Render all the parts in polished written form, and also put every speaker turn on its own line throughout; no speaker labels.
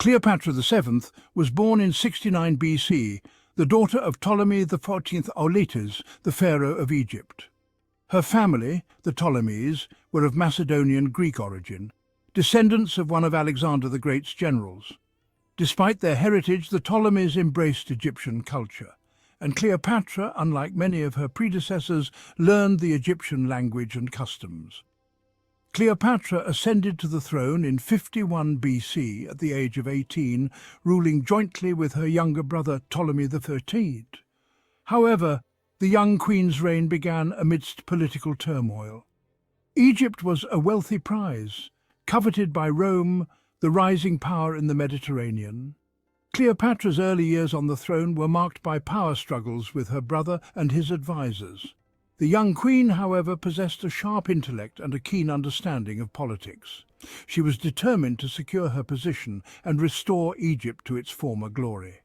Cleopatra VII was born in 69 BC, the daughter of Ptolemy XIV Auletes, the Pharaoh of Egypt. Her family, the Ptolemies, were of Macedonian Greek origin, descendants of one of Alexander the Great's generals. Despite their heritage, the Ptolemies embraced Egyptian culture, and Cleopatra, unlike many of her predecessors, learned the Egyptian language and customs. Cleopatra ascended to the throne in 51 BC at the age of 18, ruling jointly with her younger brother Ptolemy XIII. However, the young queen's reign began amidst political turmoil. Egypt was a wealthy prize, coveted by Rome, the rising power in the Mediterranean. Cleopatra's early years on the throne were marked by power struggles with her brother and his advisors. The young queen, however, possessed a sharp intellect and a keen understanding of politics. She was determined to secure her position and restore Egypt to its former glory.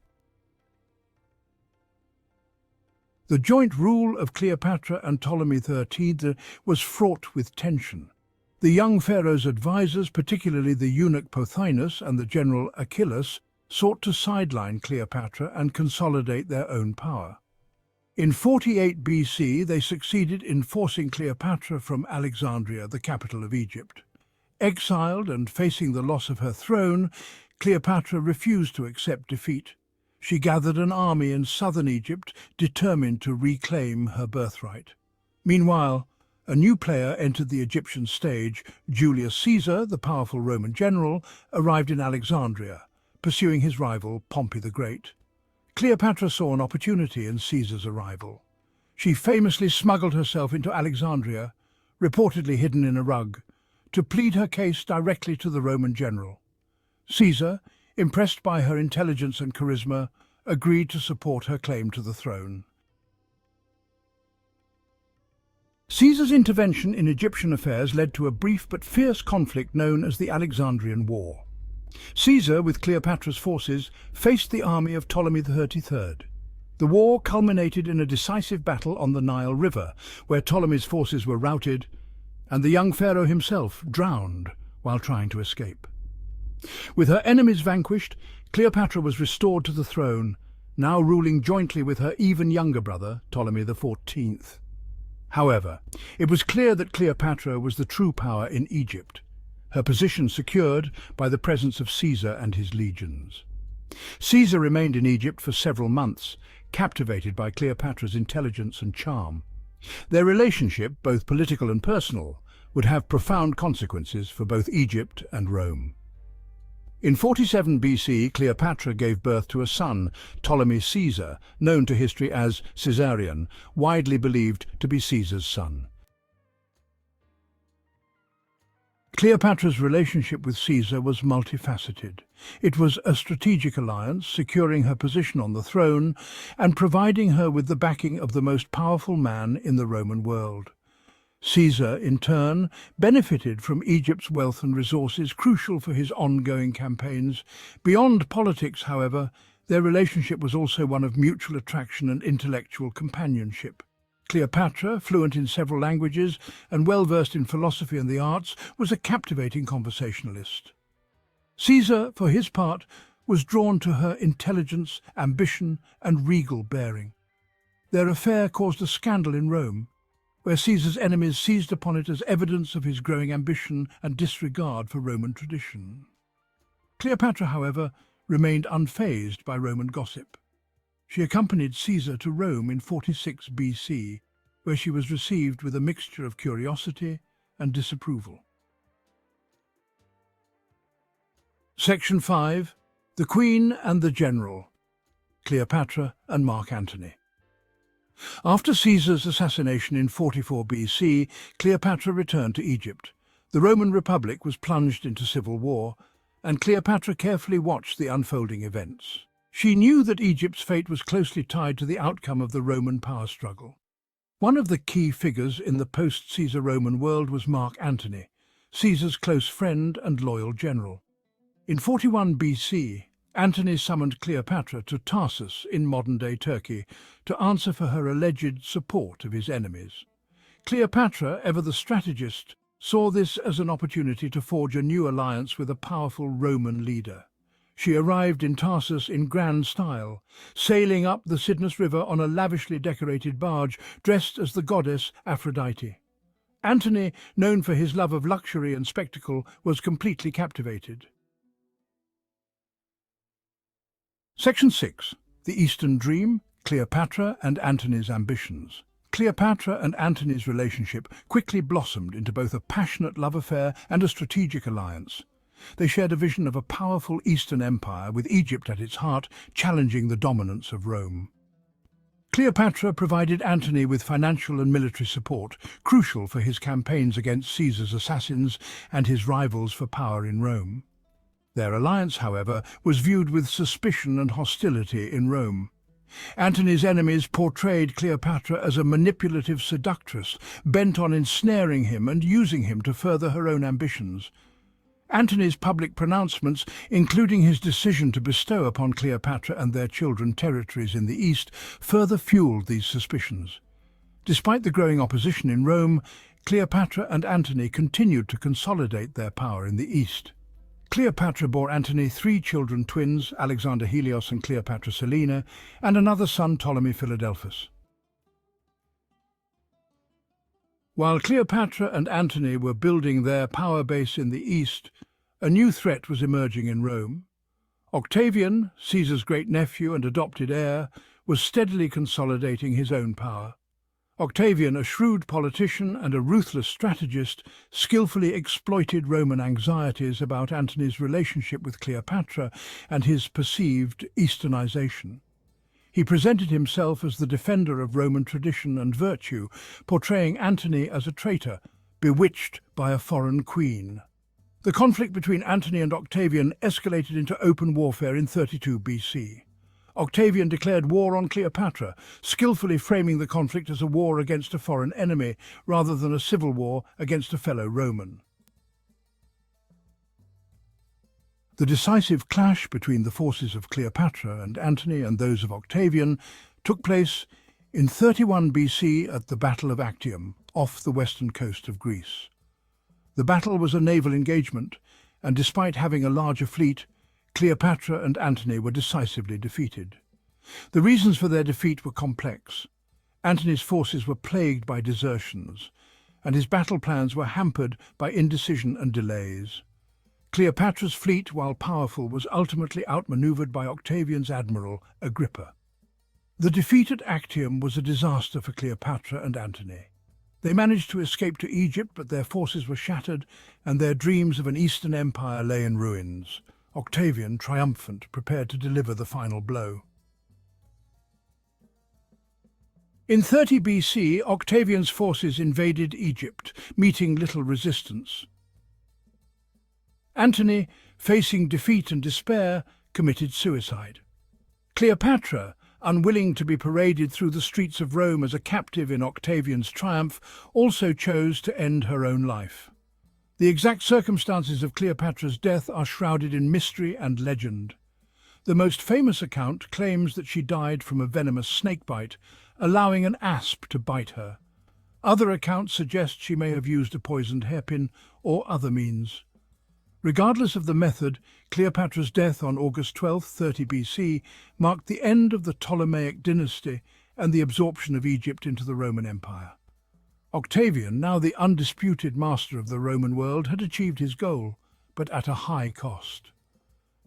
The joint rule of Cleopatra and Ptolemy XIII was fraught with tension. The young pharaoh's advisors, particularly the eunuch Pothinus and the general Achillas, sought to sideline Cleopatra and consolidate their own power. In 48 BC, they succeeded in forcing Cleopatra from Alexandria, the capital of Egypt. Exiled and facing the loss of her throne, Cleopatra refused to accept defeat. She gathered an army in southern Egypt, determined to reclaim her birthright. Meanwhile, a new player entered the Egyptian stage. Julius Caesar, the powerful Roman general, arrived in Alexandria, pursuing his rival Pompey the Great. Cleopatra saw an opportunity in Caesar's arrival. She famously smuggled herself into Alexandria, reportedly hidden in a rug, to plead her case directly to the Roman general. Caesar, impressed by her intelligence and charisma, agreed to support her claim to the throne. Caesar's intervention in Egyptian affairs led to a brief but fierce conflict known as the Alexandrian War. Caesar, with Cleopatra's forces, faced the army of Ptolemy XIII. The war culminated in a decisive battle on the Nile River, where Ptolemy's forces were routed, and the young pharaoh himself drowned while trying to escape. With her enemies vanquished, Cleopatra was restored to the throne, now ruling jointly with her even younger brother, Ptolemy XIV. However, it was clear that Cleopatra was the true power in Egypt, her position secured by the presence of Caesar and his legions. Caesar remained in Egypt for several months, captivated by Cleopatra's intelligence and charm. Their relationship, both political and personal, would have profound consequences for both Egypt and Rome. In 47 BC, Cleopatra gave birth to a son, Ptolemy Caesar, known to history as Caesarion, widely believed to be Caesar's son. Cleopatra's relationship with Caesar was multifaceted. It was a strategic alliance, securing her position on the throne and providing her with the backing of the most powerful man in the Roman world. Caesar, in turn, benefited from Egypt's wealth and resources, crucial for his ongoing campaigns. Beyond politics, however, their relationship was also one of mutual attraction and intellectual companionship. Cleopatra, fluent in several languages and well-versed in philosophy and the arts, was a captivating conversationalist. Caesar, for his part, was drawn to her intelligence, ambition, and regal bearing. Their affair caused a scandal in Rome, where Caesar's enemies seized upon it as evidence of his growing ambition and disregard for Roman tradition. Cleopatra, however, remained unfazed by Roman gossip. She accompanied Caesar to Rome in 46 BC, where she was received with a mixture of curiosity and disapproval. Section 5. The Queen and the General. Cleopatra and Mark Antony. After Caesar's assassination in 44 BC, Cleopatra returned to Egypt. The Roman Republic was plunged into civil war, and Cleopatra carefully watched the unfolding events. She knew that Egypt's fate was closely tied to the outcome of the Roman power struggle. One of the key figures in the post-Caesar Roman world was Mark Antony, Caesar's close friend and loyal general. In 41 BC, Antony summoned Cleopatra to Tarsus in modern-day Turkey to answer for her alleged support of his enemies. Cleopatra, ever the strategist, saw this as an opportunity to forge a new alliance with a powerful Roman leader. She arrived in Tarsus in grand style, sailing up the Cydnus River on a lavishly decorated barge, dressed as the goddess Aphrodite. Antony, known for his love of luxury and spectacle, was completely captivated. Section 6. The Eastern Dream, Cleopatra and Antony's Ambitions. Cleopatra and Antony's relationship quickly blossomed into both a passionate love affair and a strategic alliance. They shared a vision of a powerful Eastern empire, with Egypt at its heart, challenging the dominance of Rome. Cleopatra provided Antony with financial and military support, crucial for his campaigns against Caesar's assassins and his rivals for power in Rome. Their alliance, however, was viewed with suspicion and hostility in Rome. Antony's enemies portrayed Cleopatra as a manipulative seductress, bent on ensnaring him and using him to further her own ambitions. Antony's public pronouncements, including his decision to bestow upon Cleopatra and their children territories in the east, further fueled these suspicions. Despite the growing opposition in Rome, Cleopatra and Antony continued to consolidate their power in the east. Cleopatra bore Antony 3 children twins, Alexander Helios and Cleopatra Selina, and another son, Ptolemy Philadelphus. While Cleopatra and Antony were building their power base in the east, a new threat was emerging in Rome. Octavian, Caesar's great-nephew and adopted heir, was steadily consolidating his own power. Octavian, a shrewd politician and a ruthless strategist, skillfully exploited Roman anxieties about Antony's relationship with Cleopatra and his perceived Easternization. He presented himself as the defender of Roman tradition and virtue, portraying Antony as a traitor, bewitched by a foreign queen. The conflict between Antony and Octavian escalated into open warfare in 32 BC. Octavian declared war on Cleopatra, skillfully framing the conflict as a war against a foreign enemy rather than a civil war against a fellow Roman. The decisive clash between the forces of Cleopatra and Antony and those of Octavian took place in 31 BC at the Battle of Actium, off the western coast of Greece. The battle was a naval engagement, and despite having a larger fleet, Cleopatra and Antony were decisively defeated. The reasons for their defeat were complex. Antony's forces were plagued by desertions, and his battle plans were hampered by indecision and delays. Cleopatra's fleet, while powerful, was ultimately outmaneuvered by Octavian's admiral, Agrippa. The defeat at Actium was a disaster for Cleopatra and Antony. They managed to escape to Egypt, but their forces were shattered, and their dreams of an Eastern empire lay in ruins. Octavian, triumphant, prepared to deliver the final blow. In 30 BC, Octavian's forces invaded Egypt, meeting little resistance. Antony, facing defeat and despair, committed suicide. Cleopatra, unwilling to be paraded through the streets of Rome as a captive in Octavian's triumph, also chose to end her own life. The exact circumstances of Cleopatra's death are shrouded in mystery and legend. The most famous account claims that she died from a venomous snakebite, allowing an asp to bite her. Other accounts suggest she may have used a poisoned hairpin or other means. Regardless of the method, Cleopatra's death on August 12, 30 BC, marked the end of the Ptolemaic dynasty and the absorption of Egypt into the Roman Empire. Octavian, now the undisputed master of the Roman world, had achieved his goal, but at a high cost.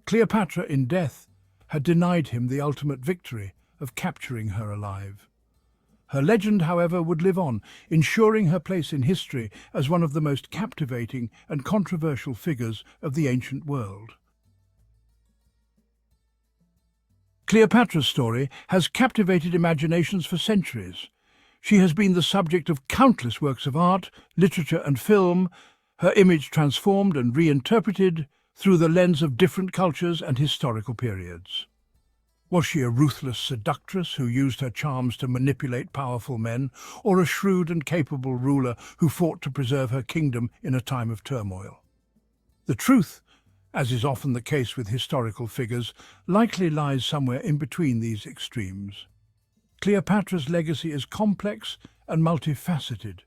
Cleopatra, in death, had denied him the ultimate victory of capturing her alive. Her legend, however, would live on, ensuring her place in history as one of the most captivating and controversial figures of the ancient world. Cleopatra's story has captivated imaginations for centuries. She has been the subject of countless works of art, literature and film, her image transformed and reinterpreted through the lens of different cultures and historical periods. Was she a ruthless seductress who used her charms to manipulate powerful men, or a shrewd and capable ruler who fought to preserve her kingdom in a time of turmoil? The truth, as is often the case with historical figures, likely lies somewhere in between these extremes. Cleopatra's legacy is complex and multifaceted.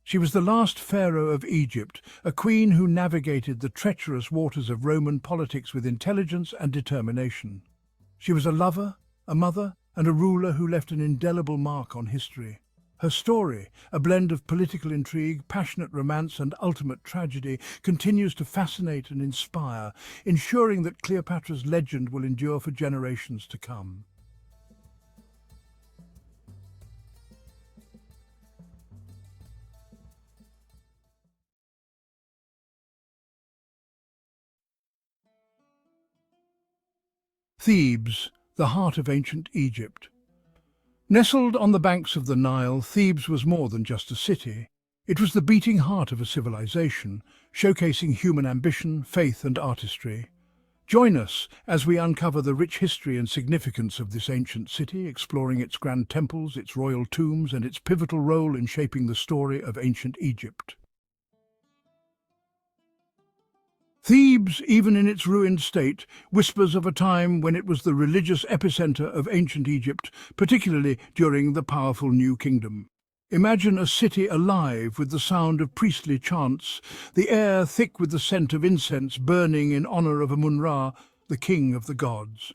She was the last pharaoh of Egypt, a queen who navigated the treacherous waters of Roman politics with intelligence and determination. She was a lover, a mother, and a ruler who left an indelible mark on history. Her story, a blend of political intrigue, passionate romance, and ultimate tragedy, continues to fascinate and inspire, ensuring that Cleopatra's legend will endure for generations to come. Thebes, the heart of ancient Egypt. Nestled on the banks of the Nile, Thebes was more than just a city. It was the beating heart of a civilization, showcasing human ambition, faith and artistry. Join us as we uncover the rich history and significance of this ancient city, exploring its grand temples, its royal tombs, and its pivotal role in shaping the story of ancient Egypt. Thebes, even in its ruined state, whispers of a time when it was the religious epicenter of ancient Egypt, particularly during the powerful New Kingdom. Imagine a city alive with the sound of priestly chants, the air thick with the scent of incense burning in honor of Amun-Ra, the king of the gods.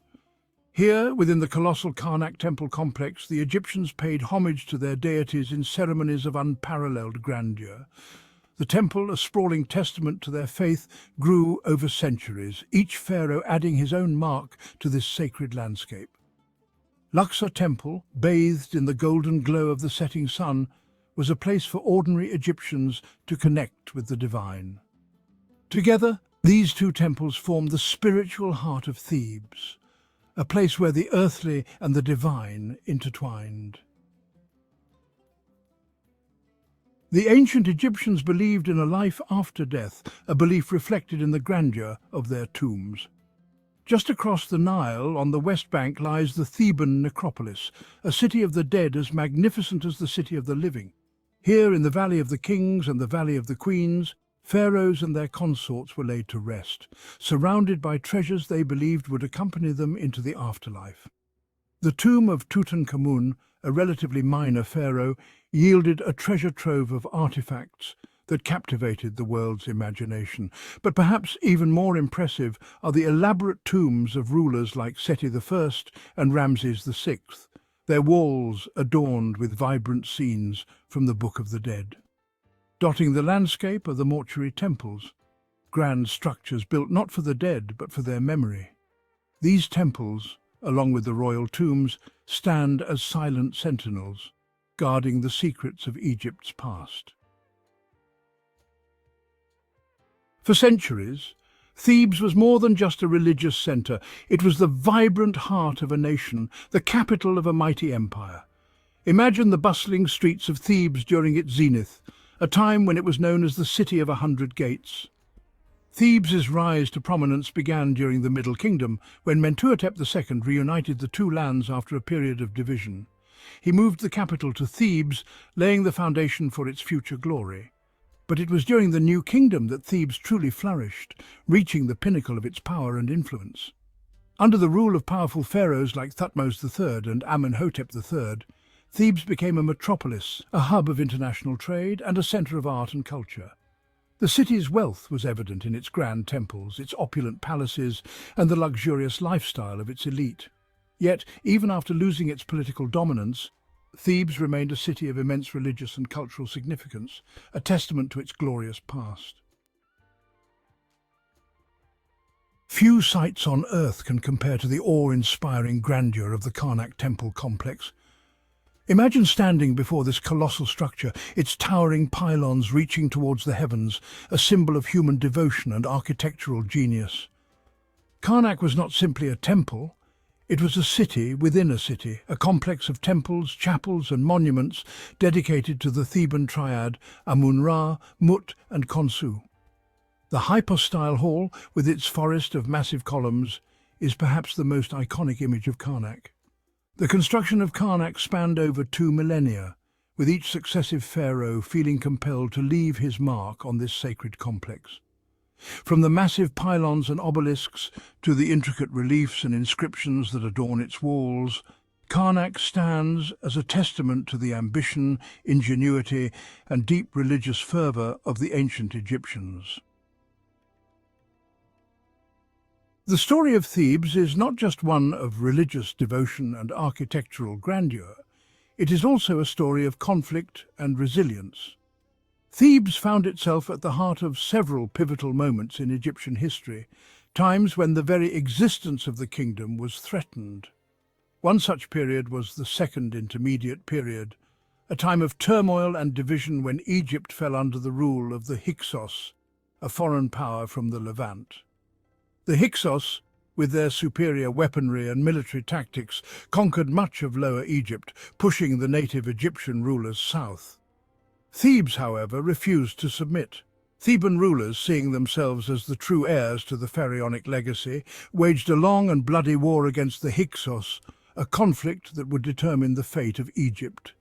Here, within the colossal Karnak temple complex, the Egyptians paid homage to their deities in ceremonies of unparalleled grandeur. The temple, a sprawling testament to their faith, grew over centuries, each pharaoh adding his own mark to this sacred landscape. Luxor Temple, bathed in the golden glow of the setting sun, was a place for ordinary Egyptians to connect with the divine. Together, these two temples form the spiritual heart of Thebes, a place where the earthly and the divine intertwined. The ancient Egyptians believed in a life after death, a belief reflected in the grandeur of their tombs. Just across the Nile, on the west bank, lies the Theban necropolis, a city of the dead as magnificent as the city of the living. Here, in the Valley of the Kings and the Valley of the Queens, pharaohs and their consorts were laid to rest, surrounded by treasures they believed would accompany them into the afterlife. The tomb of Tutankhamun, a relatively minor pharaoh, yielded a treasure trove of artifacts that captivated the world's imagination. But perhaps even more impressive are the elaborate tombs of rulers like Seti I and Ramses VI, their walls adorned with vibrant scenes from the Book of the Dead. Dotting the landscape are the mortuary temples, grand structures built not for the dead but for their memory. These temples, along with the royal tombs, stand as silent sentinels, guarding the secrets of Egypt's past. For centuries, Thebes was more than just a religious center. It was the vibrant heart of a nation, the capital of a mighty empire. Imagine the bustling streets of Thebes during its zenith, a time when it was known as the City of 100 Gates. Thebes' rise to prominence began during the Middle Kingdom, when Mentuhotep II reunited the two lands after a period of division. He moved the capital to Thebes, laying the foundation for its future glory. But it was during the New Kingdom that Thebes truly flourished, reaching the pinnacle of its power and influence. Under the rule of powerful pharaohs like Thutmose III and Amenhotep III, Thebes became a metropolis, a hub of international trade and a center of art and culture. The city's wealth was evident in its grand temples, its opulent palaces, and the luxurious lifestyle of its elite. Yet, even after losing its political dominance, Thebes remained a city of immense religious and cultural significance, a testament to its glorious past. Few sights on earth can compare to the awe-inspiring grandeur of the Karnak temple complex. Imagine standing before this colossal structure, its towering pylons reaching towards the heavens, a symbol of human devotion and architectural genius. Karnak was not simply a temple. It was a city within a city, a complex of temples, chapels and monuments dedicated to the Theban triad Amun-Ra, Mut and Khonsu. The hypostyle hall, with its forest of massive columns, is perhaps the most iconic image of Karnak. The construction of Karnak spanned over 2 millennia, with each successive pharaoh feeling compelled to leave his mark on this sacred complex. From the massive pylons and obelisks to the intricate reliefs and inscriptions that adorn its walls, Karnak stands as a testament to the ambition, ingenuity, and deep religious fervour of the ancient Egyptians. The story of Thebes is not just one of religious devotion and architectural grandeur, it is also a story of conflict and resilience. Thebes found itself at the heart of several pivotal moments in Egyptian history, times when the very existence of the kingdom was threatened. One such period was the Second Intermediate Period, a time of turmoil and division when Egypt fell under the rule of the Hyksos, a foreign power from the Levant. The Hyksos, with their superior weaponry and military tactics, conquered much of Lower Egypt, pushing the native Egyptian rulers south. Thebes, however, refused to submit. Theban rulers, seeing themselves as the true heirs to the pharaonic legacy, waged a long and bloody war against the Hyksos, a conflict that would determine the fate of Egypt.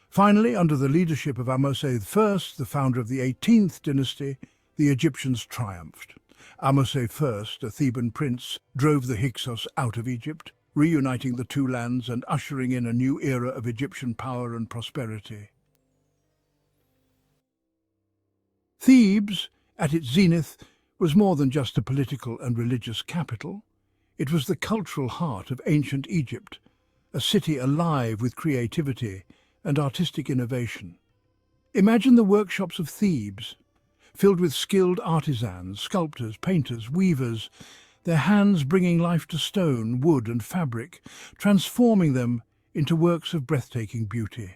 Finally, under the leadership of Ahmose I, the founder of the 18th dynasty, the Egyptians triumphed. Ahmose I, a Theban prince, drove the Hyksos out of Egypt, reuniting the two lands and ushering in a new era of Egyptian power and prosperity. Thebes, at its zenith, was more than just a political and religious capital. It was the cultural heart of ancient Egypt, a city alive with creativity and artistic innovation. Imagine the workshops of Thebes, filled with skilled artisans, sculptors, painters, weavers, their hands bringing life to stone, wood and fabric, transforming them into works of breathtaking beauty.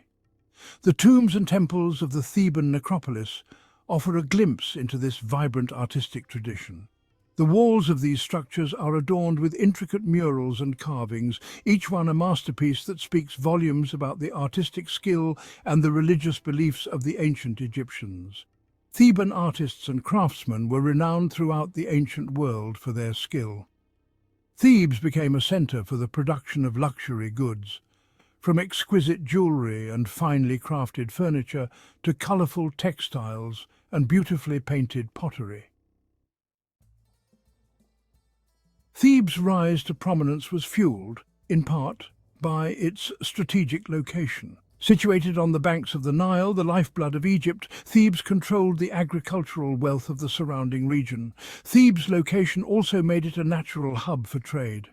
The tombs and temples of the Theban necropolis offer a glimpse into this vibrant artistic tradition. The walls of these structures are adorned with intricate murals and carvings, each one a masterpiece that speaks volumes about the artistic skill and the religious beliefs of the ancient Egyptians. Theban artists and craftsmen were renowned throughout the ancient world for their skill. Thebes became a centre for the production of luxury goods, from exquisite jewellery and finely crafted furniture to colourful textiles and beautifully painted pottery. Thebes' rise to prominence was fuelled, in part, by its strategic location. Situated on the banks of the Nile, the lifeblood of Egypt, Thebes controlled the agricultural wealth of the surrounding region. Thebes' location also made it a natural hub for trade.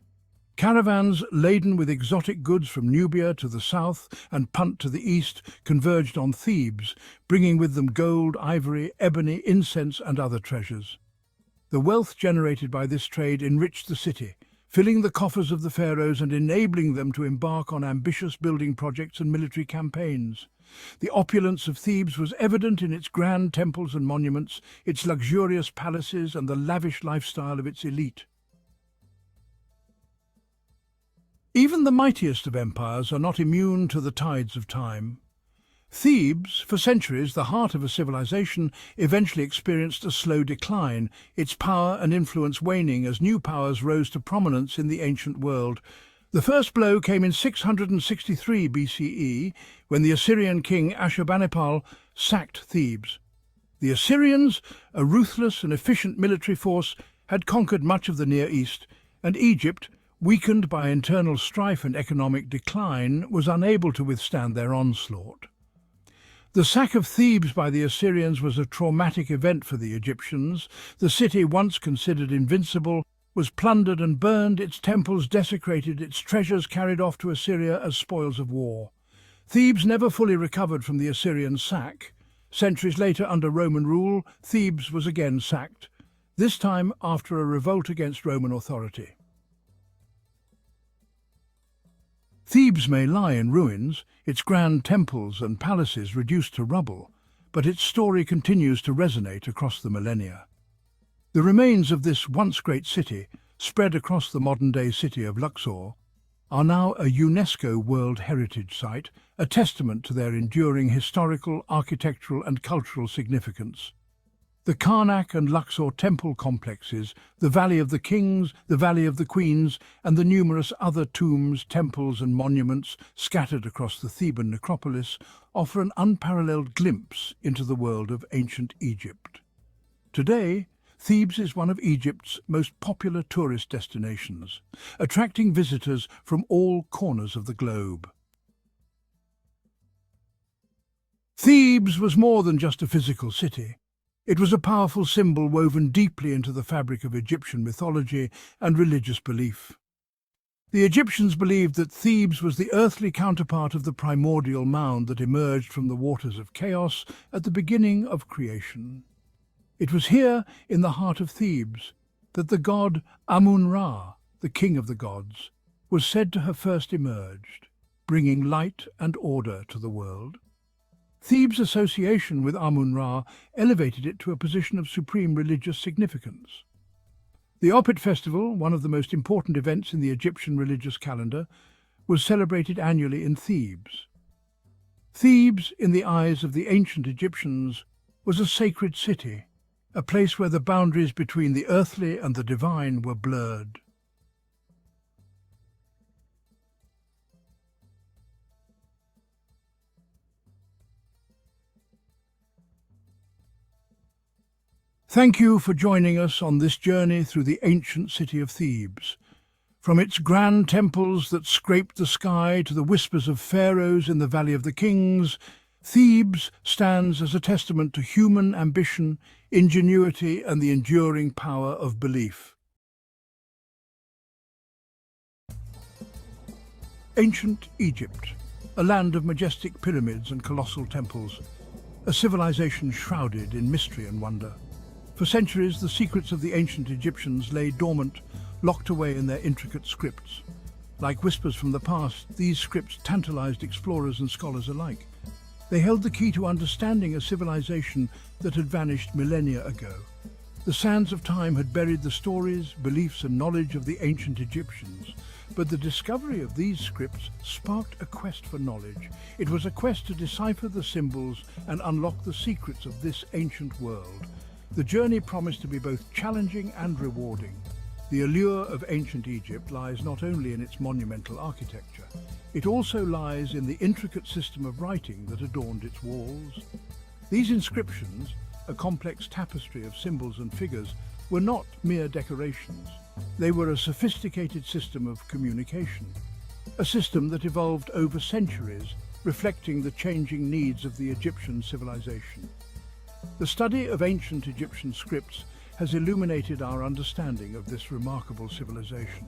Caravans laden with exotic goods from Nubia to the south and Punt to the east converged on Thebes, bringing with them gold, ivory, ebony, incense and other treasures. The wealth generated by this trade enriched the city, filling the coffers of the pharaohs and enabling them to embark on ambitious building projects and military campaigns. The opulence of Thebes was evident in its grand temples and monuments, its luxurious palaces and the lavish lifestyle of its elite. Even the mightiest of empires are not immune to the tides of time. Thebes, for centuries the heart of a civilization, eventually experienced a slow decline, its power and influence waning as new powers rose to prominence in the ancient world. The first blow came in 663 BCE, when the Assyrian king Ashurbanipal sacked Thebes. The Assyrians, a ruthless and efficient military force, had conquered much of the Near East, and Egypt, weakened by internal strife and economic decline, was unable to withstand their onslaught. The sack of Thebes by the Assyrians was a traumatic event for the Egyptians. The city, once considered invincible, was plundered and burned, its temples desecrated, its treasures carried off to Assyria as spoils of war. Thebes never fully recovered from the Assyrian sack. Centuries later, under Roman rule, Thebes was again sacked, this time after a revolt against Roman authority. Thebes may lie in ruins, its grand temples and palaces reduced to rubble, but its story continues to resonate across the millennia. The remains of this once great city, spread across the modern-day city of Luxor, are now a UNESCO World Heritage Site, a testament to their enduring historical, architectural and cultural significance. The Karnak and Luxor temple complexes, the Valley of the Kings, the Valley of the Queens, and the numerous other tombs, temples and monuments scattered across the Theban necropolis offer an unparalleled glimpse into the world of ancient Egypt. Today, Thebes is one of Egypt's most popular tourist destinations, attracting visitors from all corners of the globe. Thebes was more than just a physical city. It was a powerful symbol woven deeply into the fabric of Egyptian mythology and religious belief. The Egyptians believed that Thebes was the earthly counterpart of the primordial mound that emerged from the waters of chaos at the beginning of creation. It was here, in the heart of Thebes, that the god Amun-Ra, the king of the gods, was said to have first emerged, bringing light and order to the world. Thebes' association with Amun-Ra elevated it to a position of supreme religious significance. The Opet festival, one of the most important events in the Egyptian religious calendar, was celebrated annually in Thebes. Thebes, in the eyes of the ancient Egyptians, was a sacred city, a place where the boundaries between the earthly and the divine were blurred. Thank you for joining us on this journey through the ancient city of Thebes. From its grand temples that scraped the sky to the whispers of pharaohs in the Valley of the Kings, Thebes stands as a testament to human ambition, ingenuity, and the enduring power of belief. Ancient Egypt, a land of majestic pyramids and colossal temples, a civilization shrouded in mystery and wonder. For centuries, the secrets of the ancient Egyptians lay dormant, locked away in their intricate scripts. Like whispers from the past, these scripts tantalized explorers and scholars alike. They held the key to understanding a civilization that had vanished millennia ago. The sands of time had buried the stories, beliefs, and knowledge of the ancient Egyptians. But the discovery of these scripts sparked a quest for knowledge. It was a quest to decipher the symbols and unlock the secrets of this ancient world. The journey promised to be both challenging and rewarding. The allure of ancient Egypt lies not only in its monumental architecture, it also lies in the intricate system of writing that adorned its walls. These inscriptions, a complex tapestry of symbols and figures, were not mere decorations. They were a sophisticated system of communication, a system that evolved over centuries, reflecting the changing needs of the Egyptian civilization. The study of ancient Egyptian scripts has illuminated our understanding of this remarkable civilization.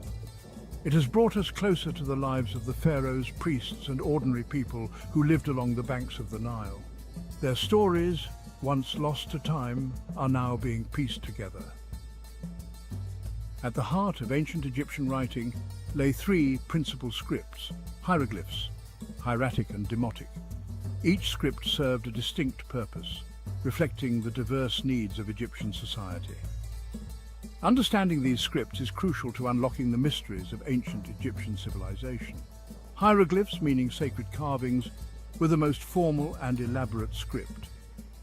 It has brought us closer to the lives of the pharaohs, priests, and ordinary people who lived along the banks of the Nile. Their stories, once lost to time, are now being pieced together. At the heart of ancient Egyptian writing lay three principal scripts: hieroglyphs, hieratic and demotic. Each script served a distinct purpose, reflecting the diverse needs of Egyptian society. Understanding these scripts is crucial to unlocking the mysteries of ancient Egyptian civilization. Hieroglyphs, meaning sacred carvings, were the most formal and elaborate script.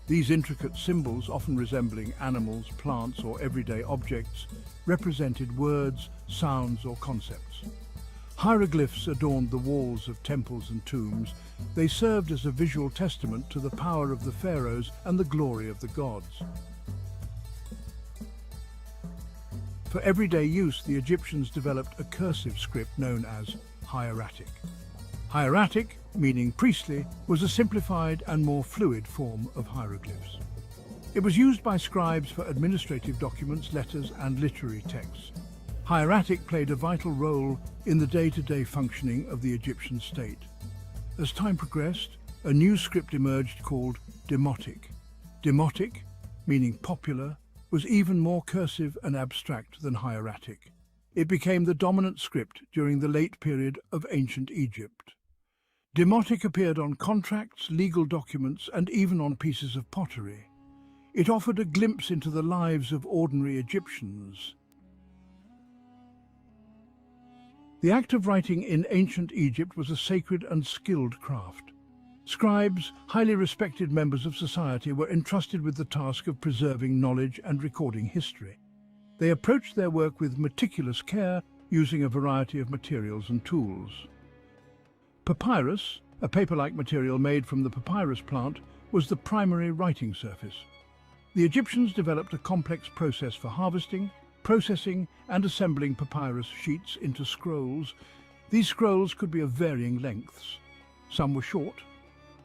These intricate symbols, often resembling animals, plants, or everyday objects, represented words, sounds, or concepts. Hieroglyphs adorned the walls of temples and tombs. They served as a visual testament to the power of the pharaohs and the glory of the gods. For everyday use, the Egyptians developed a cursive script known as hieratic. Hieratic, meaning priestly, was a simplified and more fluid form of hieroglyphs. It was used by scribes for administrative documents, letters, and literary texts. Hieratic played a vital role in the day-to-day functioning of the Egyptian state. As time progressed, a new script emerged called demotic. Demotic, meaning popular, was even more cursive and abstract than hieratic. It became the dominant script during the late period of ancient Egypt. Demotic appeared on contracts, legal documents, and even on pieces of pottery. It offered a glimpse into the lives of ordinary Egyptians. The act of writing in ancient Egypt was a sacred and skilled craft. Scribes, highly respected members of society, were entrusted with the task of preserving knowledge and recording history. They approached their work with meticulous care, using a variety of materials and tools. Papyrus, a paper-like material made from the papyrus plant, was the primary writing surface. The Egyptians developed a complex process for harvesting, processing and assembling papyrus sheets into scrolls. These scrolls could be of varying lengths. Some were short,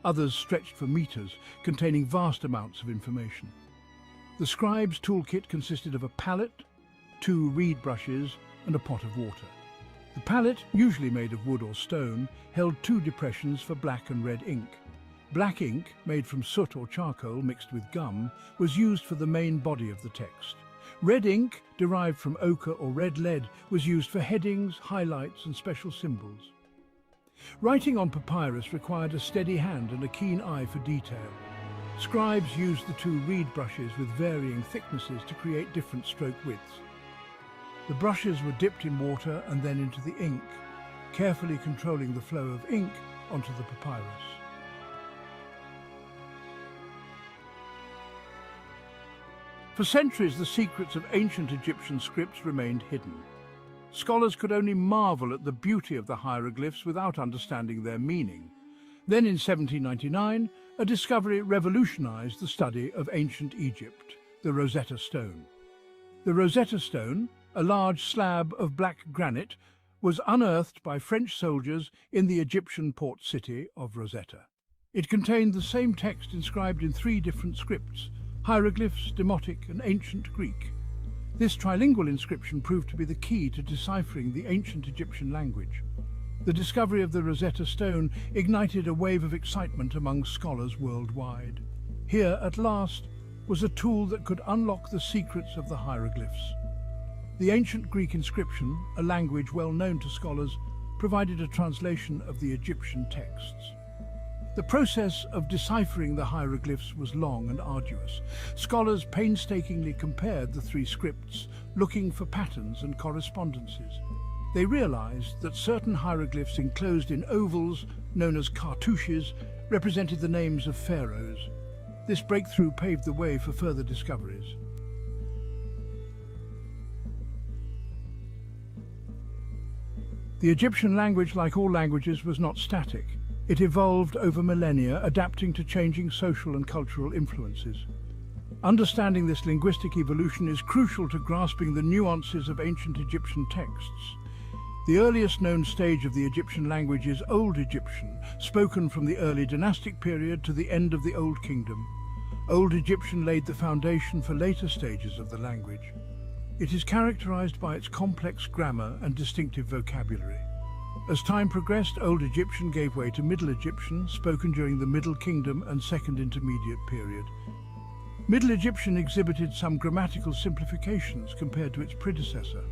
others stretched for meters, containing vast amounts of information. The scribe's toolkit consisted of a palette, 2 reed brushes and a pot of water. The palette, usually made of wood or stone, held 2 depressions for black and red ink. Black ink, made from soot or charcoal mixed with gum, was used for the main body of the text. Red ink, derived from ochre or red lead, was used for headings, highlights and special symbols. Writing on papyrus required a steady hand and a keen eye for detail. Scribes used the 2 reed brushes with varying thicknesses to create different stroke widths. The brushes were dipped in water and then into the ink, carefully controlling the flow of ink onto the papyrus. For centuries, the secrets of ancient Egyptian scripts remained hidden. Scholars could only marvel at the beauty of the hieroglyphs without understanding their meaning. Then in 1799, a discovery revolutionized the study of ancient Egypt, the Rosetta Stone. The Rosetta Stone, a large slab of black granite, was unearthed by French soldiers in the Egyptian port city of Rosetta. It contained the same text inscribed in 3 different scripts: hieroglyphs, Demotic and Ancient Greek. This trilingual inscription proved to be the key to deciphering the ancient Egyptian language. The discovery of the Rosetta Stone ignited a wave of excitement among scholars worldwide. Here, at last, was a tool that could unlock the secrets of the hieroglyphs. The ancient Greek inscription, a language well known to scholars, provided a translation of the Egyptian texts. The process of deciphering the hieroglyphs was long and arduous. Scholars painstakingly compared the 3 scripts, looking for patterns and correspondences. They realized that certain hieroglyphs enclosed in ovals, known as cartouches, represented the names of pharaohs. This breakthrough paved the way for further discoveries. The Egyptian language, like all languages, was not static. It evolved over millennia, adapting to changing social and cultural influences. Understanding this linguistic evolution is crucial to grasping the nuances of ancient Egyptian texts. The earliest known stage of the Egyptian language is Old Egyptian, spoken from the early dynastic period to the end of the Old Kingdom. Old Egyptian laid the foundation for later stages of the language. It is characterized by its complex grammar and distinctive vocabulary. As time progressed, Old Egyptian gave way to Middle Egyptian, spoken during the Middle Kingdom and Second Intermediate period. Middle Egyptian exhibited some grammatical simplifications compared to its predecessor.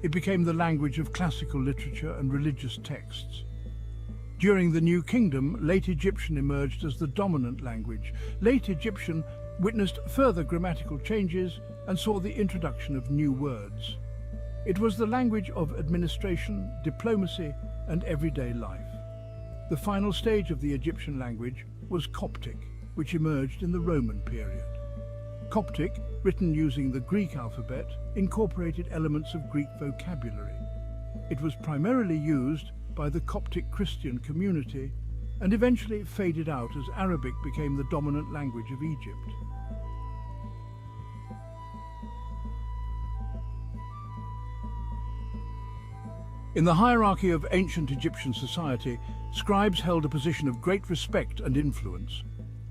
It became the language of classical literature and religious texts. During the New Kingdom, Late Egyptian emerged as the dominant language. Late Egyptian witnessed further grammatical changes and saw the introduction of new words. It was the language of administration, diplomacy, and everyday life. The final stage of the Egyptian language was Coptic, which emerged in the Roman period. Coptic, written using the Greek alphabet, incorporated elements of Greek vocabulary. It was primarily used by the Coptic Christian community and eventually faded out as Arabic became the dominant language of Egypt. In the hierarchy of ancient Egyptian society, scribes held a position of great respect and influence.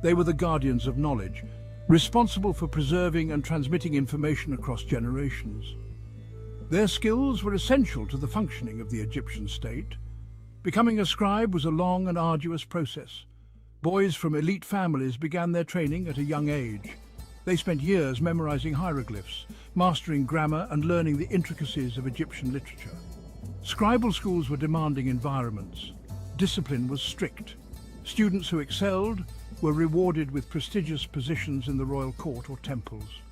They were the guardians of knowledge, responsible for preserving and transmitting information across generations. Their skills were essential to the functioning of the Egyptian state. Becoming a scribe was a long and arduous process. Boys from elite families began their training at a young age. They spent years memorizing hieroglyphs, mastering grammar and learning the intricacies of Egyptian literature. Scribal schools were demanding environments. Discipline was strict. Students who excelled were rewarded with prestigious positions in the royal court or temples.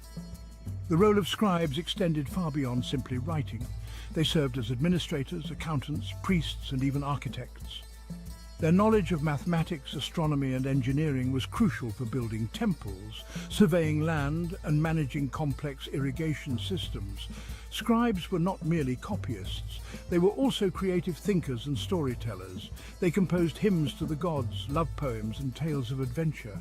The role of scribes extended far beyond simply writing. They served as administrators, accountants, priests, and even architects. Their knowledge of mathematics, astronomy, and engineering was crucial for building temples, surveying land, and managing complex irrigation systems. Scribes were not merely copyists. They were also creative thinkers and storytellers. They composed hymns to the gods, love poems, and tales of adventure.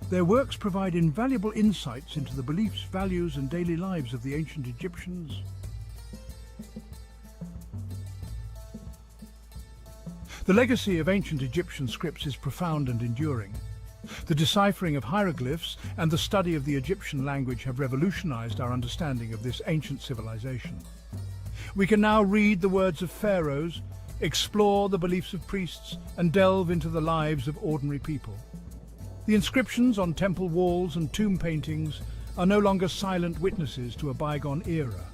Their works provide invaluable insights into the beliefs, values, and daily lives of the ancient Egyptians. The legacy of ancient Egyptian scripts is profound and enduring. The deciphering of hieroglyphs and the study of the Egyptian language have revolutionized our understanding of this ancient civilization. We can now read the words of pharaohs, explore the beliefs of priests, and delve into the lives of ordinary people. The inscriptions on temple walls and tomb paintings are no longer silent witnesses to a bygone era.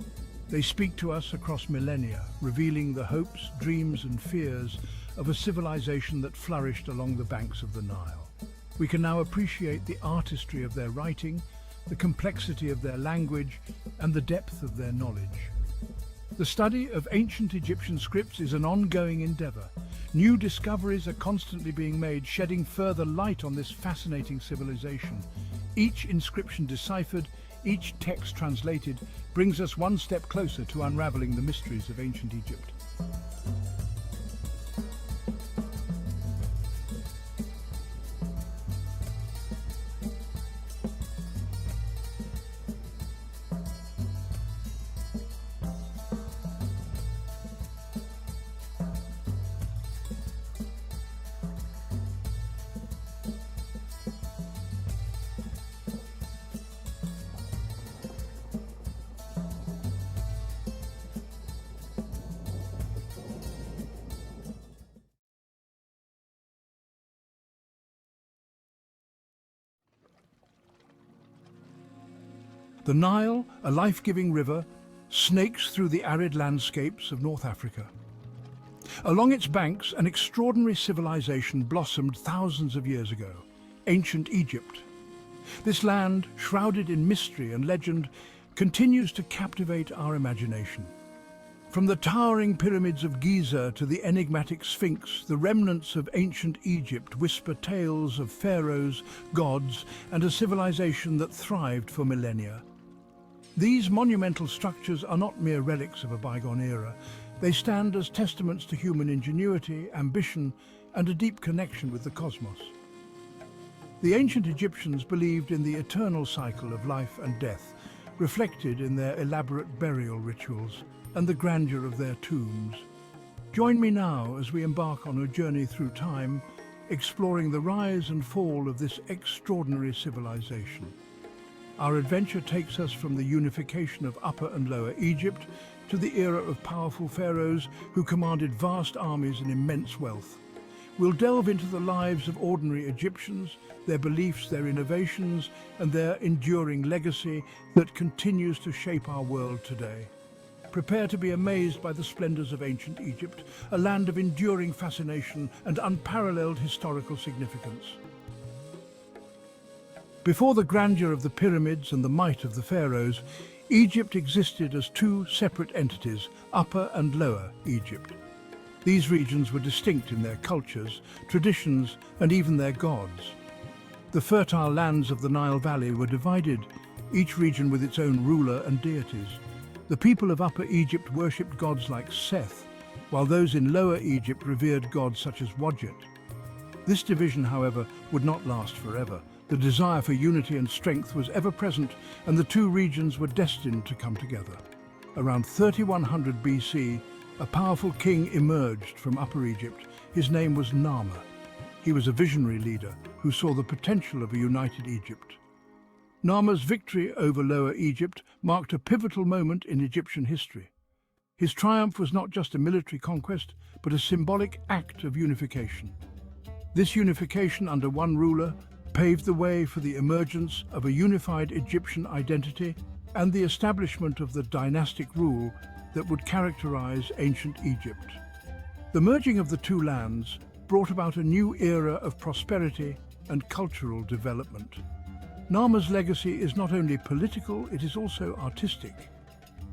They speak to us across millennia, revealing the hopes, dreams, and fears of a civilization that flourished along the banks of the Nile. We can now appreciate the artistry of their writing, the complexity of their language, and the depth of their knowledge. The study of ancient Egyptian scripts is an ongoing endeavor. New discoveries are constantly being made, shedding further light on this fascinating civilization. Each inscription deciphered, each text translated, brings us one step closer to unraveling the mysteries of ancient Egypt. The Nile, a life-giving river, snakes through the arid landscapes of North Africa. Along its banks, an extraordinary civilization blossomed thousands of years ago, ancient Egypt. This land, shrouded in mystery and legend, continues to captivate our imagination. From the towering pyramids of Giza to the enigmatic Sphinx, the remnants of ancient Egypt whisper tales of pharaohs, gods, and a civilization that thrived for millennia. These monumental structures are not mere relics of a bygone era. They stand as testaments to human ingenuity, ambition, and a deep connection with the cosmos. The ancient Egyptians believed in the eternal cycle of life and death, reflected in their elaborate burial rituals and the grandeur of their tombs. Join me now as we embark on a journey through time, exploring the rise and fall of this extraordinary civilization. Our adventure takes us from the unification of Upper and Lower Egypt to the era of powerful pharaohs who commanded vast armies and immense wealth. We'll delve into the lives of ordinary Egyptians, their beliefs, their innovations, and their enduring legacy that continues to shape our world today. Prepare to be amazed by the splendors of ancient Egypt, a land of enduring fascination and unparalleled historical significance. Before the grandeur of the pyramids and the might of the pharaohs, Egypt existed as two separate entities, Upper and Lower Egypt. These regions were distinct in their cultures, traditions, and even their gods. The fertile lands of the Nile Valley were divided, each region with its own ruler and deities. The people of Upper Egypt worshipped gods like Seth, while those in Lower Egypt revered gods such as Wadjet. This division, however, would not last forever. The desire for unity and strength was ever present, and the two regions were destined to come together. Around 3100 BC, a powerful king emerged from Upper Egypt. His name was Narmer. He was a visionary leader who saw the potential of a united Egypt. Narmer's victory over Lower Egypt marked a pivotal moment in Egyptian history. His triumph was not just a military conquest, but a symbolic act of unification. This unification under one ruler paved the way for the emergence of a unified Egyptian identity and the establishment of the dynastic rule that would characterize ancient Egypt. The merging of the two lands brought about a new era of prosperity and cultural development. Narmer's legacy is not only political, it is also artistic.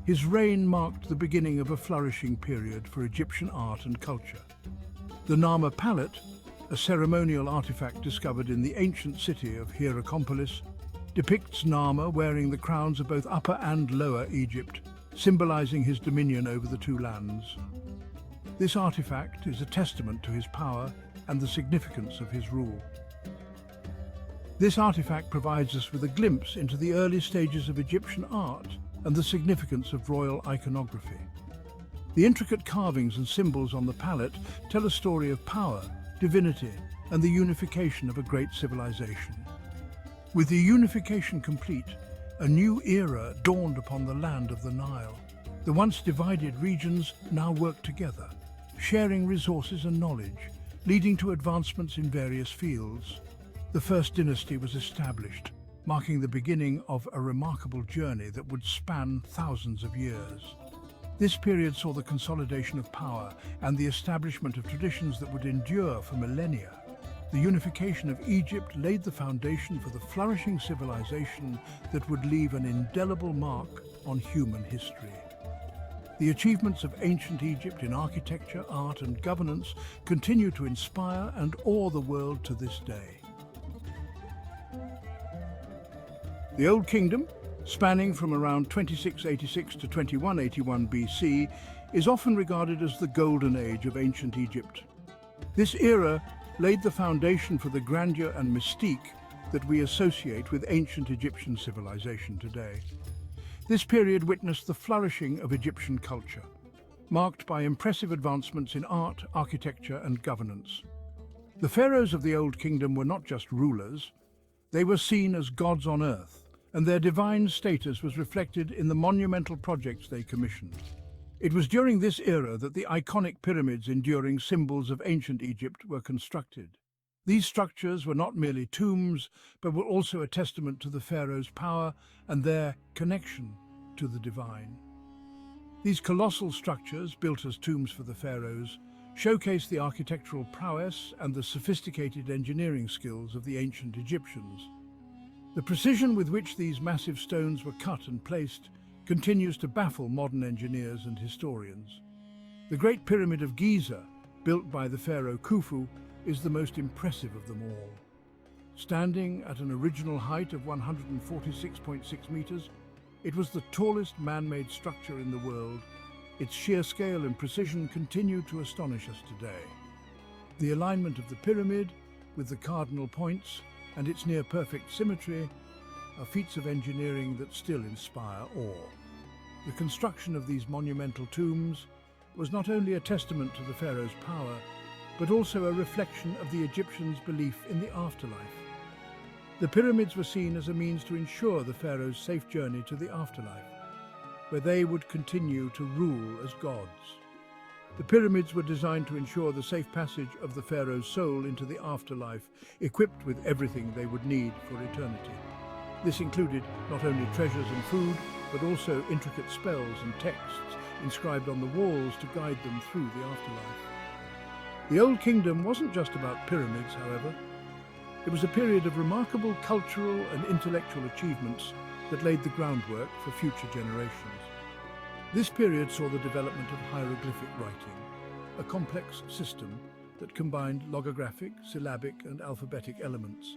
His reign marked the beginning of a flourishing period for Egyptian art and culture. The Narmer Palette, a ceremonial artifact discovered in the ancient city of Hierakonpolis, depicts Narmer wearing the crowns of both Upper and Lower Egypt, symbolizing his dominion over the two lands. This artifact is a testament to his power and the significance of his rule. This artifact provides us with a glimpse into the early stages of Egyptian art and the significance of royal iconography. The intricate carvings and symbols on the palette tell a story of power, divinity, and the unification of a great civilization. With the unification complete, a new era dawned upon the land of the Nile. The once divided regions now work together, sharing resources and knowledge, leading to advancements in various fields. The first dynasty was established, marking the beginning of a remarkable journey that would span thousands of years. This period saw the consolidation of power and the establishment of traditions that would endure for millennia. The unification of Egypt laid the foundation for the flourishing civilization that would leave an indelible mark on human history. The achievements of ancient Egypt in architecture, art, and governance continue to inspire and awe the world to this day. The Old Kingdom, spanning from around 2686 to 2181 BC, is often regarded as the golden age of ancient Egypt. This era laid the foundation for the grandeur and mystique that we associate with ancient Egyptian civilization today. This period witnessed the flourishing of Egyptian culture, marked by impressive advancements in art, architecture, and governance. The pharaohs of the Old Kingdom were not just rulers, they were seen as gods on earth, and their divine status was reflected in the monumental projects they commissioned. It was during this era that the iconic pyramids enduring symbols of ancient Egypt were constructed. These structures were not merely tombs, but were also a testament to the pharaohs' power and their connection to the divine. These colossal structures, built as tombs for the pharaohs, showcase the architectural prowess and the sophisticated engineering skills of the ancient Egyptians. The precision with which these massive stones were cut and placed continues to baffle modern engineers and historians. The Great Pyramid of Giza, built by the pharaoh Khufu, is the most impressive of them all. Standing at an original height of 146.6 meters, it was the tallest man-made structure in the world. Its sheer scale and precision continue to astonish us today. The alignment of the pyramid, with the cardinal points, and its near-perfect symmetry are feats of engineering that still inspire awe. The construction of these monumental tombs was not only a testament to the pharaoh's power, but also a reflection of the Egyptians' belief in the afterlife. The pyramids were seen as a means to ensure the pharaoh's safe journey to the afterlife, where they would continue to rule as gods. The pyramids were designed to ensure the safe passage of the pharaoh's soul into the afterlife, equipped with everything they would need for eternity. This included not only treasures and food, but also intricate spells and texts inscribed on the walls to guide them through the afterlife. The Old Kingdom wasn't just about pyramids, however. It was a period of remarkable cultural and intellectual achievements that laid the groundwork for future generations. This period saw the development of hieroglyphic writing, a complex system that combined logographic, syllabic, and alphabetic elements.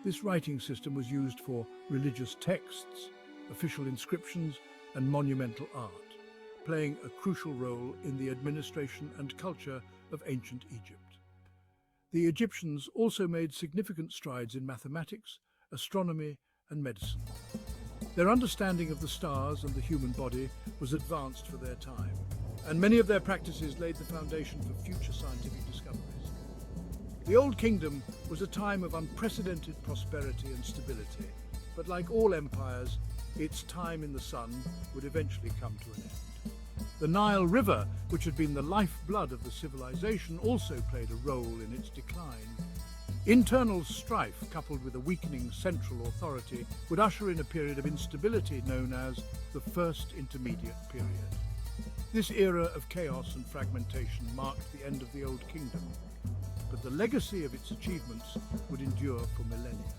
This writing system was used for religious texts, official inscriptions, and monumental art, playing a crucial role in the administration and culture of ancient Egypt. The Egyptians also made significant strides in mathematics, astronomy, and medicine. Their understanding of the stars and the human body was advanced for their time, and many of their practices laid the foundation for future scientific discoveries. The Old Kingdom was a time of unprecedented prosperity and stability, but like all empires, its time in the sun would eventually come to an end. The Nile River, which had been the lifeblood of the civilization, also played a role in its decline. Internal strife, coupled with a weakening central authority, would usher in a period of instability known as the First Intermediate Period. This era of chaos and fragmentation marked the end of the Old Kingdom, but the legacy of its achievements would endure for millennia.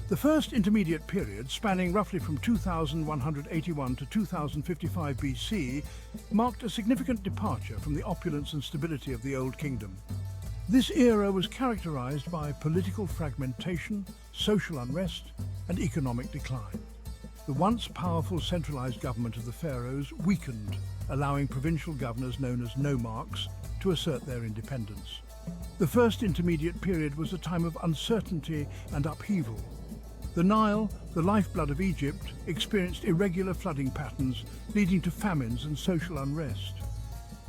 The First Intermediate Period, spanning roughly from 2181 to 2055 BC, marked a significant departure from the opulence and stability of the Old Kingdom. This era was characterized by political fragmentation, social unrest, and economic decline. The once powerful centralized government of the pharaohs weakened, allowing provincial governors known as nomarchs to assert their independence. The first intermediate period was a time of uncertainty and upheaval. The Nile, the lifeblood of Egypt, experienced irregular flooding patterns, leading to famines and social unrest.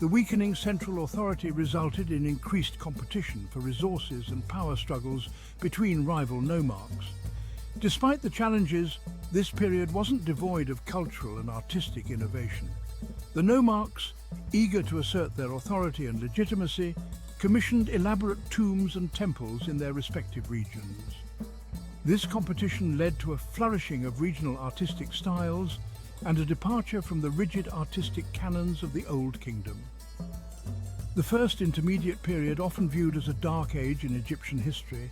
The weakening central authority resulted in increased competition for resources and power struggles between rival nomarchs. Despite the challenges, this period wasn't devoid of cultural and artistic innovation. The nomarchs, eager to assert their authority and legitimacy, commissioned elaborate tombs and temples in their respective regions. This competition led to a flourishing of regional artistic styles and a departure from the rigid artistic canons of the Old Kingdom. The first intermediate period, often viewed as a dark age in Egyptian history,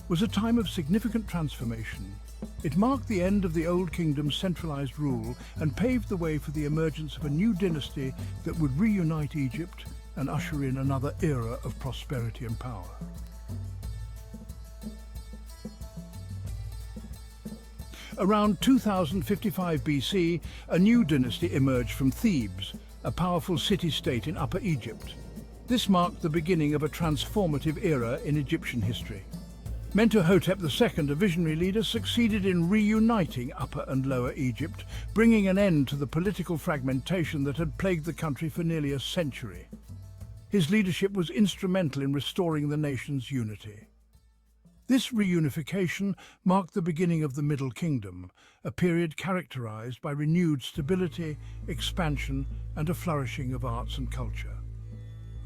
was a time of significant transformation. It marked the end of the Old Kingdom's centralized rule and paved the way for the emergence of a new dynasty that would reunite Egypt and usher in another era of prosperity and power. Around 2055 BC, a new dynasty emerged from Thebes, a powerful city-state in Upper Egypt. This marked the beginning of a transformative era in Egyptian history. Mentuhotep II, a visionary leader, succeeded in reuniting Upper and Lower Egypt, bringing an end to the political fragmentation that had plagued the country for nearly a century. His leadership was instrumental in restoring the nation's unity. This reunification marked the beginning of the Middle Kingdom, a period characterized by renewed stability, expansion, and a flourishing of arts and culture.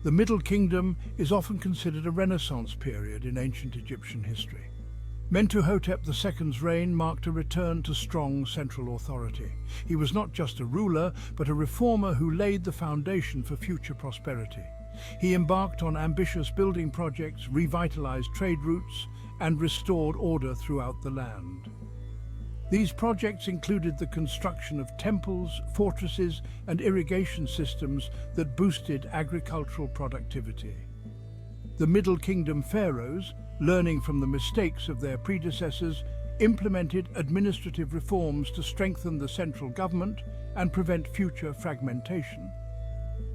The Middle Kingdom is often considered a Renaissance period in ancient Egyptian history. Mentuhotep II's reign marked a return to strong central authority. He was not just a ruler, but a reformer who laid the foundation for future prosperity. He embarked on ambitious building projects, revitalized trade routes, and restored order throughout the land. These projects included the construction of temples, fortresses, and irrigation systems that boosted agricultural productivity. The Middle Kingdom pharaohs, learning from the mistakes of their predecessors, implemented administrative reforms to strengthen the central government and prevent future fragmentation.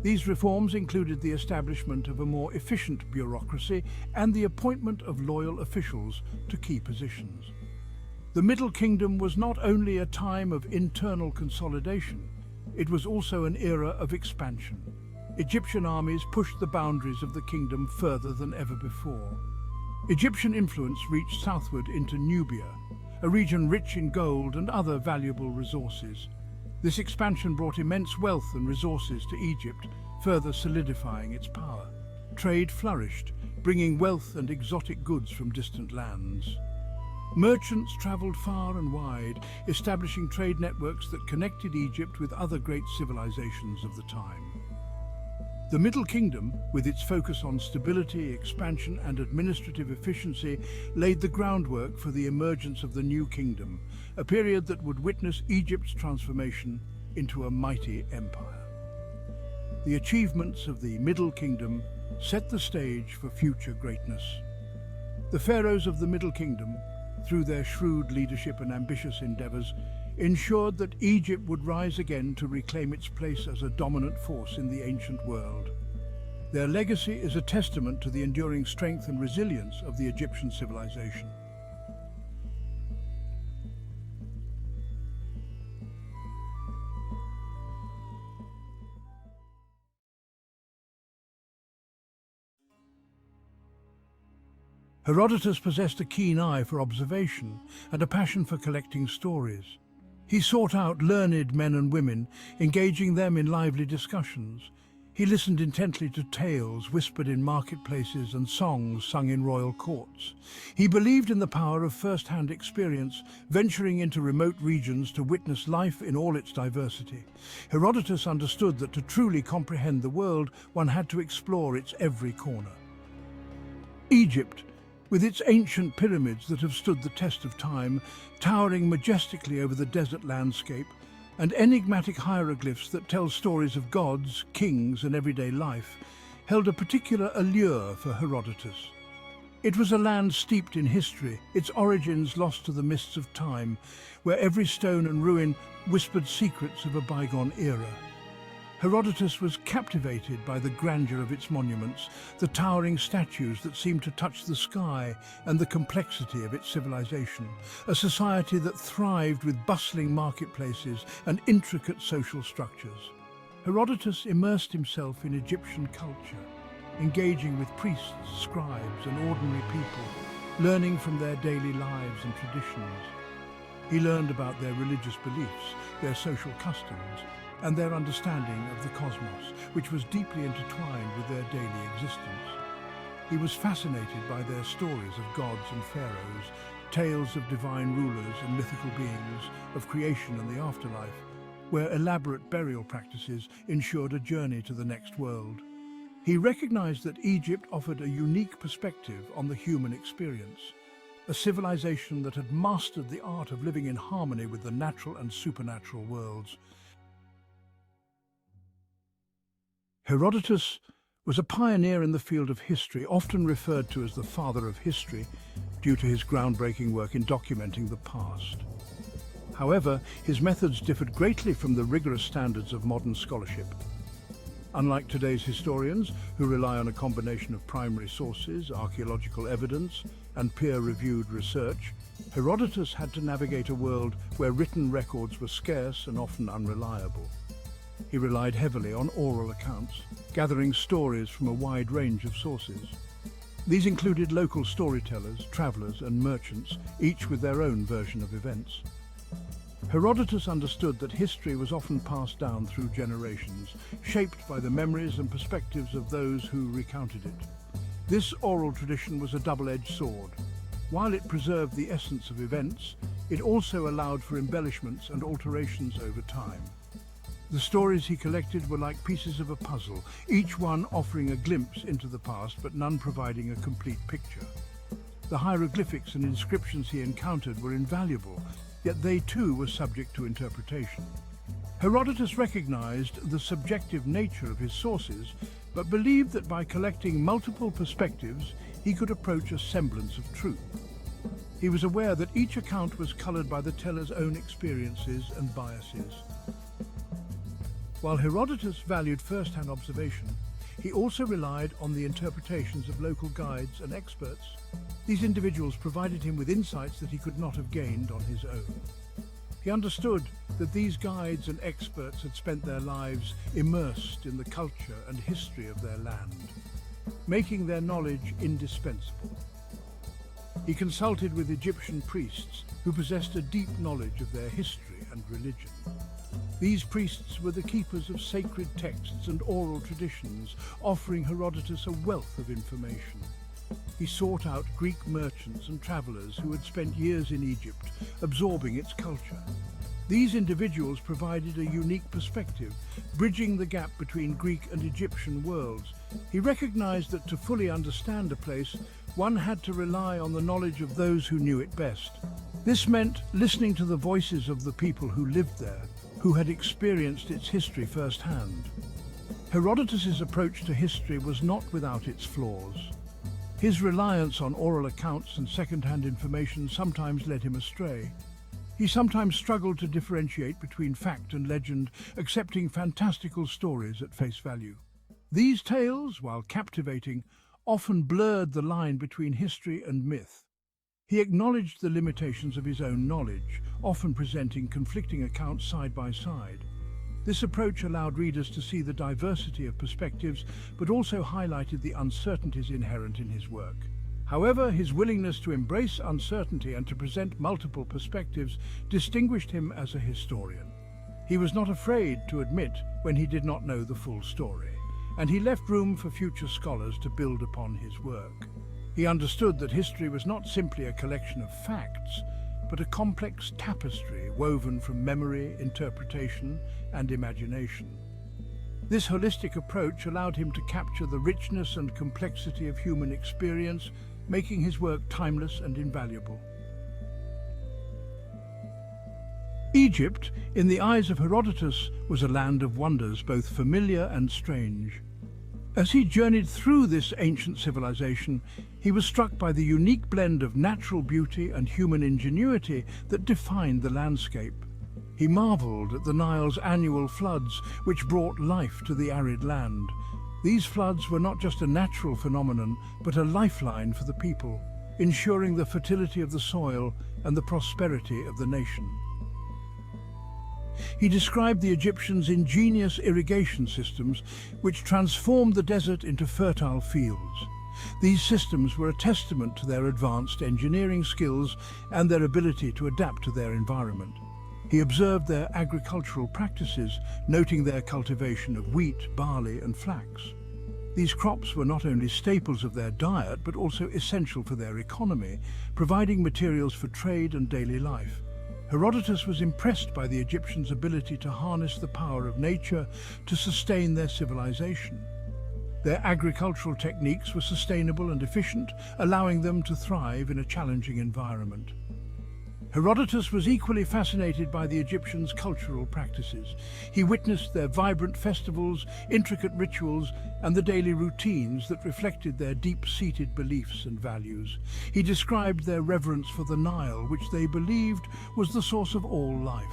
These reforms included the establishment of a more efficient bureaucracy and the appointment of loyal officials to key positions. The Middle Kingdom was not only a time of internal consolidation, it was also an era of expansion. Egyptian armies pushed the boundaries of the kingdom further than ever before. Egyptian influence reached southward into Nubia, a region rich in gold and other valuable resources. This expansion brought immense wealth and resources to Egypt, further solidifying its power. Trade flourished, bringing wealth and exotic goods from distant lands. Merchants traveled far and wide, establishing trade networks that connected Egypt with other great civilizations of the time. The Middle Kingdom, with its focus on stability, expansion, and administrative efficiency, laid the groundwork for the emergence of the New Kingdom, a period that would witness Egypt's transformation into a mighty empire. The achievements of the Middle Kingdom set the stage for future greatness. The pharaohs of the Middle Kingdom, through their shrewd leadership and ambitious endeavors, ensured that Egypt would rise again to reclaim its place as a dominant force in the ancient world. Their legacy is a testament to the enduring strength and resilience of the Egyptian civilization. Herodotus possessed a keen eye for observation and a passion for collecting stories. He sought out learned men and women, engaging them in lively discussions. He listened intently to tales whispered in marketplaces and songs sung in royal courts. He believed in the power of first-hand experience, venturing into remote regions to witness life in all its diversity. Herodotus understood that to truly comprehend the world, one had to explore its every corner. Egypt, with its ancient pyramids that have stood the test of time, towering majestically over the desert landscape, and enigmatic hieroglyphs that tell stories of gods, kings, and everyday life, held a particular allure for Herodotus. It was a land steeped in history, its origins lost to the mists of time, where every stone and ruin whispered secrets of a bygone era. Herodotus was captivated by the grandeur of its monuments, the towering statues that seemed to touch the sky, and the complexity of its civilization, a society that thrived with bustling marketplaces and intricate social structures. Herodotus immersed himself in Egyptian culture, engaging with priests, scribes, and ordinary people, learning from their daily lives and traditions. He learned about their religious beliefs, their social customs, and their understanding of the cosmos, which was deeply intertwined with their daily existence. He was fascinated by their stories of gods and pharaohs, tales of divine rulers and mythical beings, of creation and the afterlife, where elaborate burial practices ensured a journey to the next world. He recognized that Egypt offered a unique perspective on the human experience, a civilization that had mastered the art of living in harmony with the natural and supernatural worlds. Herodotus was a pioneer in the field of history, often referred to as the father of history, due to his groundbreaking work in documenting the past. However, his methods differed greatly from the rigorous standards of modern scholarship. Unlike today's historians, who rely on a combination of primary sources, archaeological evidence, and peer-reviewed research, Herodotus had to navigate a world where written records were scarce and often unreliable. He relied heavily on oral accounts, gathering stories from a wide range of sources. These included local storytellers, travelers, and merchants, each with their own version of events. Herodotus understood that history was often passed down through generations, shaped by the memories and perspectives of those who recounted it. This oral tradition was a double-edged sword. While it preserved the essence of events, it also allowed for embellishments and alterations over time. The stories he collected were like pieces of a puzzle, each one offering a glimpse into the past, but none providing a complete picture. The hieroglyphics and inscriptions he encountered were invaluable, yet they too were subject to interpretation. Herodotus recognized the subjective nature of his sources, but believed that by collecting multiple perspectives, he could approach a semblance of truth. He was aware that each account was colored by the teller's own experiences and biases. While Herodotus valued first-hand observation, he also relied on the interpretations of local guides and experts. These individuals provided him with insights that he could not have gained on his own. He understood that these guides and experts had spent their lives immersed in the culture and history of their land, making their knowledge indispensable. He consulted with Egyptian priests who possessed a deep knowledge of their history and religion. These priests were the keepers of sacred texts and oral traditions, offering Herodotus a wealth of information. He sought out Greek merchants and travelers who had spent years in Egypt, absorbing its culture. These individuals provided a unique perspective, bridging the gap between Greek and Egyptian worlds. He recognized that to fully understand a place, one had to rely on the knowledge of those who knew it best. This meant listening to the voices of the people who lived there, who had experienced its history firsthand. Herodotus's approach to history was not without its flaws. His reliance on oral accounts and second-hand information sometimes led him astray. He sometimes struggled to differentiate between fact and legend, accepting fantastical stories at face value. These tales, while captivating, often blurred the line between history and myth. He acknowledged the limitations of his own knowledge, often presenting conflicting accounts side by side. This approach allowed readers to see the diversity of perspectives, but also highlighted the uncertainties inherent in his work. However, his willingness to embrace uncertainty and to present multiple perspectives distinguished him as a historian. He was not afraid to admit when he did not know the full story, and he left room for future scholars to build upon his work. He understood that history was not simply a collection of facts, but a complex tapestry woven from memory, interpretation, and imagination. This holistic approach allowed him to capture the richness and complexity of human experience, making his work timeless and invaluable. Egypt, in the eyes of Herodotus, was a land of wonders, both familiar and strange. As he journeyed through this ancient civilization, he was struck by the unique blend of natural beauty and human ingenuity that defined the landscape. He marveled at the Nile's annual floods, which brought life to the arid land. These floods were not just a natural phenomenon, but a lifeline for the people, ensuring the fertility of the soil and the prosperity of the nation. He described the Egyptians' ingenious irrigation systems, which transformed the desert into fertile fields. These systems were a testament to their advanced engineering skills and their ability to adapt to their environment. He observed their agricultural practices, noting their cultivation of wheat, barley, and flax. These crops were not only staples of their diet, but also essential for their economy, providing materials for trade and daily life. Herodotus was impressed by the Egyptians' ability to harness the power of nature to sustain their civilization. Their agricultural techniques were sustainable and efficient, allowing them to thrive in a challenging environment. Herodotus was equally fascinated by the Egyptians' cultural practices. He witnessed their vibrant festivals, intricate rituals, and the daily routines that reflected their deep-seated beliefs and values. He described their reverence for the Nile, which they believed was the source of all life.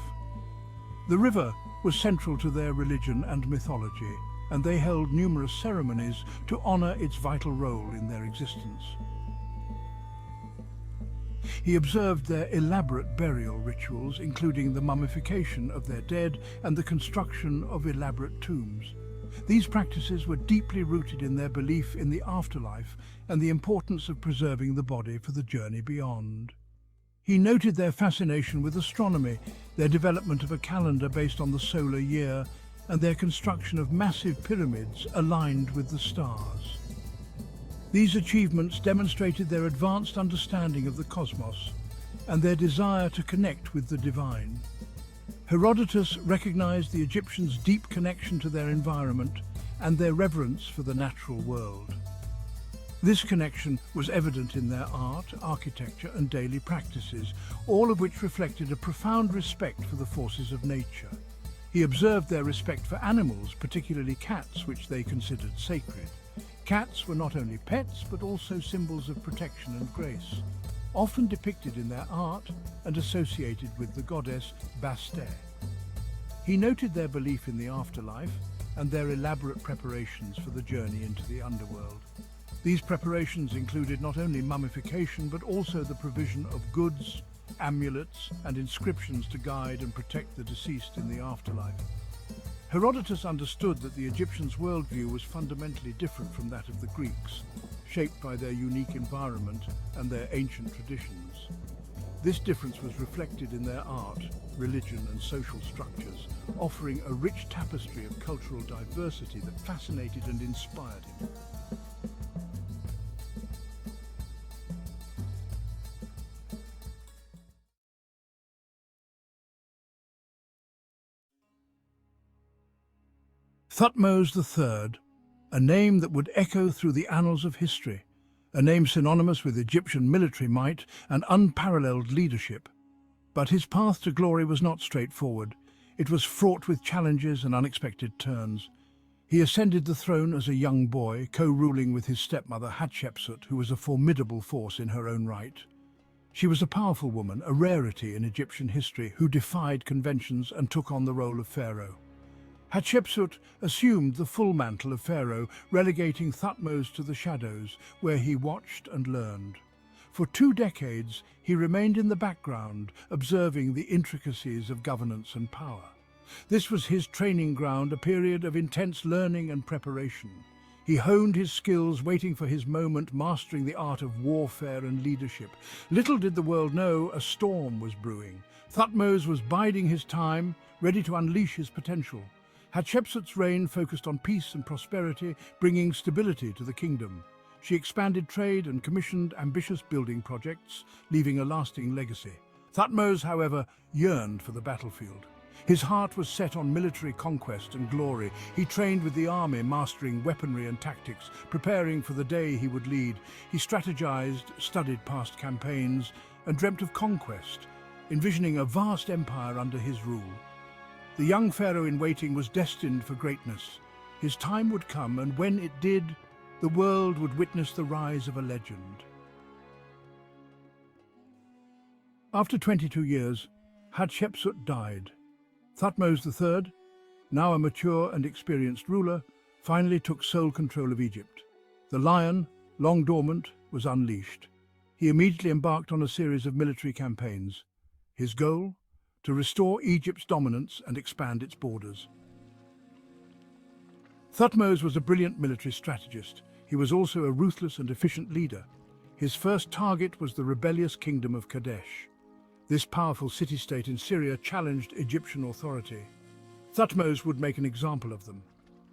The river was central to their religion and mythology, and they held numerous ceremonies to honor its vital role in their existence. He observed their elaborate burial rituals, including the mummification of their dead and the construction of elaborate tombs. These practices were deeply rooted in their belief in the afterlife and the importance of preserving the body for the journey beyond. He noted their fascination with astronomy, their development of a calendar based on the solar year, and their construction of massive pyramids aligned with the stars. These achievements demonstrated their advanced understanding of the cosmos and their desire to connect with the divine. Herodotus recognized the Egyptians' deep connection to their environment and their reverence for the natural world. This connection was evident in their art, architecture, and daily practices, all of which reflected a profound respect for the forces of nature. He observed their respect for animals, particularly cats, which they considered sacred. Cats were not only pets, but also symbols of protection and grace, often depicted in their art and associated with the goddess Bastet. He noted their belief in the afterlife and their elaborate preparations for the journey into the underworld. These preparations included not only mummification, but also the provision of goods, amulets, and inscriptions to guide and protect the deceased in the afterlife. Herodotus understood that the Egyptians' worldview was fundamentally different from that of the Greeks, shaped by their unique environment and their ancient traditions. This difference was reflected in their art, religion, and social structures, offering a rich tapestry of cultural diversity that fascinated and inspired him. Thutmose III, a name that would echo through the annals of history, a name synonymous with Egyptian military might and unparalleled leadership. But his path to glory was not straightforward. It was fraught with challenges and unexpected turns. He ascended the throne as a young boy, co-ruling with his stepmother Hatshepsut, who was a formidable force in her own right. She was a powerful woman, a rarity in Egyptian history, who defied conventions and took on the role of pharaoh. Hatshepsut assumed the full mantle of pharaoh, relegating Thutmose to the shadows, where he watched and learned. For 2 decades, he remained in the background, observing the intricacies of governance and power. This was his training ground, a period of intense learning and preparation. He honed his skills, waiting for his moment, mastering the art of warfare and leadership. Little did the world know a storm was brewing. Thutmose was biding his time, ready to unleash his potential. Hatshepsut's reign focused on peace and prosperity, bringing stability to the kingdom. She expanded trade and commissioned ambitious building projects, leaving a lasting legacy. Thutmose, however, yearned for the battlefield. His heart was set on military conquest and glory. He trained with the army, mastering weaponry and tactics, preparing for the day he would lead. He strategized, studied past campaigns, and dreamt of conquest, envisioning a vast empire under his rule. The young pharaoh in waiting was destined for greatness. His time would come, and when it did, the world would witness the rise of a legend. After 22 years, Hatshepsut died, Thutmose III, now a mature and experienced ruler, finally took sole control of Egypt. The lion, long dormant, was unleashed. He immediately embarked on a series of military campaigns. His goal? To restore Egypt's dominance and expand its borders. Thutmose was a brilliant military strategist. He was also a ruthless and efficient leader. His first target was the rebellious kingdom of Kadesh. This powerful city-state in Syria challenged Egyptian authority. Thutmose would make an example of them.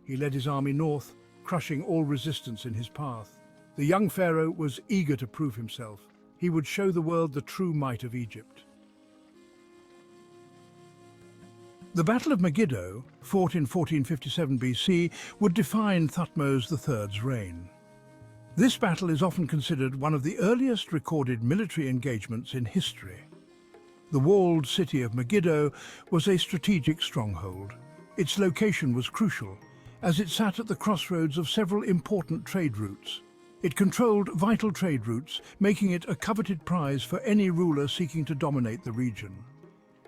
He led his army north, crushing all resistance in his path. The young pharaoh was eager to prove himself. He would show the world the true might of Egypt. The Battle of Megiddo, fought in 1457 BC, would define Thutmose III's reign. This battle is often considered one of the earliest recorded military engagements in history. The walled city of Megiddo was a strategic stronghold. Its location was crucial, as it sat at the crossroads of several important trade routes. It controlled vital trade routes, making it a coveted prize for any ruler seeking to dominate the region.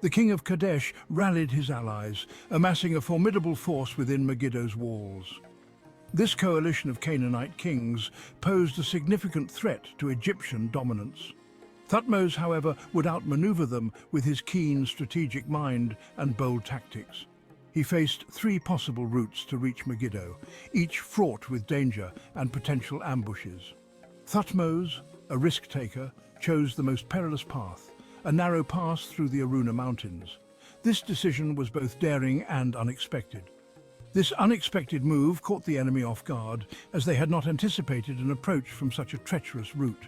The king of Kadesh rallied his allies, amassing a formidable force within Megiddo's walls. This coalition of Canaanite kings posed a significant threat to Egyptian dominance. Thutmose, however, would outmaneuver them with his keen strategic mind and bold tactics. He faced three possible routes to reach Megiddo, each fraught with danger and potential ambushes. Thutmose, a risk-taker, chose the most perilous path, a narrow pass through the Aruna Mountains. This decision was both daring and unexpected. This unexpected move caught the enemy off guard, as they had not anticipated an approach from such a treacherous route.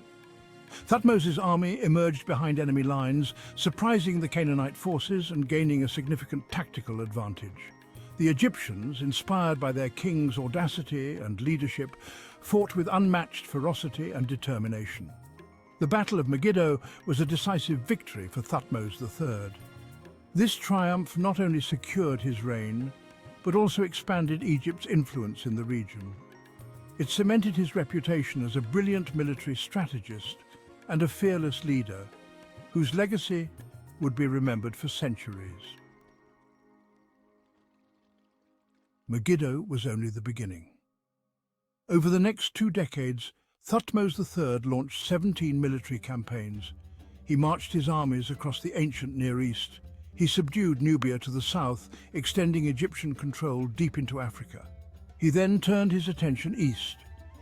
Thutmose's army emerged behind enemy lines, surprising the Canaanite forces and gaining a significant tactical advantage. The Egyptians, inspired by their king's audacity and leadership, fought with unmatched ferocity and determination. The Battle of Megiddo was a decisive victory for Thutmose III. This triumph not only secured his reign, but also expanded Egypt's influence in the region. It cemented his reputation as a brilliant military strategist and a fearless leader, whose legacy would be remembered for centuries. Megiddo was only the beginning. Over the next 2 decades, Thutmose III launched 17 military campaigns. He marched his armies across the ancient Near East. He subdued Nubia to the south, extending Egyptian control deep into Africa. He then turned his attention east.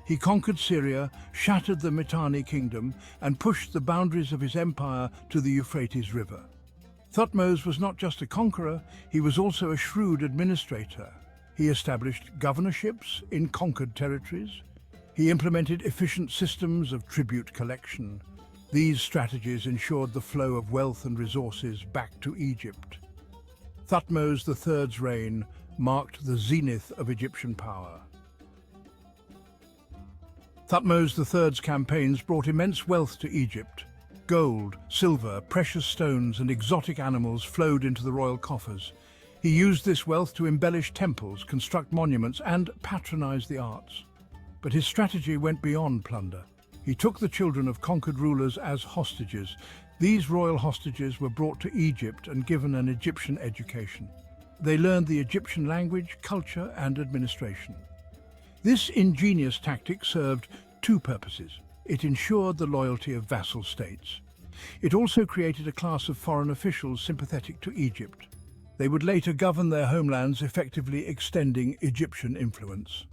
He conquered Syria, shattered the Mitanni kingdom, and pushed the boundaries of his empire to the Euphrates River. Thutmose was not just a conqueror, he was also a shrewd administrator. He established governorships in conquered territories. He implemented efficient systems of tribute collection. These strategies ensured the flow of wealth and resources back to Egypt. Thutmose III's reign marked the zenith of Egyptian power. Thutmose III's campaigns brought immense wealth to Egypt. Gold, silver, precious stones, and exotic animals flowed into the royal coffers. He used this wealth to embellish temples, construct monuments, and patronize the arts. But his strategy went beyond plunder. He took the children of conquered rulers as hostages. These royal hostages were brought to Egypt and given an Egyptian education. They learned the Egyptian language, culture, and administration. This ingenious tactic served 2 purposes. It ensured the loyalty of vassal states. It also created a class of foreign officials sympathetic to Egypt. They would later govern their homelands, effectively extending Egyptian influence.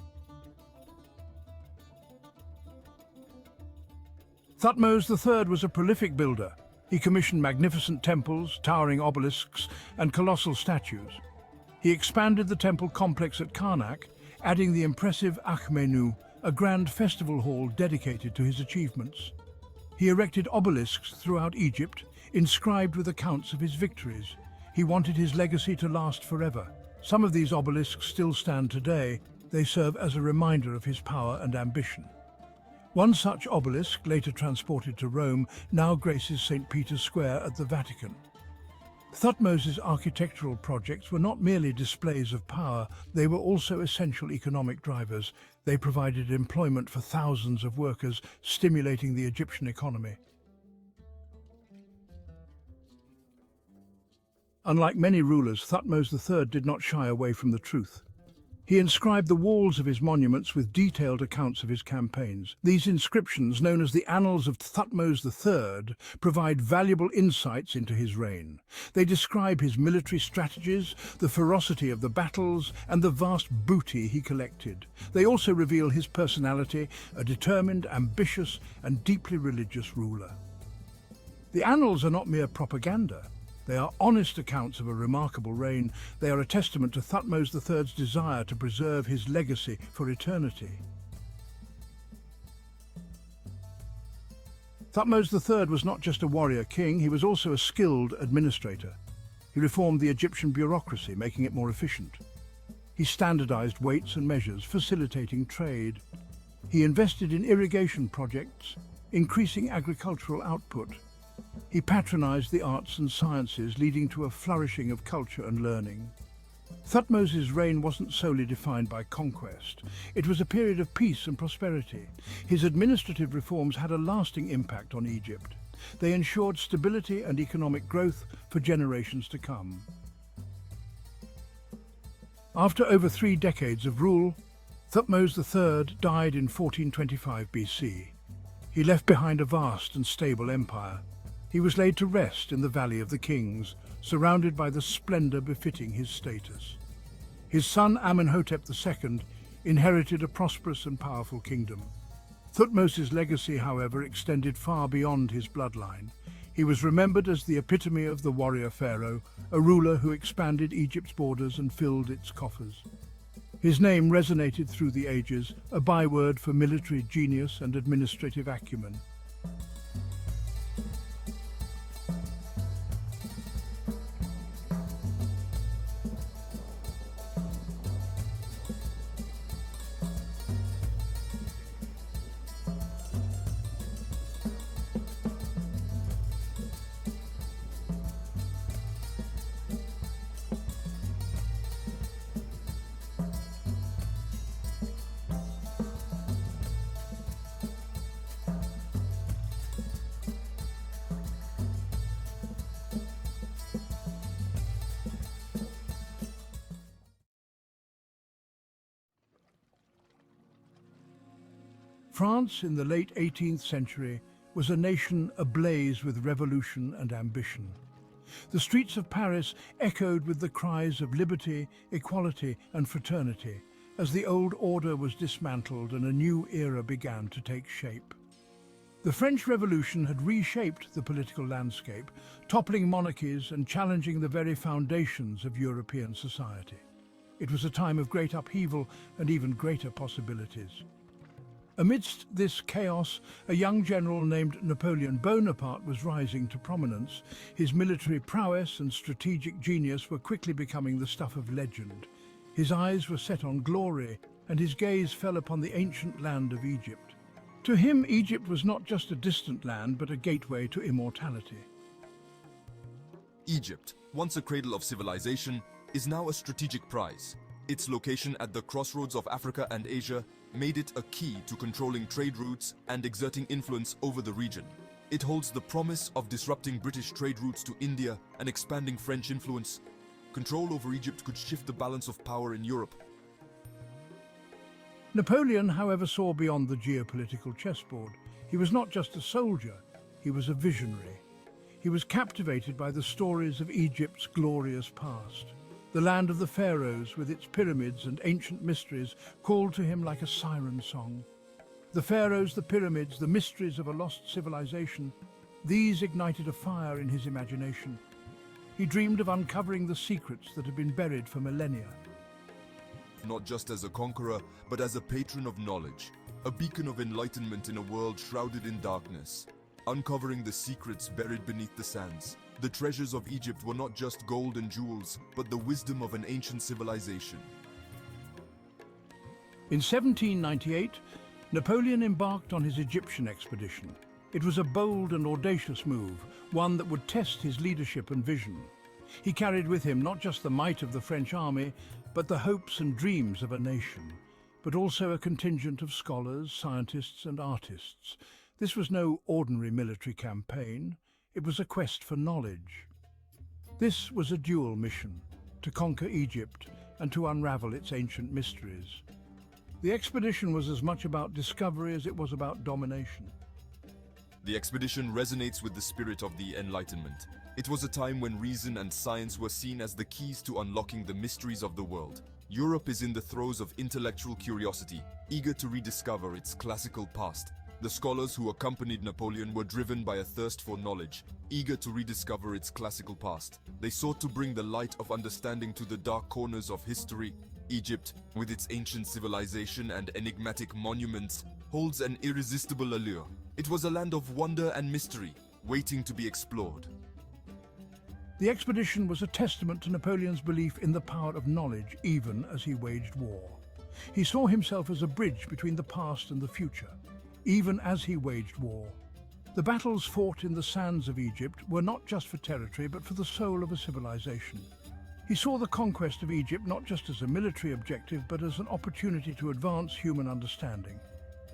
Thutmose III was a prolific builder. He commissioned magnificent temples, towering obelisks, and colossal statues. He expanded the temple complex at Karnak, adding the impressive Akhmenu, a grand festival hall dedicated to his achievements. He erected obelisks throughout Egypt, inscribed with accounts of his victories. He wanted his legacy to last forever. Some of these obelisks still stand today. They serve as a reminder of his power and ambition. One such obelisk, later transported to Rome, now graces St. Peter's Square at the Vatican. Thutmose's architectural projects were not merely displays of power, they were also essential economic drivers. They provided employment for thousands of workers, stimulating the Egyptian economy. Unlike many rulers, Thutmose III did not shy away from the truth. He inscribed the walls of his monuments with detailed accounts of his campaigns. These inscriptions, known as the Annals of Thutmose III, provide valuable insights into his reign. They describe his military strategies, the ferocity of the battles, and the vast booty he collected. They also reveal his personality, a determined, ambitious, and deeply religious ruler. The Annals are not mere propaganda. They are honest accounts of a remarkable reign. They are a testament to Thutmose III's desire to preserve his legacy for eternity. Thutmose III was not just a warrior king, he was also a skilled administrator. He reformed the Egyptian bureaucracy, making it more efficient. He standardized weights and measures, facilitating trade. He invested in irrigation projects, increasing agricultural output. He patronized the arts and sciences, leading to a flourishing of culture and learning. Thutmose's reign wasn't solely defined by conquest. It was a period of peace and prosperity. His administrative reforms had a lasting impact on Egypt. They ensured stability and economic growth for generations to come. After over 3 decades of rule, Thutmose III died in 1425 BC. He left behind a vast and stable empire. He was laid to rest in the Valley of the Kings, surrounded by the splendor befitting his status. His son Amenhotep II inherited a prosperous and powerful kingdom. Thutmose's legacy, however, extended far beyond his bloodline. He was remembered as the epitome of the warrior pharaoh, a ruler who expanded Egypt's borders and filled its coffers. His name resonated through the ages, a byword for military genius and administrative acumen. France in the late 18th century was a nation ablaze with revolution and ambition. The streets of Paris echoed with the cries of liberty, equality, and fraternity as the old order was dismantled and a new era began to take shape. The French Revolution had reshaped the political landscape, toppling monarchies and challenging the very foundations of European society. It was a time of great upheaval and even greater possibilities. Amidst this chaos, a young general named Napoleon Bonaparte was rising to prominence. His military prowess and strategic genius were quickly becoming the stuff of legend. His eyes were set on glory, and his gaze fell upon the ancient land of Egypt. To him, Egypt was not just a distant land, but a gateway to immortality.
Egypt, once a cradle of civilization, is now a strategic prize. Its location at the crossroads of Africa and Asia made it a key to controlling trade routes and exerting influence over the region. It holds the promise of disrupting British trade routes to India and expanding French influence. Control over Egypt could shift the balance of power in Europe.
Napoleon, however, saw beyond the geopolitical chessboard. He was not just a soldier, he was a visionary. He was captivated by the stories of Egypt's glorious past. The land of the pharaohs, with its pyramids and ancient mysteries, called to him like a siren song. The pharaohs, the pyramids, the mysteries of a lost civilization, these ignited a fire in his imagination. He dreamed of uncovering the secrets that had been buried for millennia.
Not just as a conqueror, but as a patron of knowledge, a beacon of enlightenment in a world shrouded in darkness, uncovering the secrets buried beneath the sands. The treasures of Egypt were not just gold and jewels, but the wisdom of an ancient civilization.
In 1798, Napoleon embarked on his Egyptian expedition. It was a bold and audacious move, one that would test his leadership and vision. He carried with him not just the might of the French army, but the hopes and dreams of a nation, but also a contingent of scholars, scientists, and artists. This was no ordinary military campaign. It was a quest for knowledge. This was a dual mission, to conquer Egypt and to unravel its ancient mysteries. The expedition was as much about discovery as it was about domination.
The expedition resonates with the spirit of the Enlightenment. It was a time when reason and science were seen as the keys to unlocking the mysteries of the world. Europe is in the throes of intellectual curiosity, eager to rediscover its classical past. The scholars who accompanied Napoleon were driven by a thirst for knowledge, eager to rediscover its classical past. They sought to bring the light of understanding to the dark corners of history. Egypt, with its ancient civilization and enigmatic monuments, holds an irresistible allure. It was a land of wonder and mystery, waiting to be explored.
The expedition was a testament to Napoleon's belief in the power of knowledge even as he waged war. He saw himself as a bridge between the past and the future, even as he waged war. The battles fought in the sands of Egypt were not just for territory but for the soul of a civilization. He saw the conquest of Egypt not just as a military objective but as an opportunity to advance human understanding.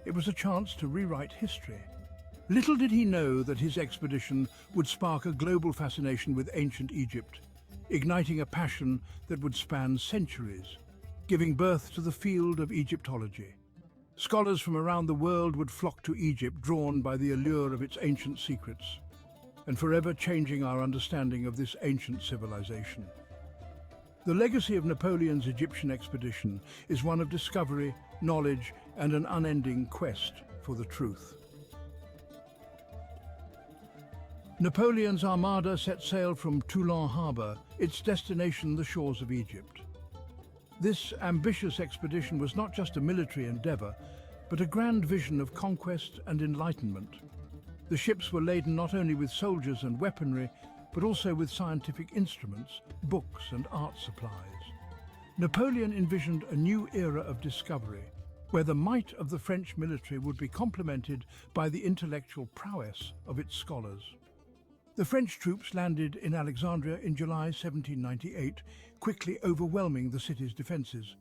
It was a chance to rewrite history. Little did he know that his expedition would spark a global fascination with ancient Egypt, igniting a passion that would span centuries, giving birth to the field of Egyptology. Scholars from around the world would flock to Egypt, drawn by the allure of its ancient secrets, and forever changing our understanding of this ancient civilization. The legacy of Napoleon's Egyptian expedition is one of discovery, knowledge, and an unending quest for the truth. Napoleon's armada set sail from Toulon harbour, its destination the shores of Egypt. This ambitious expedition was not just a military endeavour, but a grand vision of conquest and enlightenment. The ships were laden not only with soldiers and weaponry, but also with scientific instruments, books and art supplies. Napoleon envisioned a new era of discovery, where the might of the French military would be complemented by the intellectual prowess of its scholars. The French troops landed in Alexandria in July 1798, quickly overwhelming the city's defences.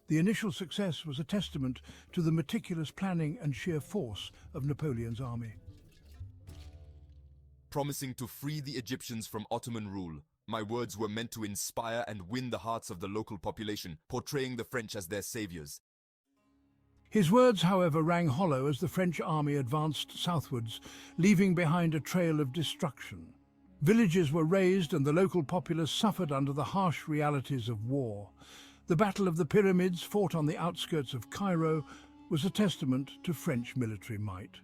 The initial success was a testament to the meticulous planning and sheer force of Napoleon's army.
Promising to free the Egyptians from Ottoman rule, my words were meant to inspire and win the hearts of the local population, portraying the French as their saviors.
His words, however, rang hollow as the French army advanced southwards, leaving behind a trail of destruction. Villages were razed and the local populace suffered under the harsh realities of war. The Battle of the Pyramids, fought on the outskirts of Cairo, was a testament to French military might.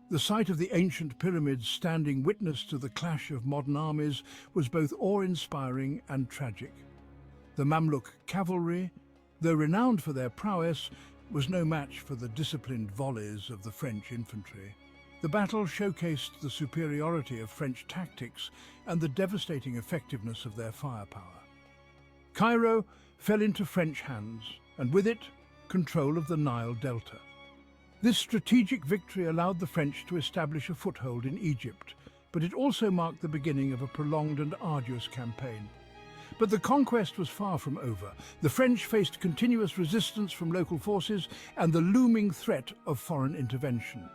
The sight of the ancient pyramids standing witness to the clash of modern armies was both awe-inspiring and tragic. The Mamluk cavalry, though renowned for their prowess, was no match for the disciplined volleys of the French infantry. The battle showcased the superiority of French tactics and the devastating effectiveness of their firepower. Cairo fell into French hands, and with it, control of the Nile Delta. This strategic victory allowed the French to establish a foothold in Egypt, but it also marked the beginning of a prolonged and arduous campaign. But the conquest was far from over. The French faced continuous resistance from local forces and the looming threat of foreign intervention.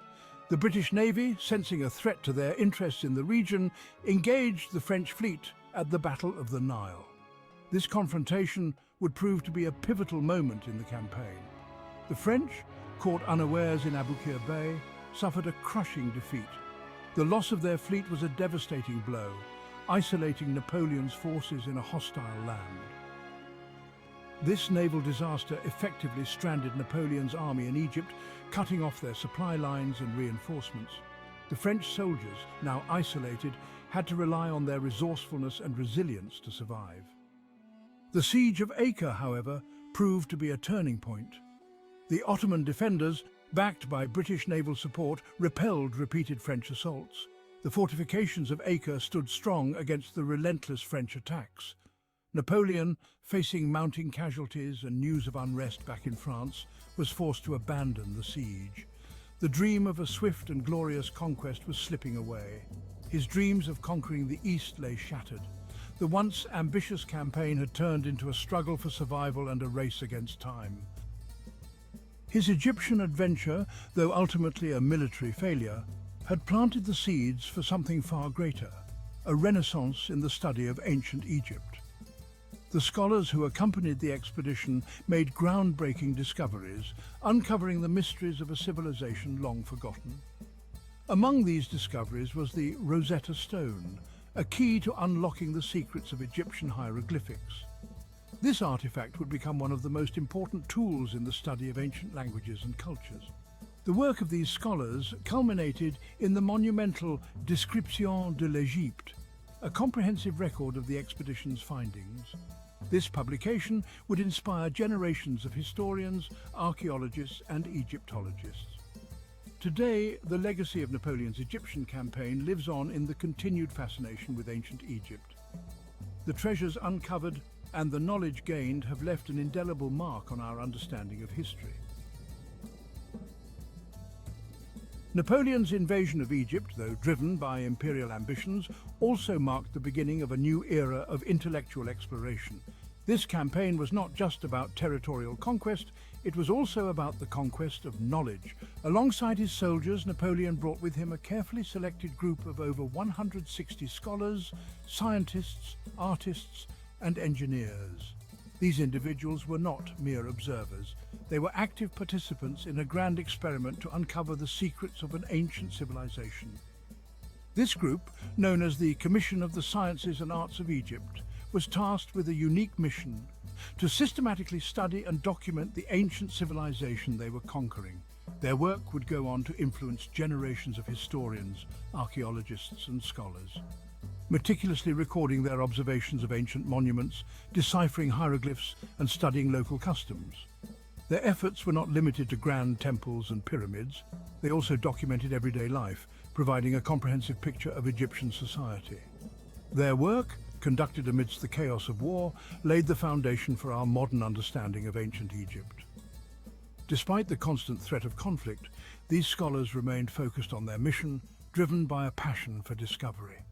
The British Navy, sensing a threat to their interests in the region, engaged the French fleet at the Battle of the Nile. This confrontation would prove to be a pivotal moment in the campaign. The French, caught unawares in Aboukir Bay, suffered a crushing defeat. The loss of their fleet was a devastating blow, isolating Napoleon's forces in a hostile land. This naval disaster effectively stranded Napoleon's army in Egypt, cutting off their supply lines and reinforcements. The French soldiers, now isolated, had to rely on their resourcefulness and resilience to survive. The siege of Acre, however, proved to be a turning point. The Ottoman defenders, backed by British naval support, repelled repeated French assaults. The fortifications of Acre stood strong against the relentless French attacks. Napoleon, facing mounting casualties and news of unrest back in France, was forced to abandon the siege. The dream of a swift and glorious conquest was slipping away. His dreams of conquering the East lay shattered. The once ambitious campaign had turned into a struggle for survival and a race against time. His Egyptian adventure, though ultimately a military failure, had planted the seeds for something far greater. a renaissance in the study of ancient Egypt. The scholars who accompanied the expedition made groundbreaking discoveries, uncovering the mysteries of a civilization long forgotten. Among these discoveries was the Rosetta Stone, a key to unlocking the secrets of Egyptian hieroglyphics. This artifact would become one of the most important tools in the study of ancient languages and cultures. The work of these scholars culminated in the monumental Description de l'Égypte, a comprehensive record of the expedition's findings. This publication would inspire generations of historians, archaeologists, and Egyptologists. Today, the legacy of Napoleon's Egyptian campaign lives on in the continued fascination with ancient Egypt. The treasures uncovered and the knowledge gained have left an indelible mark on our understanding of history. Napoleon's invasion of Egypt, though driven by imperial ambitions, also marked the beginning of a new era of intellectual exploration. This campaign was not just about territorial conquest, it was also about the conquest of knowledge. Alongside his soldiers, Napoleon brought with him a carefully selected group of over 160 scholars, scientists, artists, and engineers. These individuals were not mere observers. They were active participants in a grand experiment to uncover the secrets of an ancient civilization. This group, known as the Commission of the Sciences and Arts of Egypt, was tasked with a unique mission to systematically study and document the ancient civilization they were conquering. Their work would go on to influence generations of historians, archaeologists, and scholars, meticulously recording their observations of ancient monuments, deciphering hieroglyphs, and studying local customs. Their efforts were not limited to grand temples and pyramids. They also documented everyday life, providing a comprehensive picture of Egyptian society. Their work, conducted amidst the chaos of war, laid the foundation for our modern understanding of ancient Egypt. Despite the constant threat of conflict, these scholars remained focused on their mission, driven by a passion for discovery.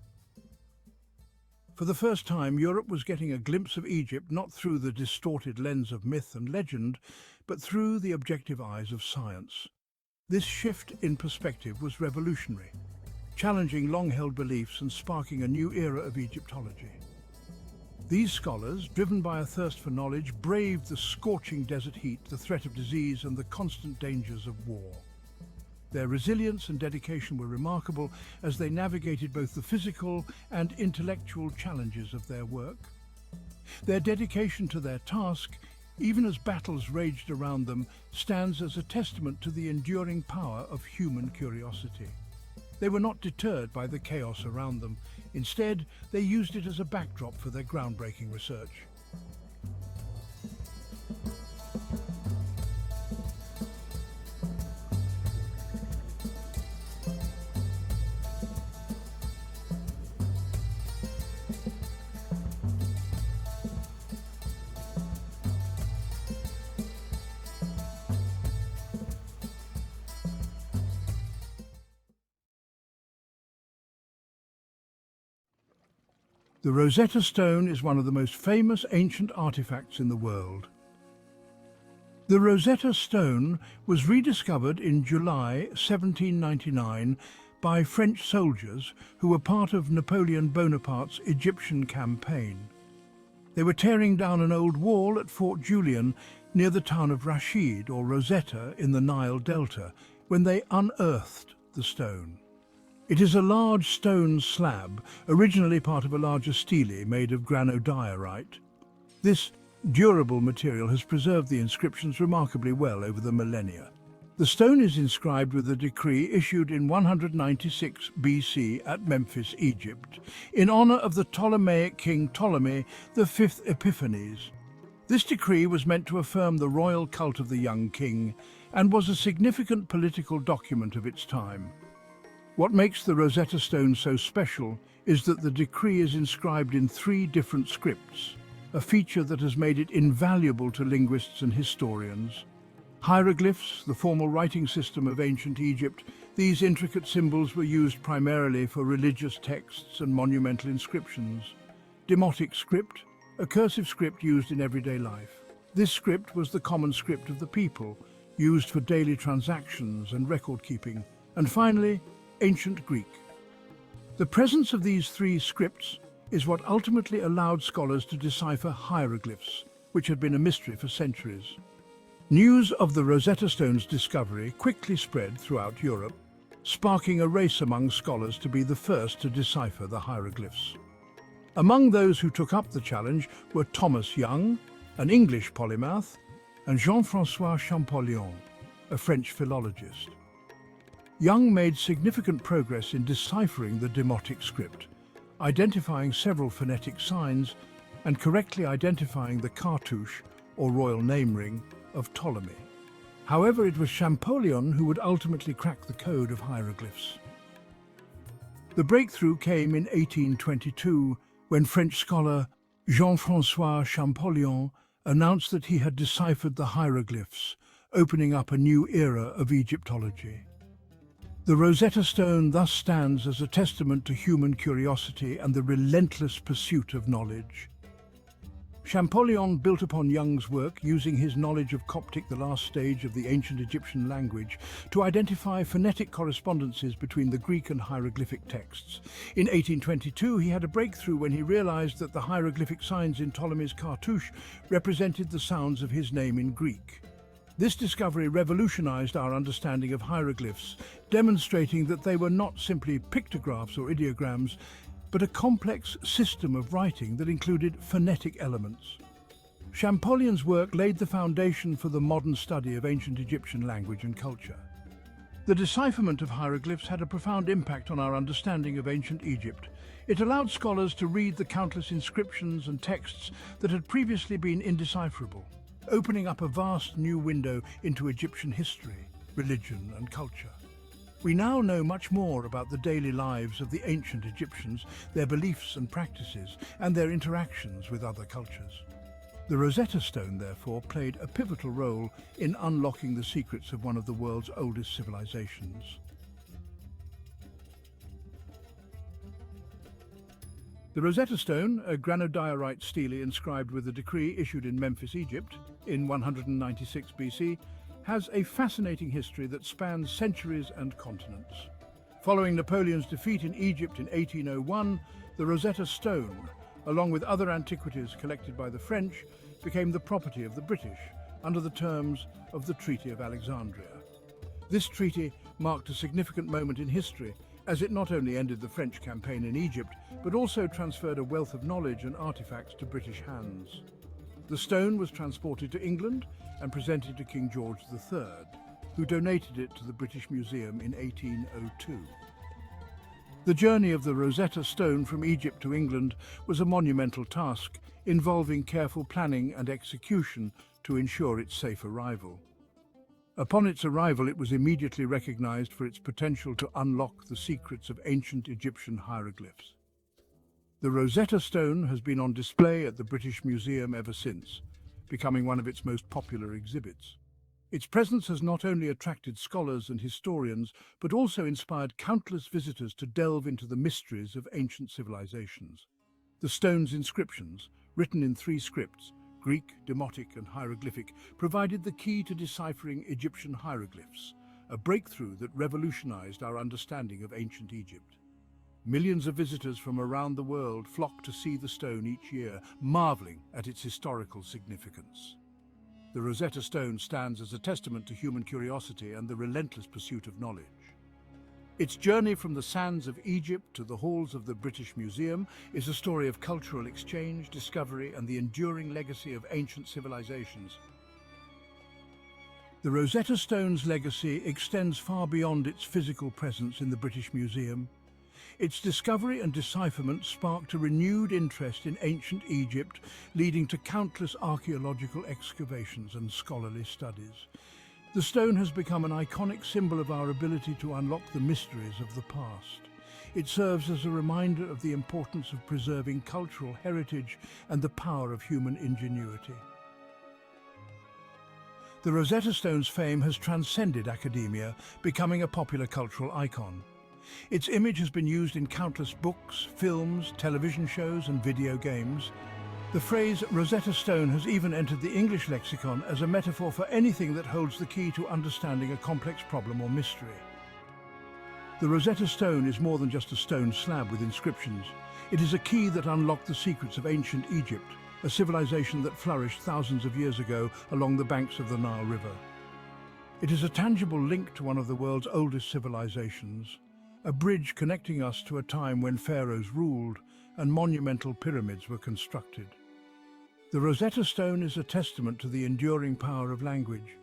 For the first time, Europe was getting a glimpse of Egypt not through the distorted lens of myth and legend, but through the objective eyes of science. This shift in perspective was revolutionary, challenging long-held beliefs and sparking a new era of Egyptology. These scholars, driven by a thirst for knowledge, braved the scorching desert heat, the threat of disease, and the constant dangers of war. Their resilience and dedication were remarkable as they navigated both the physical and intellectual challenges of their work. Their dedication to their task, even as battles raged around them, stands as a testament to the enduring power of human curiosity. They were not deterred by the chaos around them. Instead, they used it as a backdrop for their groundbreaking research. The Rosetta Stone is one of the most famous ancient artifacts in the world. The Rosetta Stone was rediscovered in July 1799 by French soldiers who were part of Napoleon Bonaparte's Egyptian campaign. They were tearing down an old wall at Fort Julian near the town of Rashid, or Rosetta, in the Nile Delta, when they unearthed the stone. It is a large stone slab, originally part of a larger stele made of granodiorite. This durable material has preserved the inscriptions remarkably well over the millennia. The stone is inscribed with a decree issued in 196 BC at Memphis, Egypt, in honor of the Ptolemaic king Ptolemy V Epiphanes. This decree was meant to affirm the royal cult of the young king and was a significant political document of its time. What makes the Rosetta Stone so special is that the decree is inscribed in 3 different scripts, a feature that has made it invaluable to linguists and historians. Hieroglyphs, the formal writing system of ancient Egypt, these intricate symbols were used primarily for religious texts and monumental inscriptions. Demotic script, a cursive script used in everyday life. This script was the common script of the people, used for daily transactions and record-keeping. And finally, Ancient Greek. The presence of these three scripts is what ultimately allowed scholars to decipher hieroglyphs, which had been a mystery for centuries. News of the Rosetta Stone's discovery quickly spread throughout Europe, sparking a race among scholars to be the first to decipher the hieroglyphs. Among those who took up the challenge were Thomas Young, an English polymath, and Jean-François Champollion, a French philologist. Young made significant progress in deciphering the Demotic script, identifying several phonetic signs and correctly identifying the cartouche, or royal name ring, of Ptolemy. However, it was Champollion who would ultimately crack the code of hieroglyphs. The breakthrough came in 1822, when French scholar Jean-François Champollion announced that he had deciphered the hieroglyphs, opening up a new era of Egyptology. The Rosetta Stone thus stands as a testament to human curiosity and the relentless pursuit of knowledge. Champollion built upon Young's work, using his knowledge of Coptic, the last stage of the ancient Egyptian language, to identify phonetic correspondences between the Greek and hieroglyphic texts. In 1822, he had a breakthrough when he realized that the hieroglyphic signs in Ptolemy's cartouche represented the sounds of his name in Greek. This discovery revolutionized our understanding of hieroglyphs, demonstrating that they were not simply pictographs or ideograms, but a complex system of writing that included phonetic elements. Champollion's work laid the foundation for the modern study of ancient Egyptian language and culture. The decipherment of hieroglyphs had a profound impact on our understanding of ancient Egypt. It allowed scholars to read the countless inscriptions and texts that had previously been indecipherable, opening up a vast new window into Egyptian history, religion, and culture. We now know much more about the daily lives of the ancient Egyptians, their beliefs and practices, and their interactions with other cultures. The Rosetta Stone, therefore, played a pivotal role in unlocking the secrets of one of the world's oldest civilizations. The Rosetta Stone, a granodiorite stele inscribed with a decree issued in Memphis, Egypt, in 196 BC, has a fascinating history that spans centuries and continents. Following Napoleon's defeat in Egypt in 1801, the Rosetta Stone, along with other antiquities collected by the French, became the property of the British under the terms of the Treaty of Alexandria. This treaty marked a significant moment in history, as it not only ended the French campaign in Egypt, but also transferred a wealth of knowledge and artifacts to British hands. The stone was transported to England and presented to King George III, who donated it to the British Museum in 1802. The journey of the Rosetta Stone from Egypt to England was a monumental task, involving careful planning and execution to ensure its safe arrival. Upon its arrival, it was immediately recognized for its potential to unlock the secrets of ancient Egyptian hieroglyphs. The Rosetta Stone has been on display at the British Museum ever since, becoming one of its most popular exhibits. Its presence has not only attracted scholars and historians, but also inspired countless visitors to delve into the mysteries of ancient civilizations. The stone's inscriptions, written in three scripts, Greek, Demotic, and hieroglyphic, provided the key to deciphering Egyptian hieroglyphs, a breakthrough that revolutionized our understanding of ancient Egypt. Millions of visitors from around the world flock to see the stone each year, marveling at its historical significance. The Rosetta Stone stands as a testament to human curiosity and the relentless pursuit of knowledge. Its journey from the sands of Egypt to the halls of the British Museum is a story of cultural exchange, discovery, and the enduring legacy of ancient civilizations. The Rosetta Stone's legacy extends far beyond its physical presence in the British Museum. Its discovery and decipherment sparked a renewed interest in ancient Egypt, leading to countless archaeological excavations and scholarly studies. The stone has become an iconic symbol of our ability to unlock the mysteries of the past. It serves as a reminder of the importance of preserving cultural heritage and the power of human ingenuity. The Rosetta Stone's fame has transcended academia, becoming a popular cultural icon. Its image has been used in countless books, films, television shows, and video games. The phrase Rosetta Stone has even entered the English lexicon as a metaphor for anything that holds the key to understanding a complex problem or mystery. The Rosetta Stone is more than just a stone slab with inscriptions. It is a key that unlocked the secrets of ancient Egypt, a civilization that flourished thousands of years ago along the banks of the Nile River. It is a tangible link to one of the world's oldest civilizations, a bridge connecting us to a time when pharaohs ruled and monumental pyramids were constructed. The Rosetta Stone is a testament to the enduring power of language,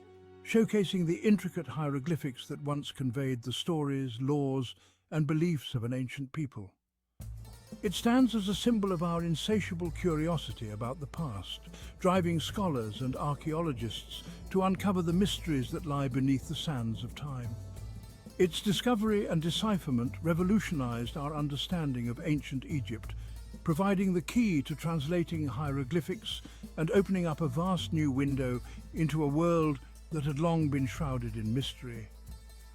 showcasing the intricate hieroglyphics that once conveyed the stories, laws, and beliefs of an ancient people. It stands as a symbol of our insatiable curiosity about the past, driving scholars and archaeologists to uncover the mysteries that lie beneath the sands of time. Its discovery and decipherment revolutionized our understanding of ancient Egypt, providing the key to translating hieroglyphics and opening up a vast new window into a world that had long been shrouded in mystery.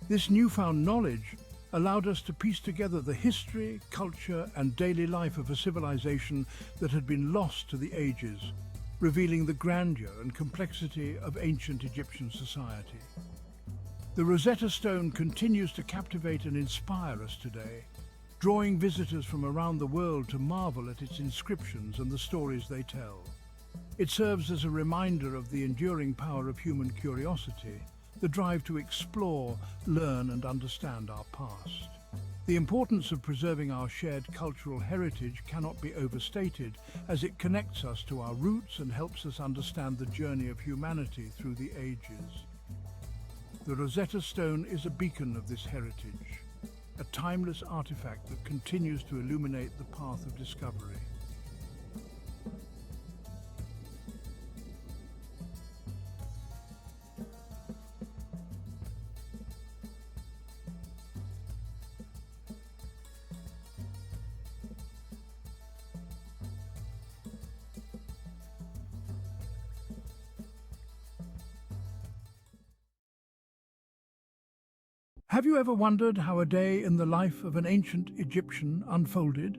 This newfound knowledge allowed us to piece together the history, culture, and daily life of a civilization that had been lost to the ages, revealing the grandeur and complexity of ancient Egyptian society. The Rosetta Stone continues to captivate and inspire us today, drawing visitors from around the world to marvel at its inscriptions and the stories they tell. It serves as a reminder of the enduring power of human curiosity, the drive to explore, learn, and understand our past. The importance of preserving our shared cultural heritage cannot be overstated, as it connects us to our roots and helps us understand the journey of humanity through the ages. The Rosetta Stone is a beacon of this heritage, a timeless artifact that continues to illuminate the path of discovery. Have you ever wondered how a day in the life of an ancient Egyptian unfolded?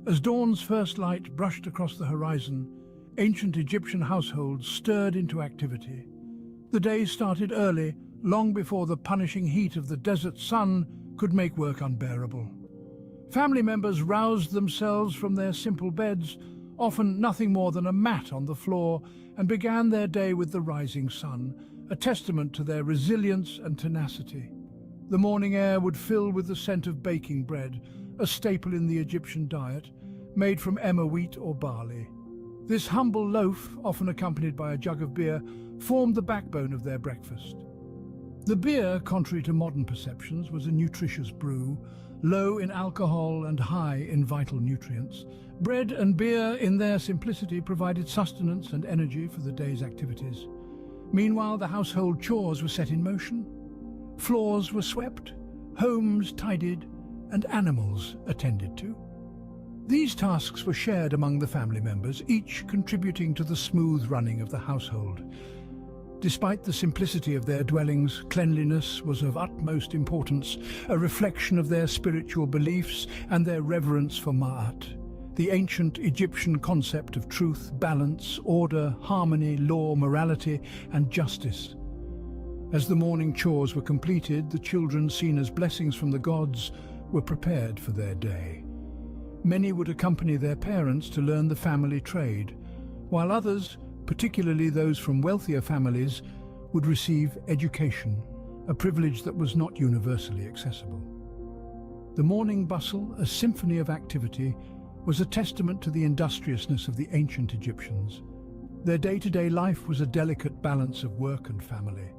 As dawn's first light brushed across the horizon, ancient Egyptian households stirred into activity. The day started early, long before the punishing heat of the desert sun could make work unbearable. Family members roused themselves from their simple beds, often nothing more than a mat on the floor, and began their day with the rising sun, a testament to their resilience and tenacity. The morning air would fill with the scent of baking bread, a staple in the Egyptian diet, made from emmer wheat or barley. This humble loaf, often accompanied by a jug of beer, formed the backbone of their breakfast. The beer, contrary to modern perceptions, was a nutritious brew, low in alcohol and high in vital nutrients. Bread and beer, in their simplicity, provided sustenance and energy for the day's activities. Meanwhile, the household chores were set in motion. Floors were swept, homes tidied, and animals attended to. These tasks were shared among the family members, each contributing to the smooth running of the household. Despite the simplicity of their dwellings, cleanliness was of utmost importance, a reflection of their spiritual beliefs and their reverence for Ma'at, the ancient Egyptian concept of truth, balance, order, harmony, law, morality, and justice. As the morning chores were completed, the children, seen as blessings from the gods, were prepared for their day. Many would accompany their parents to learn the family trade, while others, particularly those from wealthier families, would receive education, a privilege that was not universally accessible. The morning bustle, a symphony of activity, was a testament to the industriousness of the ancient Egyptians. Their day-to-day life was a delicate balance of work and family,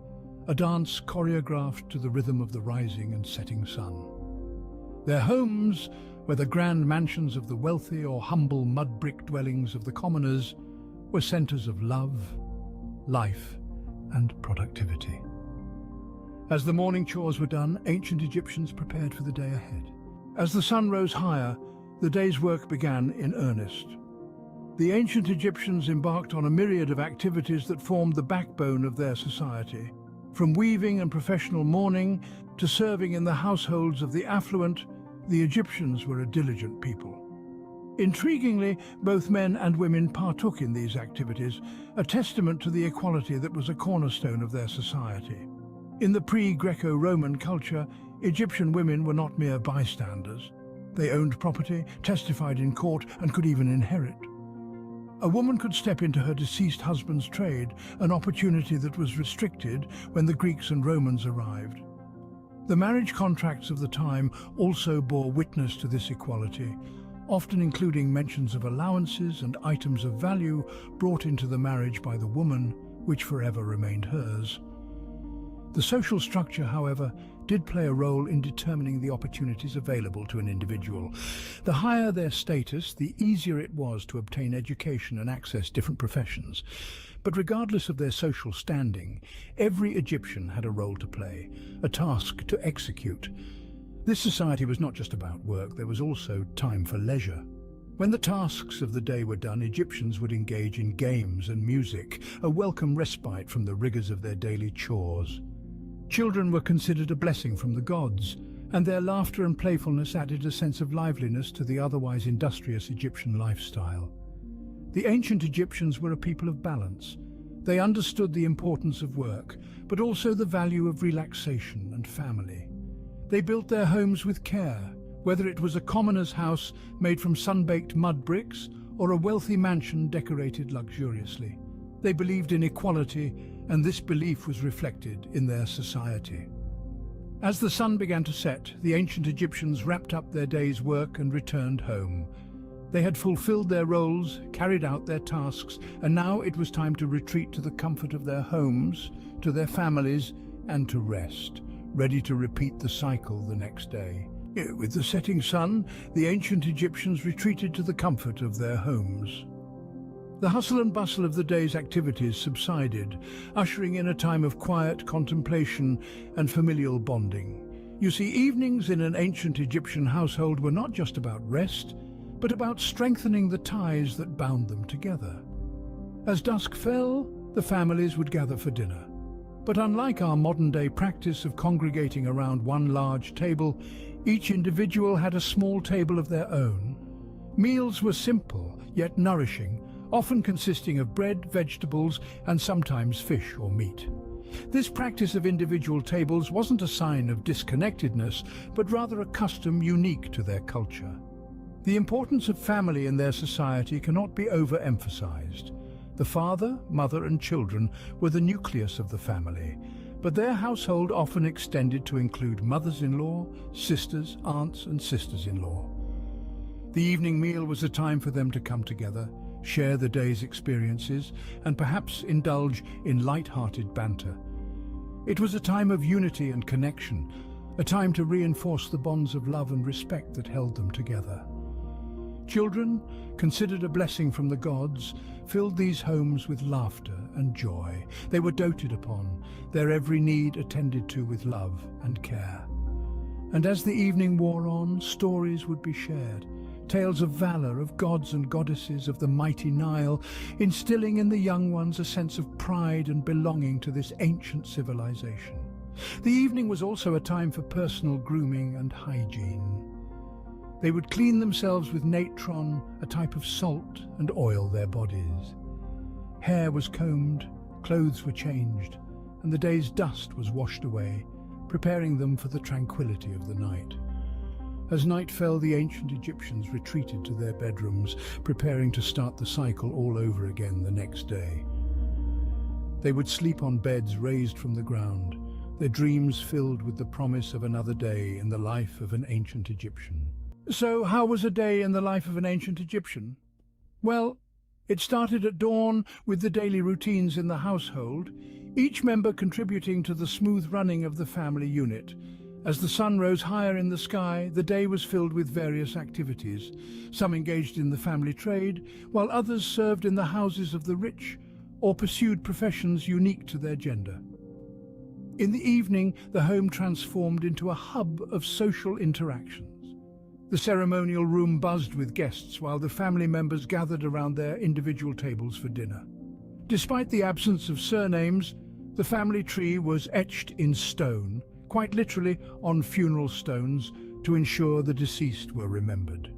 a dance choreographed to the rhythm of the rising and setting sun. Their homes, whether grand mansions of the wealthy or humble mud-brick dwellings of the commoners, were centers of love, life, and productivity. As the morning chores were done, ancient Egyptians prepared for the day ahead. As the sun rose higher, the day's work began in earnest. The ancient Egyptians embarked on a myriad of activities that formed the backbone of their society. From weaving and professional mourning to serving in the households of the affluent, the Egyptians were a diligent people. Intriguingly, both men and women partook in these activities, a testament to the equality that was a cornerstone of their society. In the pre-Greco-Roman culture, Egyptian women were not mere bystanders. They owned property, testified in court, and could even inherit. A woman could step into her deceased husband's trade, an opportunity that was restricted when the Greeks and Romans arrived. The marriage contracts of the time also bore witness to this equality, often including mentions of allowances and items of value brought into the marriage by the woman, which forever remained hers. The social structure, however, did play a role in determining the opportunities available to an individual. The higher their status, the easier it was to obtain education and access different professions. But regardless of their social standing, every Egyptian had a role to play, a task to execute. This society was not just about work, there was also time for leisure. When the tasks of the day were done, Egyptians would engage in games and music, a welcome respite from the rigors of their daily chores. Children were considered a blessing from the gods, and their laughter and playfulness added a sense of liveliness to the otherwise industrious Egyptian lifestyle. The ancient Egyptians were a people of balance. They understood the importance of work, but also the value of relaxation and family. They built their homes with care, whether it was a commoner's house made from sun-baked mud bricks or a wealthy mansion decorated luxuriously. They believed in equality, and this belief was reflected in their society. As the sun began to set, the ancient Egyptians wrapped up their day's work and returned home. They had fulfilled their roles, carried out their tasks, and now it was time to retreat to the comfort of their homes, to their families, and to rest, ready to repeat the cycle the next day. With the setting sun, the ancient Egyptians retreated to the comfort of their homes. The hustle and bustle of the day's activities subsided, ushering in a time of quiet contemplation and familial bonding. You see, evenings in an ancient Egyptian household were not just about rest, but about strengthening the ties that bound them together. As dusk fell, the families would gather for dinner. But unlike our modern-day practice of congregating around one large table, each individual had a small table of their own. Meals were simple, yet nourishing, often consisting of bread, vegetables, and sometimes fish or meat. This practice of individual tables wasn't a sign of disconnectedness, but rather a custom unique to their culture. The importance of family in their society cannot be overemphasized. The father, mother, and children were the nucleus of the family, but their household often extended to include mothers-in-law, sisters, aunts, and sisters-in-law. The evening meal was a time for them to come together, share the day's experiences, and perhaps indulge in light-hearted banter. It was a time of unity and connection, a time to reinforce the bonds of love and respect that held them together. Children, considered a blessing from the gods, filled these homes with laughter and joy. They were doted upon, their every need attended to with love and care. And as the evening wore on, stories would be shared, tales of valor, of gods and goddesses, of the mighty Nile, instilling in the young ones a sense of pride and belonging to this ancient civilization. The evening was also a time for personal grooming and hygiene. They would clean themselves with natron, a type of salt, and oil their bodies. Hair was combed, clothes were changed, and the day's dust was washed away, preparing them for the tranquility of the night. As night fell, the ancient Egyptians retreated to their bedrooms, preparing to start the cycle all over again the next day. They would sleep on beds raised from the ground, their dreams filled with the promise of another day in the life of an ancient Egyptian. So how was a day in the life of an ancient Egyptian? Well, it started at dawn with the daily routines in the household, each member contributing to the smooth running of the family unit. As the sun rose higher in the sky, the day was filled with various activities. Some engaged in the family trade, while others served in the houses of the rich or pursued professions unique to their gender. In the evening, the home transformed into a hub of social interactions. The ceremonial room buzzed with guests while the family members gathered around their individual tables for dinner. Despite the absence of surnames, the family tree was etched in stone, quite literally on funeral stones, to ensure the deceased were remembered.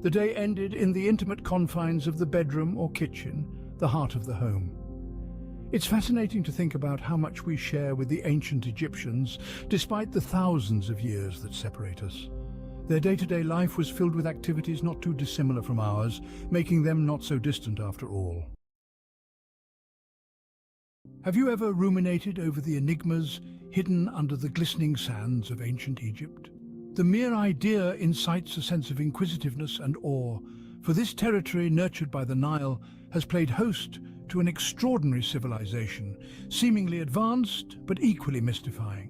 The day ended in the intimate confines of the bedroom or kitchen, the heart of the home. It's fascinating to think about how much we share with the ancient Egyptians, despite the thousands of years that separate us. Their day-to-day life was filled with activities not too dissimilar from ours, making them not so distant after all. Have you ever ruminated over the enigmas hidden under the glistening sands of ancient Egypt? The mere idea incites a sense of inquisitiveness and awe, for this territory, nurtured by the Nile, has played host to an extraordinary civilization, seemingly advanced but equally mystifying.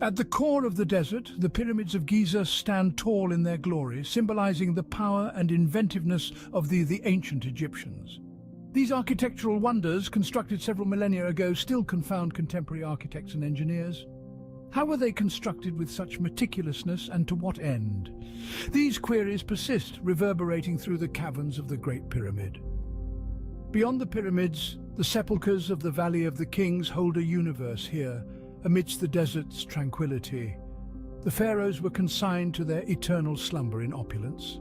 At the core of the desert, the pyramids of Giza stand tall in their glory, symbolizing the power and inventiveness of the ancient Egyptians. These architectural wonders, constructed several millennia ago, still confound contemporary architects and engineers. How were they constructed with such meticulousness, and to what end? These queries persist, reverberating through the caverns of the Great Pyramid. Beyond the pyramids, the sepulchres of the Valley of the Kings hold a universe here, amidst the desert's tranquility. The pharaohs were consigned to their eternal slumber in opulence.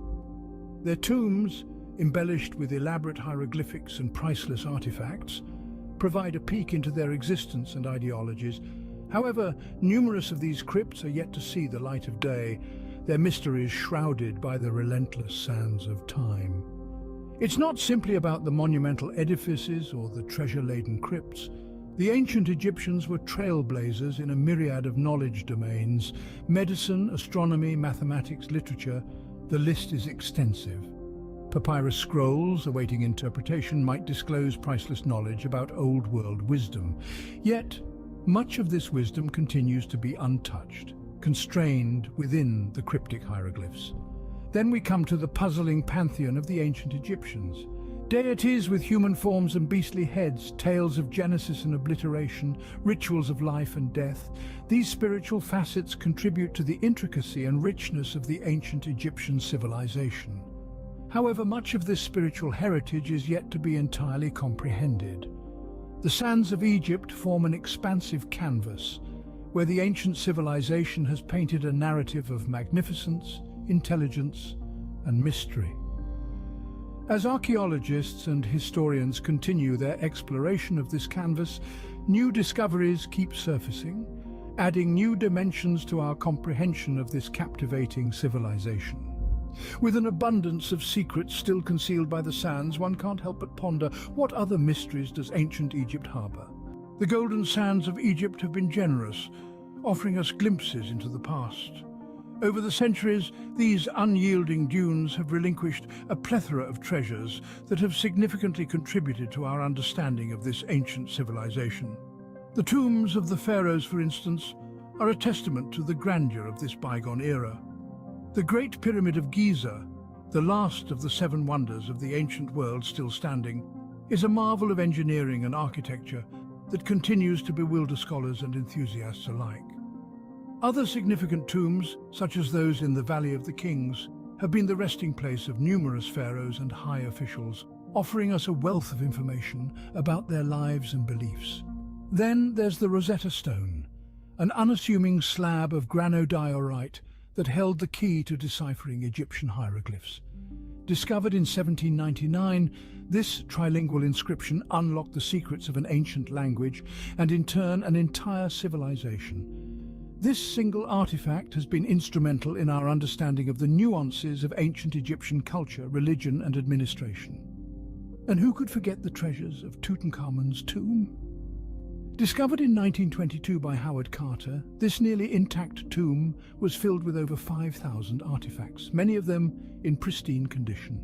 Their tombs, embellished with elaborate hieroglyphics and priceless artifacts, provide a peek into their existence and ideologies. However, numerous of these crypts are yet to see the light of day, their mysteries shrouded by the relentless sands of time. It's not simply about the monumental edifices or the treasure-laden crypts. The ancient Egyptians were trailblazers in a myriad of knowledge domains: medicine, astronomy, mathematics, literature. The list is extensive. Papyrus scrolls awaiting interpretation might disclose priceless knowledge about old-world wisdom. Yet, much of this wisdom continues to be untouched, constrained within the cryptic hieroglyphs. Then we come to the puzzling pantheon of the ancient Egyptians. Deities with human forms and beastly heads, tales of genesis and obliteration, rituals of life and death. These spiritual facets contribute to the intricacy and richness of the ancient Egyptian civilization. However, much of this spiritual heritage is yet to be entirely comprehended. The sands of Egypt form an expansive canvas, where the ancient civilization has painted a narrative of magnificence, intelligence, and mystery. As archaeologists and historians continue their exploration of this canvas, new discoveries keep surfacing, adding new dimensions to our comprehension of this captivating civilization. With an abundance of secrets still concealed by the sands, one can't help but ponder, what other mysteries does ancient Egypt harbor? The golden sands of Egypt have been generous, offering us glimpses into the past. Over the centuries, these unyielding dunes have relinquished a plethora of treasures that have significantly contributed to our understanding of this ancient civilization. The tombs of the pharaohs, for instance, are a testament to the grandeur of this bygone era. The Great Pyramid of Giza, the last of the seven wonders of the ancient world still standing, is a marvel of engineering and architecture that continues to bewilder scholars and enthusiasts alike. Other significant tombs, such as those in the Valley of the Kings, have been the resting place of numerous pharaohs and high officials, offering us a wealth of information about their lives and beliefs. Then there's the Rosetta Stone, an unassuming slab of granodiorite that held the key to deciphering Egyptian hieroglyphs. Discovered in 1799, this trilingual inscription unlocked the secrets of an ancient language and, in turn, an entire civilization. This single artifact has been instrumental in our understanding of the nuances of ancient Egyptian culture, religion, and administration. And who could forget the treasures of Tutankhamun's tomb? Discovered in 1922 by Howard Carter, this nearly intact tomb was filled with over 5,000 artifacts, many of them in pristine condition.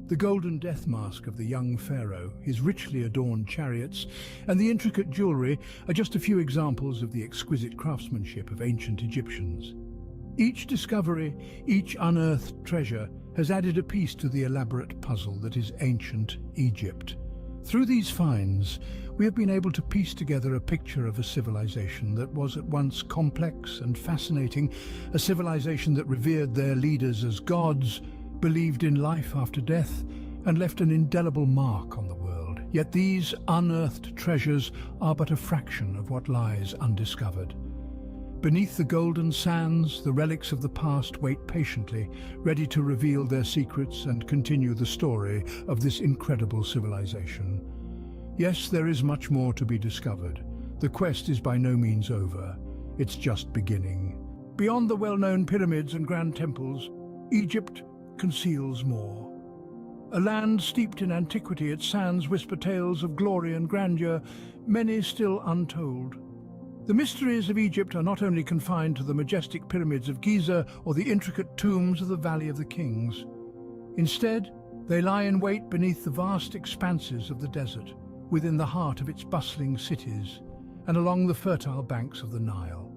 The golden death mask of the young pharaoh, his richly adorned chariots, and the intricate jewelry are just a few examples of the exquisite craftsmanship of ancient Egyptians. Each discovery, each unearthed treasure, has added a piece to the elaborate puzzle that is ancient Egypt. Through these finds, we have been able to piece together a picture of a civilization that was at once complex and fascinating, a civilization that revered their leaders as gods, believed in life after death, and left an indelible mark on the world. Yet these unearthed treasures are but a fraction of what lies undiscovered. Beneath the golden sands, the relics of the past wait patiently, ready to reveal their secrets and continue the story of this incredible civilization. Yes, there is much more to be discovered. The quest is by no means over. It's just beginning. Beyond the well-known pyramids and grand temples, Egypt conceals more. A land steeped in antiquity, its sands whisper tales of glory and grandeur, many still untold. The mysteries of Egypt are not only confined to the majestic pyramids of Giza or the intricate tombs of the Valley of the Kings. Instead, they lie in wait beneath the vast expanses of the desert, within the heart of its bustling cities, and along the fertile banks of the Nile.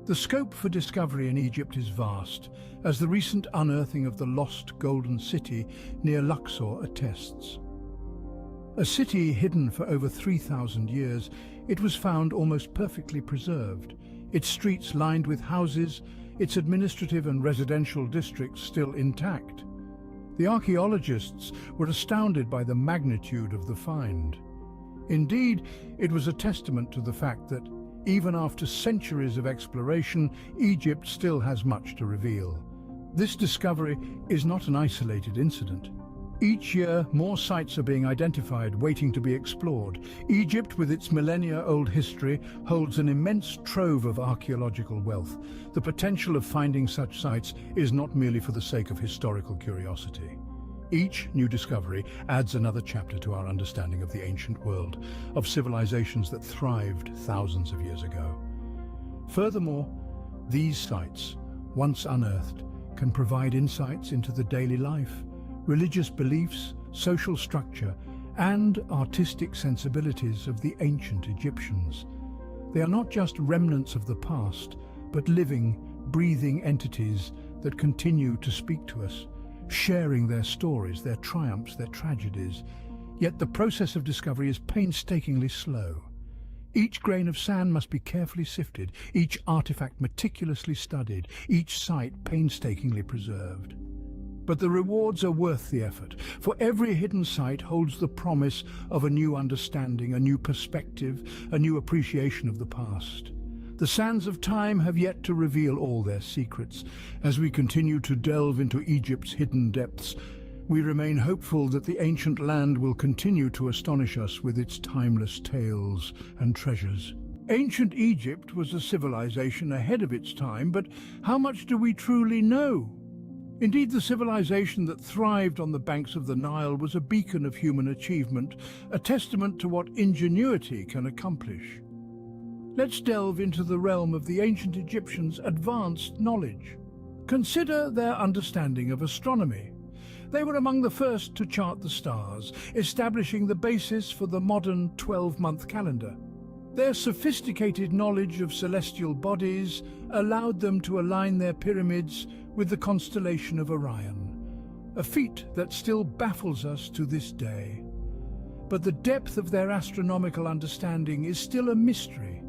The scope for discovery in Egypt is vast, as the recent unearthing of the lost Golden City near Luxor attests. A city hidden for over 3,000 years, it was found almost perfectly preserved, its streets lined with houses, its administrative and residential districts still intact. The archaeologists were astounded by the magnitude of the find. Indeed, it was a testament to the fact that, even after centuries of exploration, Egypt still has much to reveal. This discovery is not an isolated incident. Each year, more sites are being identified, waiting to be explored. Egypt, with its millennia-old history, holds an immense trove of archaeological wealth. The potential of finding such sites is not merely for the sake of historical curiosity. Each new discovery adds another chapter to our understanding of the ancient world, of civilizations that thrived thousands of years ago. Furthermore, these sites, once unearthed, can provide insights into the daily life, religious beliefs, social structure, and artistic sensibilities of the ancient Egyptians. They are not just remnants of the past, but living, breathing entities that continue to speak to us, sharing their stories, their triumphs, their tragedies. Yet the process of discovery is painstakingly slow. Each grain of sand must be carefully sifted, each artifact meticulously studied, each site painstakingly preserved. But the rewards are worth the effort, for every hidden site holds the promise of a new understanding, a new perspective, a new appreciation of the past. The sands of time have yet to reveal all their secrets. As we continue to delve into Egypt's hidden depths, we remain hopeful that the ancient land will continue to astonish us with its timeless tales and treasures. Ancient Egypt was a civilization ahead of its time, but how much do we truly know? Indeed, the civilization that thrived on the banks of the Nile was a beacon of human achievement, a testament to what ingenuity can accomplish. Let's delve into the realm of the ancient Egyptians' advanced knowledge. Consider their understanding of astronomy. They were among the first to chart the stars, establishing the basis for the modern 12-month calendar. Their sophisticated knowledge of celestial bodies allowed them to align their pyramids with the constellation of Orion, a feat that still baffles us to this day. But the depth of their astronomical understanding is still a mystery,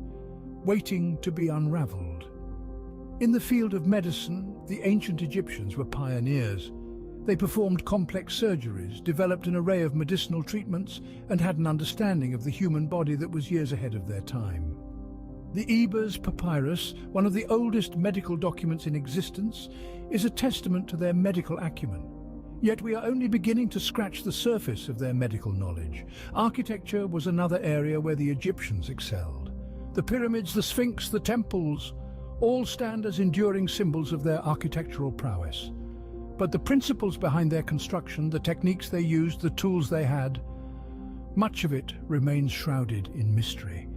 waiting to be unraveled. In the field of medicine, the ancient Egyptians were pioneers. They performed complex surgeries, developed an array of medicinal treatments, and had an understanding of the human body that was years ahead of their time. The Ebers Papyrus, one of the oldest medical documents in existence, is a testament to their medical acumen. Yet we are only beginning to scratch the surface of their medical knowledge. Architecture was another area where the Egyptians excelled. The pyramids, the Sphinx, the temples, all stand as enduring symbols of their architectural prowess. But the principles behind their construction, the techniques they used, the tools they had, much of it remains shrouded in mystery.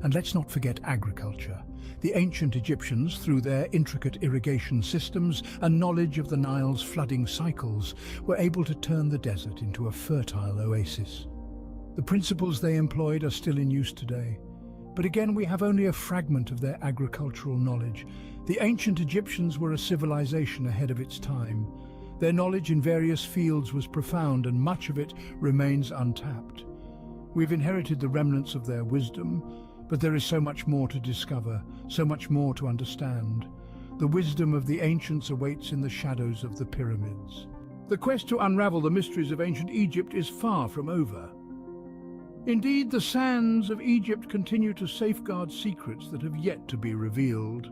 And let's not forget agriculture. The ancient Egyptians, through their intricate irrigation systems and knowledge of the Nile's flooding cycles, were able to turn the desert into a fertile oasis. The principles they employed are still in use today. But again, we have only a fragment of their agricultural knowledge. The ancient Egyptians were a civilization ahead of its time. Their knowledge in various fields was profound, and much of it remains untapped. We've inherited the remnants of their wisdom, but there is so much more to discover, so much more to understand. The wisdom of the ancients awaits in the shadows of the pyramids. The quest to unravel the mysteries of ancient Egypt is far from over. Indeed, the sands of Egypt continue to safeguard secrets that have yet to be revealed.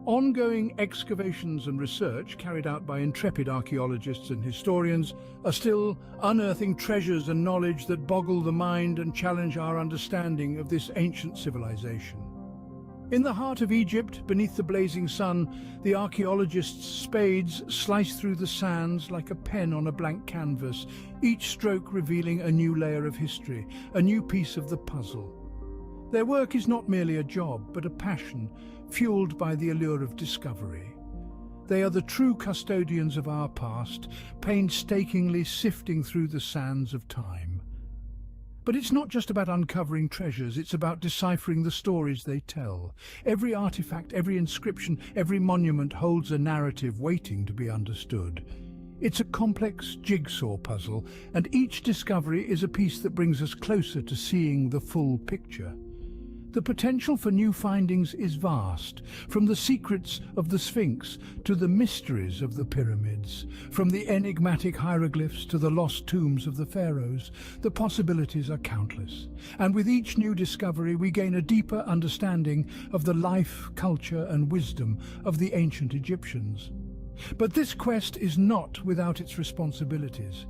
Ongoing excavations and research carried out by intrepid archaeologists and historians are still unearthing treasures and knowledge that boggle the mind and challenge our understanding of this ancient civilization. In the heart of Egypt, beneath the blazing sun, the archaeologists' spades slice through the sands like a pen on a blank canvas, each stroke revealing a new layer of history, a new piece of the puzzle. Their work is not merely a job, but a passion, fueled by the allure of discovery. They are the true custodians of our past, painstakingly sifting through the sands of time. But it's not just about uncovering treasures, it's about deciphering the stories they tell. Every artifact, every inscription, every monument holds a narrative waiting to be understood. It's a complex jigsaw puzzle, and each discovery is a piece that brings us closer to seeing the full picture. The potential for new findings is vast, from the secrets of the Sphinx to the mysteries of the pyramids, from the enigmatic hieroglyphs to the lost tombs of the pharaohs. The possibilities are countless, and with each new discovery we gain a deeper understanding of the life, culture and wisdom of the ancient Egyptians. But this quest is not without its responsibilities.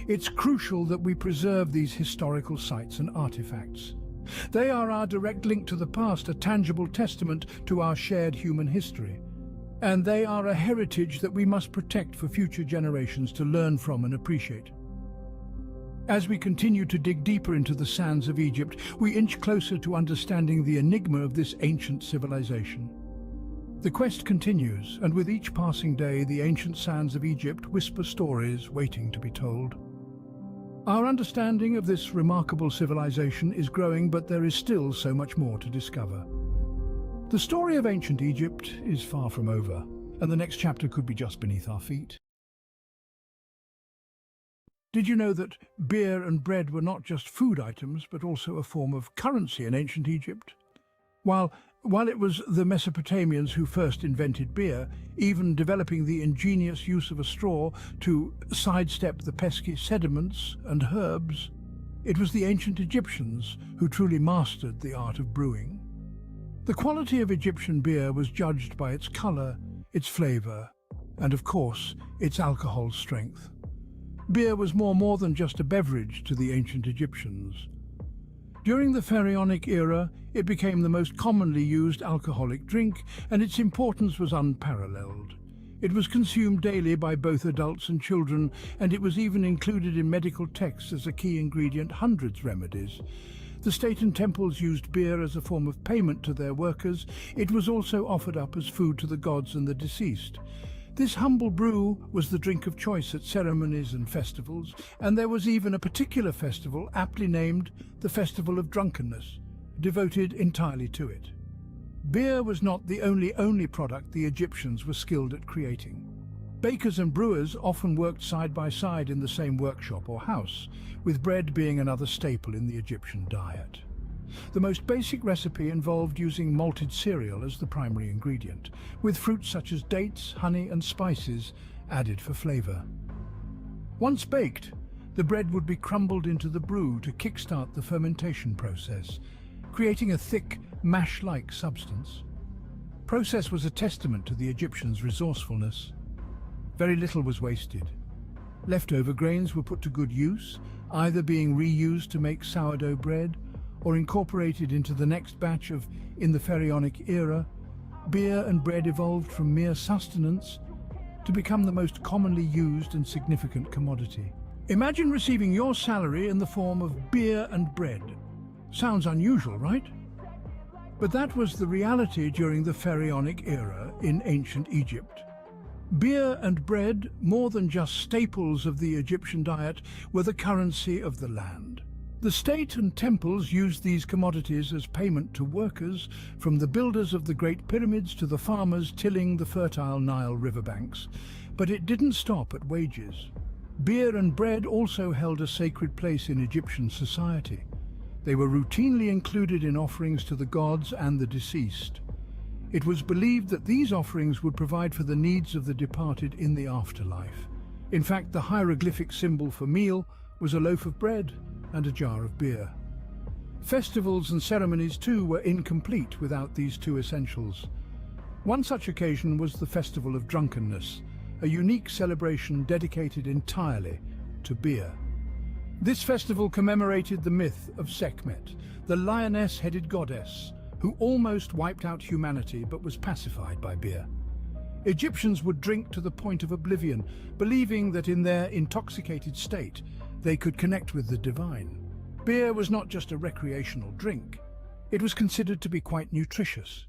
It's crucial that we preserve these historical sites and artifacts. They are our direct link to the past, a tangible testament to our shared human history. And they are a heritage that we must protect for future generations to learn from and appreciate. As we continue to dig deeper into the sands of Egypt, we inch closer to understanding the enigma of this ancient civilization. The quest continues, and with each passing day, the ancient sands of Egypt whisper stories waiting to be told. Our understanding of this remarkable civilization is growing, but there is still so much more to discover. The story of ancient Egypt is far from over, and the next chapter could be just beneath our feet. Did you know that beer and bread were not just food items, but also a form of currency in ancient Egypt? While it was the Mesopotamians who first invented beer, even developing the ingenious use of a straw to sidestep the pesky sediments and herbs, it was the ancient Egyptians who truly mastered the art of brewing. The quality of Egyptian beer was judged by its colour, its flavour, and of course, its alcohol strength. Beer was more than just a beverage to the ancient Egyptians. During the Pharaonic era, it became the most commonly used alcoholic drink, and its importance was unparalleled. It was consumed daily by both adults and children, and it was even included in medical texts as a key ingredient, hundreds remedies. The state and temples used beer as a form of payment to their workers. It was also offered up as food to the gods and the deceased. This humble brew was the drink of choice at ceremonies and festivals, and there was even a particular festival aptly named the Festival of Drunkenness, devoted entirely to it. Beer was not the only product the Egyptians were skilled at creating. Bakers and brewers often worked side by side in the same workshop or house, with bread being another staple in the Egyptian diet. The most basic recipe involved using malted cereal as the primary ingredient, with fruits such as dates, honey and spices added for flavour. Once baked, the bread would be crumbled into the brew to kickstart the fermentation process, creating a thick, mash-like substance. The process was a testament to the Egyptians' resourcefulness. Very little was wasted. Leftover grains were put to good use, either being reused to make sourdough bread or incorporated into the next batch of. In the Pharaonic era, beer and bread evolved from mere sustenance to become the most commonly used and significant commodity. Imagine receiving your salary in the form of beer and bread. Sounds unusual, right? But that was the reality during the Pharaonic era in ancient Egypt. Beer and bread, more than just staples of the Egyptian diet, were the currency of the land. The state and temples used these commodities as payment to workers, from the builders of the Great Pyramids to the farmers tilling the fertile Nile riverbanks. But it didn't stop at wages. Beer and bread also held a sacred place in Egyptian society. They were routinely included in offerings to the gods and the deceased. It was believed that these offerings would provide for the needs of the departed in the afterlife. In fact, the hieroglyphic symbol for meal was a loaf of bread and a jar of beer. Festivals and ceremonies too were incomplete without these two essentials. One such occasion was the Festival of Drunkenness, a unique celebration dedicated entirely to beer. This festival commemorated the myth of Sekhmet, the lioness-headed goddess who almost wiped out humanity but was pacified by beer. Egyptians would drink to the point of oblivion, believing that in their intoxicated state they could connect with the divine. Beer was not just a recreational drink. It was considered to be quite nutritious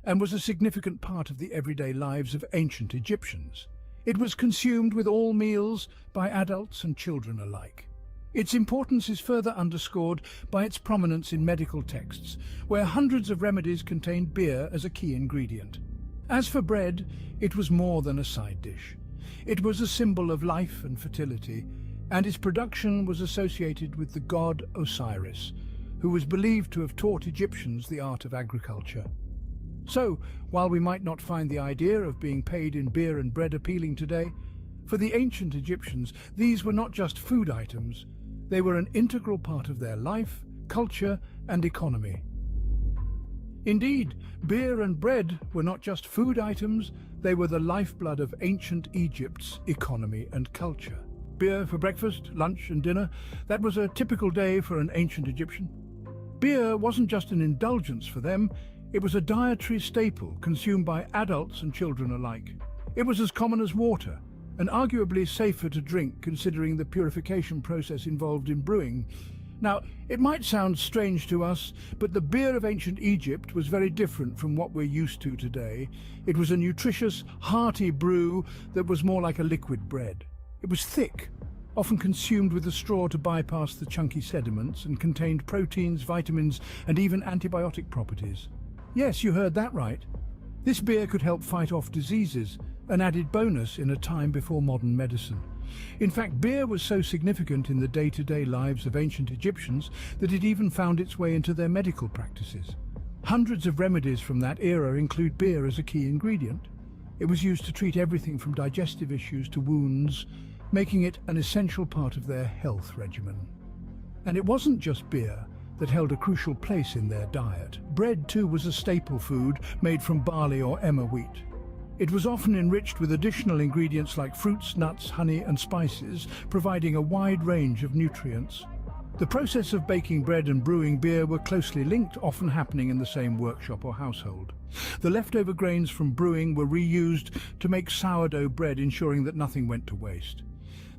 and was a significant part of the everyday lives of ancient Egyptians. It was consumed with all meals by adults and children alike. Its importance is further underscored by its prominence in medical texts, where hundreds of remedies contained beer as a key ingredient. As for bread, it was more than a side dish. It was a symbol of life and fertility, and its production was associated with the god Osiris, who was believed to have taught Egyptians the art of agriculture. So, while we might not find the idea of being paid in beer and bread appealing today, for the ancient Egyptians, these were not just food items. They were an integral part of their life, culture, and economy. Indeed, beer and bread were not just food items, they were the lifeblood of ancient Egypt's economy and culture. Beer for breakfast, lunch, and dinner, that was a typical day for an ancient Egyptian. Beer wasn't just an indulgence for them, it was a dietary staple consumed by adults and children alike. It was as common as water, and arguably safer to drink considering the purification process involved in brewing. Now, it might sound strange to us, but the beer of ancient Egypt was very different from what we're used to today. It was a nutritious, hearty brew that was more like a liquid bread. It was thick, often consumed with a straw to bypass the chunky sediments, and contained proteins, vitamins, and even antibiotic properties. Yes, you heard that right. This beer could help fight off diseases, an added bonus in a time before modern medicine. In fact, beer was so significant in the day-to-day lives of ancient Egyptians that it even found its way into their medical practices. Hundreds of remedies from that era include beer as a key ingredient. It was used to treat everything from digestive issues to wounds, making it an essential part of their health regimen. And it wasn't just beer that held a crucial place in their diet. Bread, too, was a staple food made from barley or emmer wheat. It was often enriched with additional ingredients like fruits, nuts, honey, and spices, providing a wide range of nutrients. The process of baking bread and brewing beer were closely linked, often happening in the same workshop or household. The leftover grains from brewing were reused to make sourdough bread, ensuring that nothing went to waste.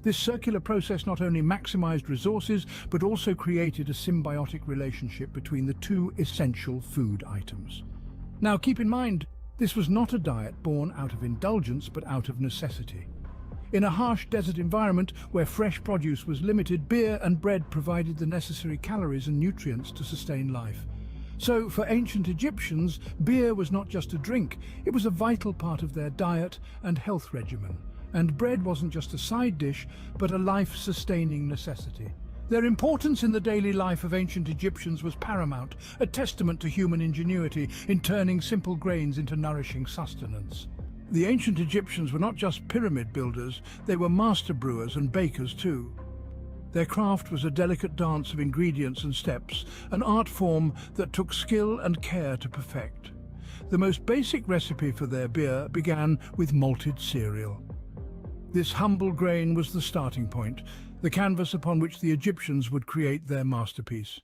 This circular process not only maximized resources, but also created a symbiotic relationship between the two essential food items. Now, keep in mind, this was not a diet born out of indulgence, but out of necessity. In a harsh desert environment where fresh produce was limited, beer and bread provided the necessary calories and nutrients to sustain life. So, for ancient Egyptians, beer was not just a drink, it was a vital part of their diet and health regimen. And bread wasn't just a side dish, but a life-sustaining necessity. Their importance in the daily life of ancient Egyptians was paramount, a testament to human ingenuity in turning simple grains into nourishing sustenance. The ancient Egyptians were not just pyramid builders, they were master brewers and bakers too. Their craft was a delicate dance of ingredients and steps, an art form that took skill and care to perfect. The most basic recipe for their beer began with malted cereal. This humble grain was the starting point, the canvas upon which the Egyptians would create their masterpiece.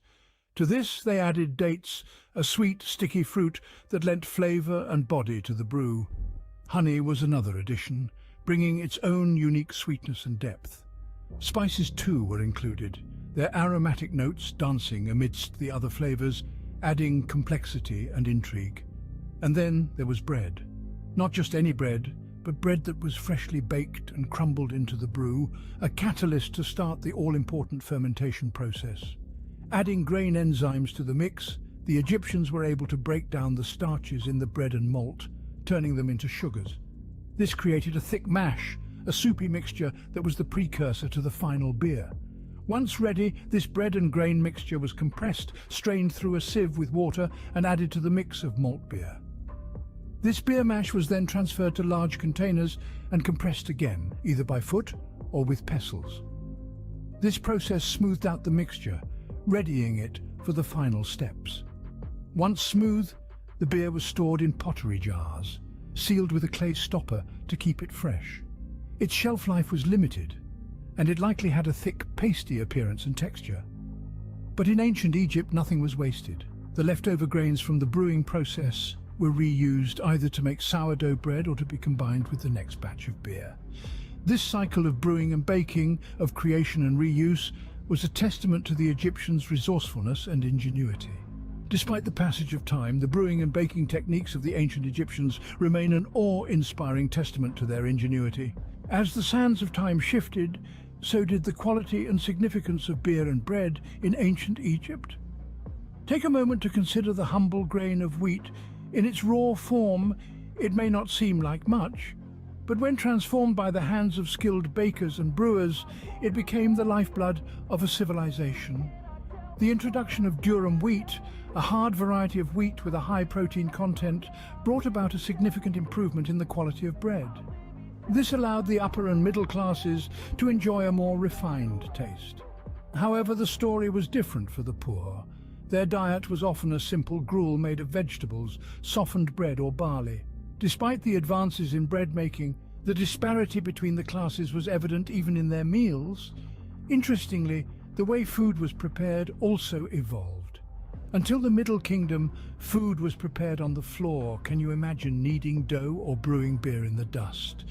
To this they added dates, a sweet, sticky fruit that lent flavour and body to the brew. Honey was another addition, bringing its own unique sweetness and depth. Spices too were included, their aromatic notes dancing amidst the other flavours, adding complexity and intrigue. And then there was bread. Not just any bread, but bread that was freshly baked and crumbled into the brew, a catalyst to start the all-important fermentation process. Adding grain enzymes to the mix, the Egyptians were able to break down the starches in the bread and malt, turning them into sugars. This created a thick mash, a soupy mixture that was the precursor to the final beer. Once ready, this bread and grain mixture was compressed, strained through a sieve with water, and added to the mix of malt beer. This beer mash was then transferred to large containers and compressed again, either by foot or with pestles. This process smoothed out the mixture, readying it for the final steps. Once smooth, the beer was stored in pottery jars, sealed with a clay stopper to keep it fresh. Its shelf life was limited, and it likely had a thick, pasty appearance and texture. But in ancient Egypt, nothing was wasted. The leftover grains from the brewing process were reused either to make sourdough bread or to be combined with the next batch of beer. This cycle of brewing and baking, of creation and reuse, was a testament to the Egyptians' resourcefulness and ingenuity. Despite the passage of time, the brewing and baking techniques of the ancient Egyptians remain an awe-inspiring testament to their ingenuity. As the sands of time shifted, so did the quality and significance of beer and bread in ancient Egypt. Take a moment to consider the humble grain of wheat. In its raw form, it may not seem like much, but when transformed by the hands of skilled bakers and brewers, it became the lifeblood of a civilization. The introduction of durum wheat, a hard variety of wheat with a high protein content, brought about a significant improvement in the quality of bread. This allowed the upper and middle classes to enjoy a more refined taste. However, the story was different for the poor. Their diet was often a simple gruel made of vegetables, softened bread or barley. Despite the advances in bread making, the disparity between the classes was evident even in their meals. Interestingly, the way food was prepared also evolved. Until the Middle Kingdom, food was prepared on the floor. Can you imagine kneading dough or brewing beer in the dust?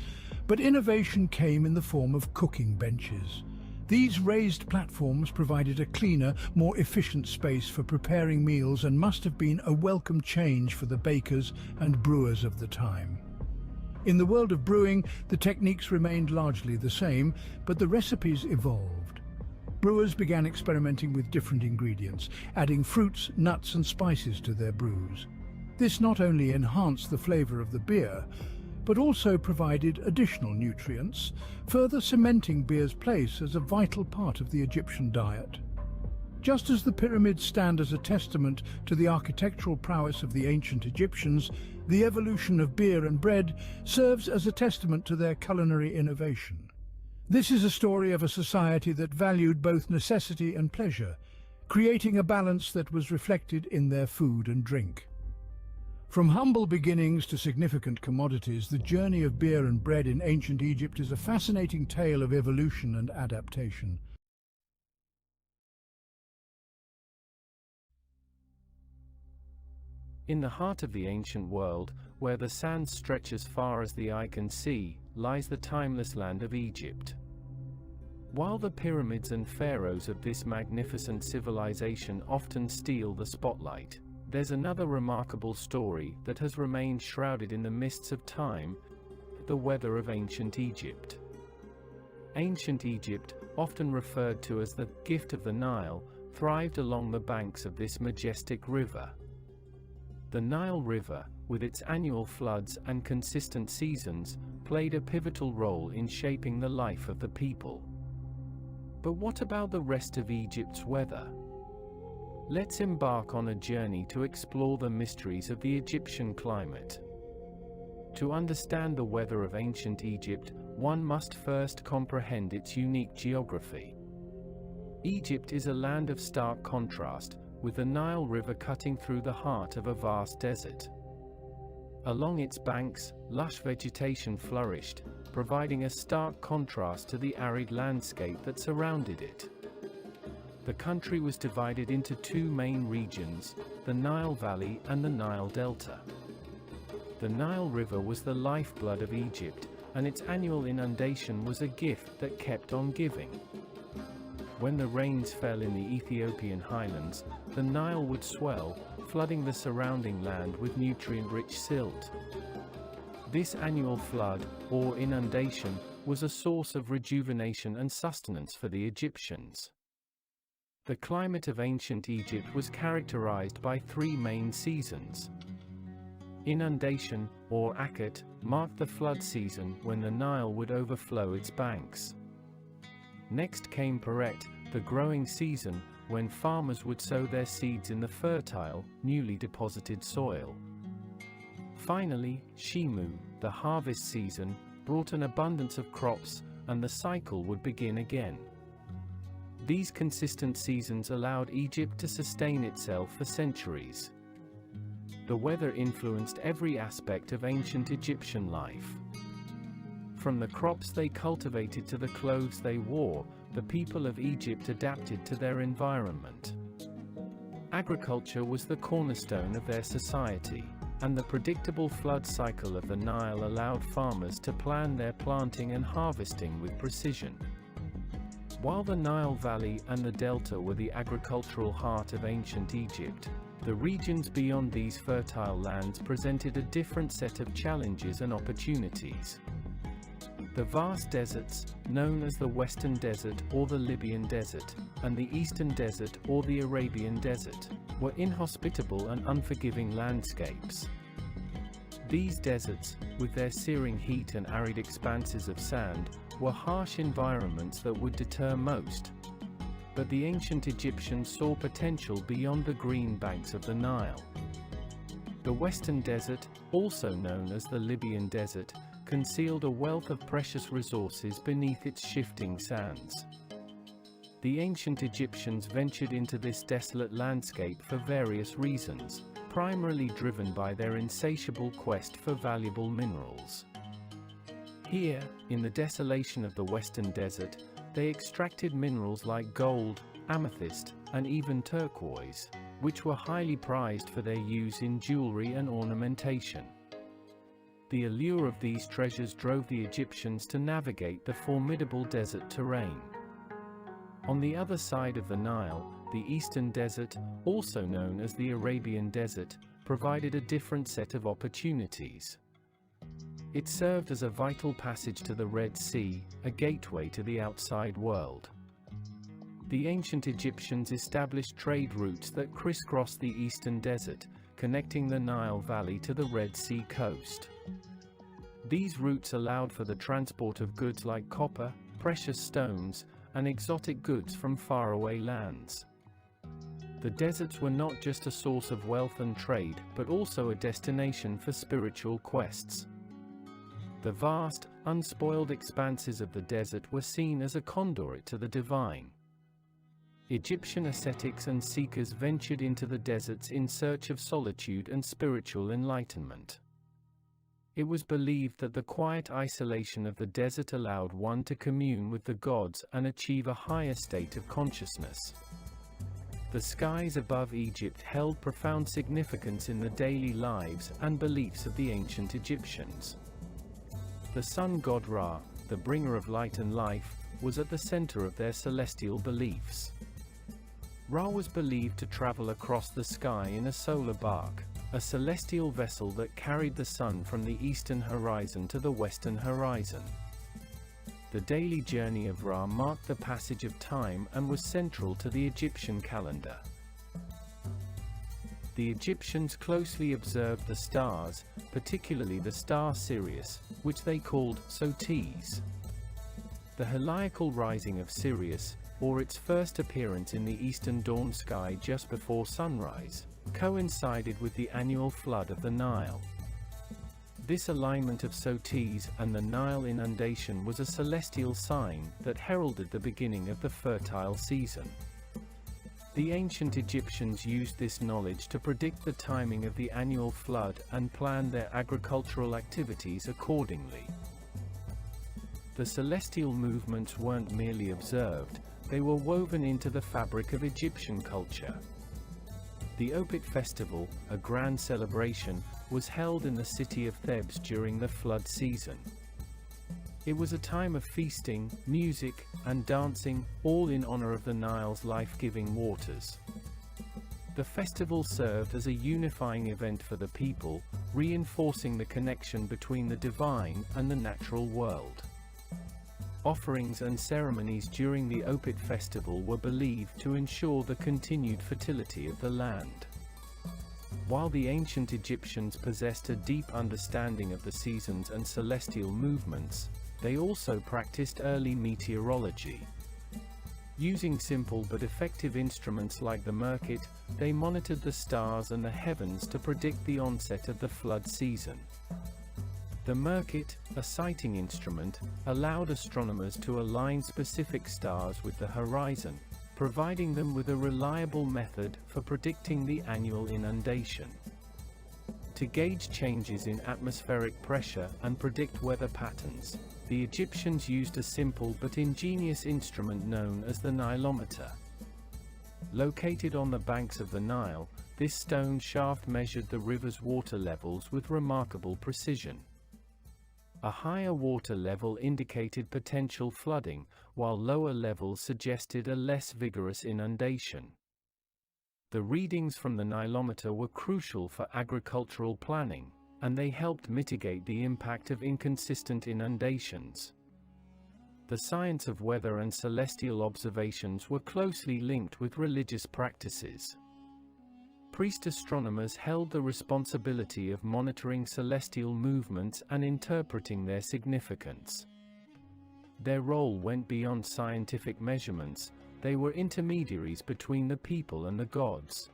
But innovation came in the form of cooking benches. These raised platforms provided a cleaner, more efficient space for preparing meals and must have been a welcome change for the bakers and brewers of the time. In the world of brewing, the techniques remained largely the same, but the recipes evolved. Brewers began experimenting with different ingredients, adding fruits, nuts and spices to their brews. This not only enhanced the flavor of the beer, but also provided additional nutrients, further cementing beer's place as a vital part of the Egyptian diet. Just as the pyramids stand as a testament to the architectural prowess of the ancient Egyptians, the evolution of beer and bread serves as a testament to their culinary innovation. This is a story of a society that valued both necessity and pleasure, creating a balance that was reflected in their food and drink. From humble beginnings to significant commodities, the journey of beer and bread in ancient Egypt is a fascinating tale of evolution and adaptation.
In the heart of the ancient world, where the sands stretch as far as the eye can see, lies the timeless land of Egypt. While the pyramids and pharaohs of this magnificent civilization often steal the spotlight, there's another remarkable story that has remained shrouded in the mists of time: the weather of ancient Egypt. Ancient Egypt, often referred to as the gift of the Nile, thrived along the banks of this majestic river. The Nile River, with its annual floods and consistent seasons, played a pivotal role in shaping the life of the people. But what about the rest of Egypt's weather? Let's embark on a journey to explore the mysteries of the Egyptian climate. To understand the weather of ancient Egypt, one must first comprehend its unique geography. Egypt is a land of stark contrast, with the Nile River cutting through the heart of a vast desert. Along its banks, lush vegetation flourished, providing a stark contrast to the arid landscape that surrounded it. The country was divided into two main regions, the Nile Valley and the Nile Delta. The Nile River was the lifeblood of Egypt, and its annual inundation was a gift that kept on giving. When the rains fell in the Ethiopian highlands, the Nile would swell, flooding the surrounding land with nutrient-rich silt. This annual flood, or inundation, was a source of rejuvenation and sustenance for the Egyptians. The climate of ancient Egypt was characterized by three main seasons. Inundation, or akhet, marked the flood season when the Nile would overflow its banks. Next came Peret, the growing season, when farmers would sow their seeds in the fertile, newly deposited soil. Finally, Shimu, the harvest season, brought an abundance of crops, and the cycle would begin again. These consistent seasons allowed Egypt to sustain itself for centuries. The weather influenced every aspect of ancient Egyptian life. From the crops they cultivated to the clothes they wore, the people of Egypt adapted to their environment. Agriculture was the cornerstone of their society, and the predictable flood cycle of the Nile allowed farmers to plan their planting and harvesting with precision. While the Nile Valley and the Delta were the agricultural heart of ancient Egypt, the regions beyond these fertile lands presented a different set of challenges and opportunities. The vast deserts, known as the Western Desert or the Libyan Desert, and the Eastern Desert or the Arabian Desert, were inhospitable and unforgiving landscapes. These deserts, with their searing heat and arid expanses of sand, were harsh environments that would deter most. But the ancient Egyptians saw potential beyond the green banks of the Nile. The Western Desert, also known as the Libyan Desert, concealed a wealth of precious resources beneath its shifting sands. The ancient Egyptians ventured into this desolate landscape for various reasons, primarily driven by their insatiable quest for valuable minerals. Here, in the desolation of the Western Desert, they extracted minerals like gold, amethyst, and even turquoise, which were highly prized for their use in jewelry and ornamentation. The allure of these treasures drove the Egyptians to navigate the formidable desert terrain. On the other side of the Nile, the Eastern Desert, also known as the Arabian Desert, provided a different set of opportunities. It served as a vital passage to the Red Sea, a gateway to the outside world. The ancient Egyptians established trade routes that crisscrossed the Eastern Desert, connecting the Nile Valley to the Red Sea coast. These routes allowed for the transport of goods like copper, precious stones, and exotic goods from faraway lands. The deserts were not just a source of wealth and trade, but also a destination for spiritual quests. The vast, unspoiled expanses of the desert were seen as a conduit to the divine. Egyptian ascetics and seekers ventured into the deserts in search of solitude and spiritual enlightenment. It was believed that the quiet isolation of the desert allowed one to commune with the gods and achieve a higher state of consciousness. The skies above Egypt held profound significance in the daily lives and beliefs of the ancient Egyptians. The sun god Ra, the bringer of light and life, was at the center of their celestial beliefs. Ra was believed to travel across the sky in a solar bark, a celestial vessel that carried the sun from the eastern horizon to the western horizon. The daily journey of Ra marked the passage of time and was central to the Egyptian calendar. The Egyptians closely observed the stars, particularly the star Sirius, which they called Sotes. The heliacal rising of Sirius, or its first appearance in the eastern dawn sky just before sunrise, coincided with the annual flood of the Nile. This alignment of Sotes and the Nile inundation was a celestial sign that heralded the beginning of the fertile season. The ancient Egyptians used this knowledge to predict the timing of the annual flood and plan their agricultural activities accordingly. The celestial movements weren't merely observed, they were woven into the fabric of Egyptian culture. The Opet festival, a grand celebration, was held in the city of Thebes during the flood season. It was a time of feasting, music, and dancing, all in honor of the Nile's life-giving waters. The festival served as a unifying event for the people, reinforcing the connection between the divine and the natural world. Offerings and ceremonies during the Opet festival were believed to ensure the continued fertility of the land. While the ancient Egyptians possessed a deep understanding of the seasons and celestial movements, they also practiced early meteorology. Using simple but effective instruments like the Merkit, they monitored the stars and the heavens to predict the onset of the flood season. The Merkit, a sighting instrument, allowed astronomers to align specific stars with the horizon, providing them with a reliable method for predicting the annual inundation. To gauge changes in atmospheric pressure and predict weather patterns, the Egyptians used a simple but ingenious instrument known as the Nilometer. Located on the banks of the Nile, this stone shaft measured the river's water levels with remarkable precision. A higher water level indicated potential flooding, while lower levels suggested a less vigorous inundation. The readings from the Nilometer were crucial for agricultural planning, and they helped mitigate the impact of inconsistent inundations. The science of weather and celestial observations were closely linked with religious practices. Priest astronomers held the responsibility of monitoring celestial movements and interpreting their significance. Their role went beyond scientific measurements; they were intermediaries between the people and the gods.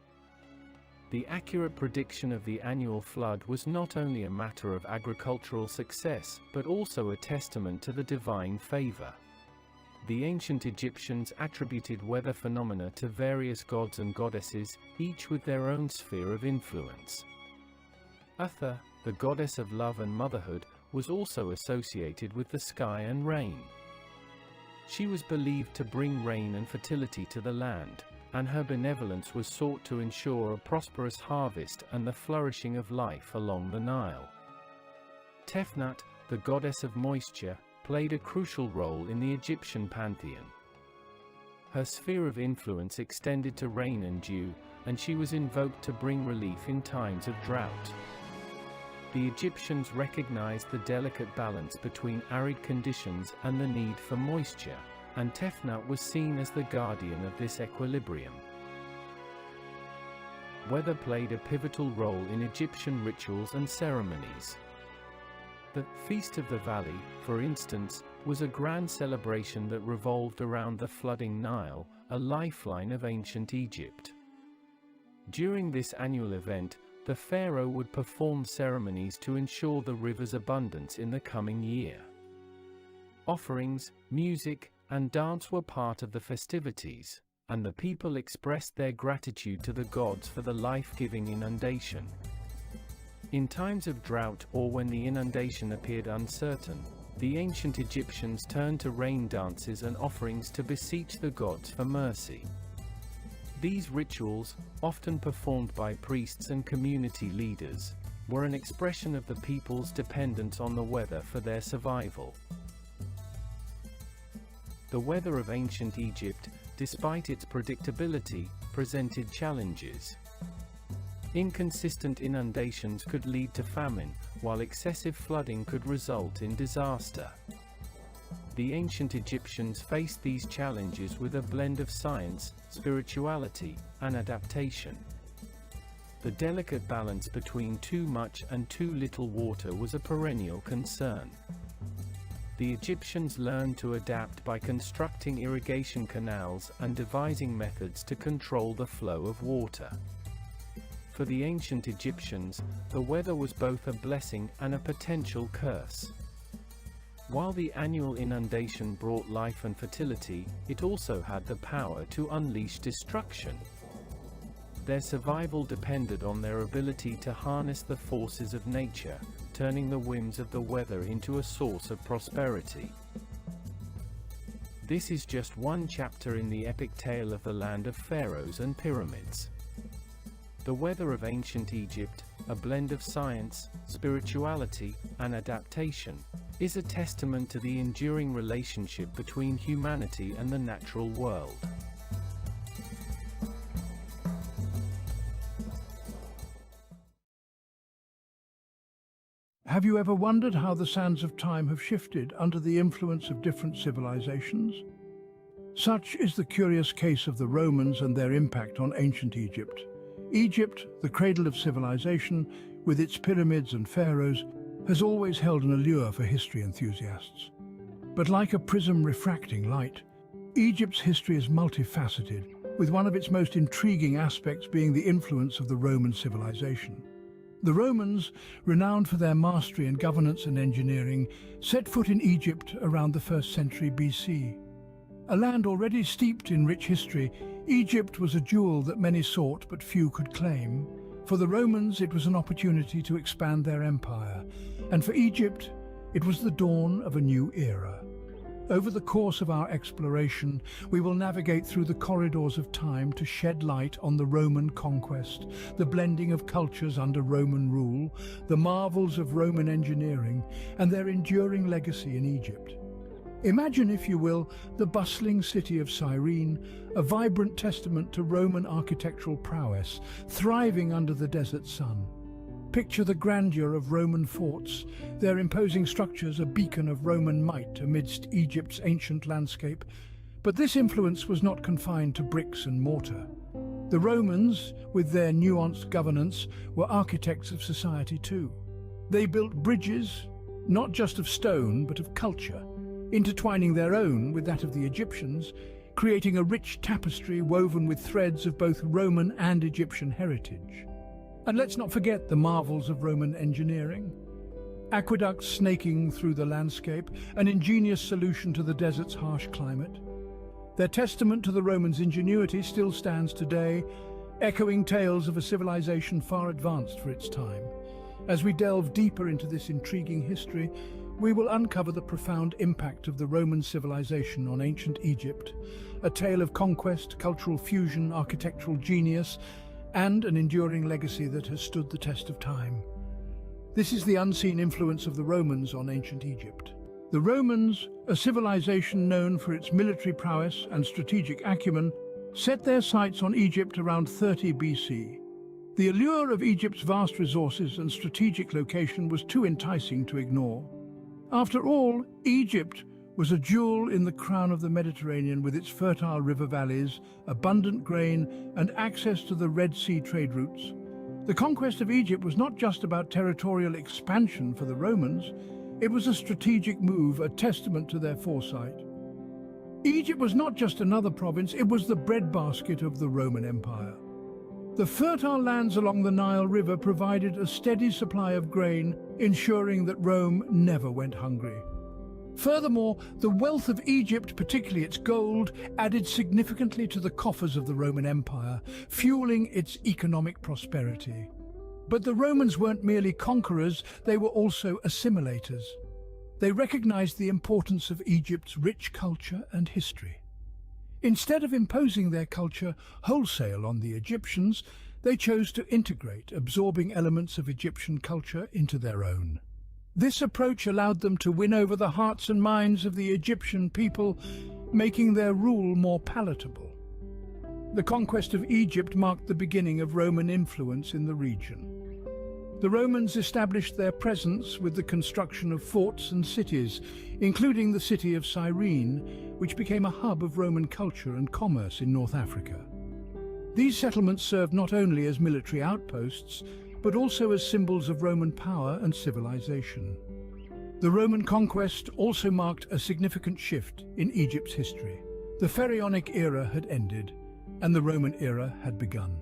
The accurate prediction of the annual flood was not only a matter of agricultural success, but also a testament to the divine favor. The ancient Egyptians attributed weather phenomena to various gods and goddesses, each with their own sphere of influence. Atha, the goddess of love and motherhood, was also associated with the sky and rain. She was believed to bring rain and fertility to the land, and her benevolence was sought to ensure a prosperous harvest and the flourishing of life along the Nile. Tefnut, the goddess of moisture, played a crucial role in the Egyptian pantheon. Her sphere of influence extended to rain and dew, and she was invoked to bring relief in times of drought. The Egyptians recognized the delicate balance between arid conditions and the need for moisture, and Tefnut was seen as the guardian of this equilibrium. Weather played a pivotal role in Egyptian rituals and ceremonies. The Feast of the Valley, for instance, was a grand celebration that revolved around the flooding Nile, a lifeline of ancient Egypt. During this annual event, the pharaoh would perform ceremonies to ensure the river's abundance in the coming year. Offerings, music, and dance were part of the festivities, and the people expressed their gratitude to the gods for the life-giving inundation. In times of drought or when the inundation appeared uncertain, the ancient Egyptians turned to rain dances and offerings to beseech the gods for mercy. These rituals, often performed by priests and community leaders, were an expression of the people's dependence on the weather for their survival. The weather of ancient Egypt, despite its predictability, presented challenges. Inconsistent inundations could lead to famine, while excessive flooding could result in disaster. The ancient Egyptians faced these challenges with a blend of science, spirituality, and adaptation. The delicate balance between too much and too little water was a perennial concern. The Egyptians learned to adapt by constructing irrigation canals and devising methods to control the flow of water. For the ancient Egyptians, the weather was both a blessing and a potential curse. While the annual inundation brought life and fertility, it also had the power to unleash destruction. Their survival depended on their ability to harness the forces of nature, turning the whims of the weather into a source of prosperity. This is just one chapter in the epic tale of the land of pharaohs and pyramids. The weather of ancient Egypt, a blend of science, spirituality, and adaptation, is a testament to the enduring relationship between humanity and the natural world.
Have you ever wondered how the sands of time have shifted under the influence of different civilizations? Such is the curious case of the Romans and their impact on ancient Egypt. Egypt, the cradle of civilization, with its pyramids and pharaohs, has always held an allure for history enthusiasts. But like a prism refracting light, Egypt's history is multifaceted, with one of its most intriguing aspects being the influence of the Roman civilization. The Romans, renowned for their mastery in governance and engineering, set foot in Egypt around the 1st century BC. A land already steeped in rich history, Egypt was a jewel that many sought but few could claim. For the Romans, it was an opportunity to expand their empire, and for Egypt, it was the dawn of a new era. Over the course of our exploration, we will navigate through the corridors of time to shed light on the Roman conquest, the blending of cultures under Roman rule, the marvels of Roman engineering, and their enduring legacy in Egypt. Imagine, if you will, the bustling city of Cyrene, a vibrant testament to Roman architectural prowess, thriving under the desert sun. Picture the grandeur of Roman forts, their imposing structures a beacon of Roman might amidst Egypt's ancient landscape. But this influence was not confined to bricks and mortar. The Romans, with their nuanced governance, were architects of society too. They built bridges, not just of stone, but of culture, intertwining their own with that of the Egyptians, creating a rich tapestry woven with threads of both Roman and Egyptian heritage. And let's not forget the marvels of Roman engineering. Aqueducts snaking through the landscape, an ingenious solution to the desert's harsh climate. Their testament to the Romans' ingenuity still stands today, echoing tales of a civilization far advanced for its time. As we delve deeper into this intriguing history, we will uncover the profound impact of the Roman civilization on ancient Egypt, a tale of conquest, cultural fusion, architectural genius, and an enduring legacy that has stood the test of time. This is the unseen influence of the Romans on ancient Egypt. The Romans, a civilization known for its military prowess and strategic acumen, set their sights on Egypt around 30 BC. The allure of Egypt's vast resources and strategic location was too enticing to ignore. After all, Egypt was a jewel in the crown of the Mediterranean, with its fertile river valleys, abundant grain, and access to the Red Sea trade routes. The conquest of Egypt was not just about territorial expansion for the Romans, it was a strategic move, a testament to their foresight. Egypt was not just another province, it was the breadbasket of the Roman Empire. The fertile lands along the Nile River provided a steady supply of grain, ensuring that Rome never went hungry. Furthermore, the wealth of Egypt, particularly its gold, added significantly to the coffers of the Roman Empire, fueling its economic prosperity. But the Romans weren't merely conquerors, they were also assimilators. They recognized the importance of Egypt's rich culture and history. Instead of imposing their culture wholesale on the Egyptians, they chose to integrate, absorbing elements of Egyptian culture into their own. This approach allowed them to win over the hearts and minds of the Egyptian people, making their rule more palatable. The conquest of Egypt marked the beginning of Roman influence in the region. The Romans established their presence with the construction of forts and cities, including the city of Cyrene, which became a hub of Roman culture and commerce in North Africa. These settlements served not only as military outposts, but also as symbols of Roman power and civilization. The Roman conquest also marked a significant shift in Egypt's history. The Pharaonic era had ended, and the Roman era had begun.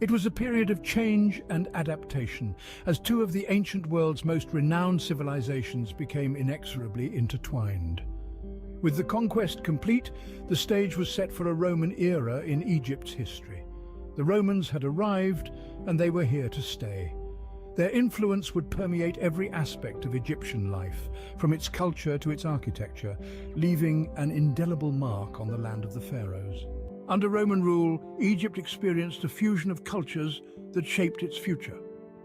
It was a period of change and adaptation, as two of the ancient world's most renowned civilizations became inexorably intertwined. With the conquest complete, the stage was set for a Roman era in Egypt's history. The Romans had arrived, and they were here to stay. Their influence would permeate every aspect of Egyptian life, from its culture to its architecture, leaving an indelible mark on the land of the pharaohs. Under Roman rule, Egypt experienced a fusion of cultures that shaped its future.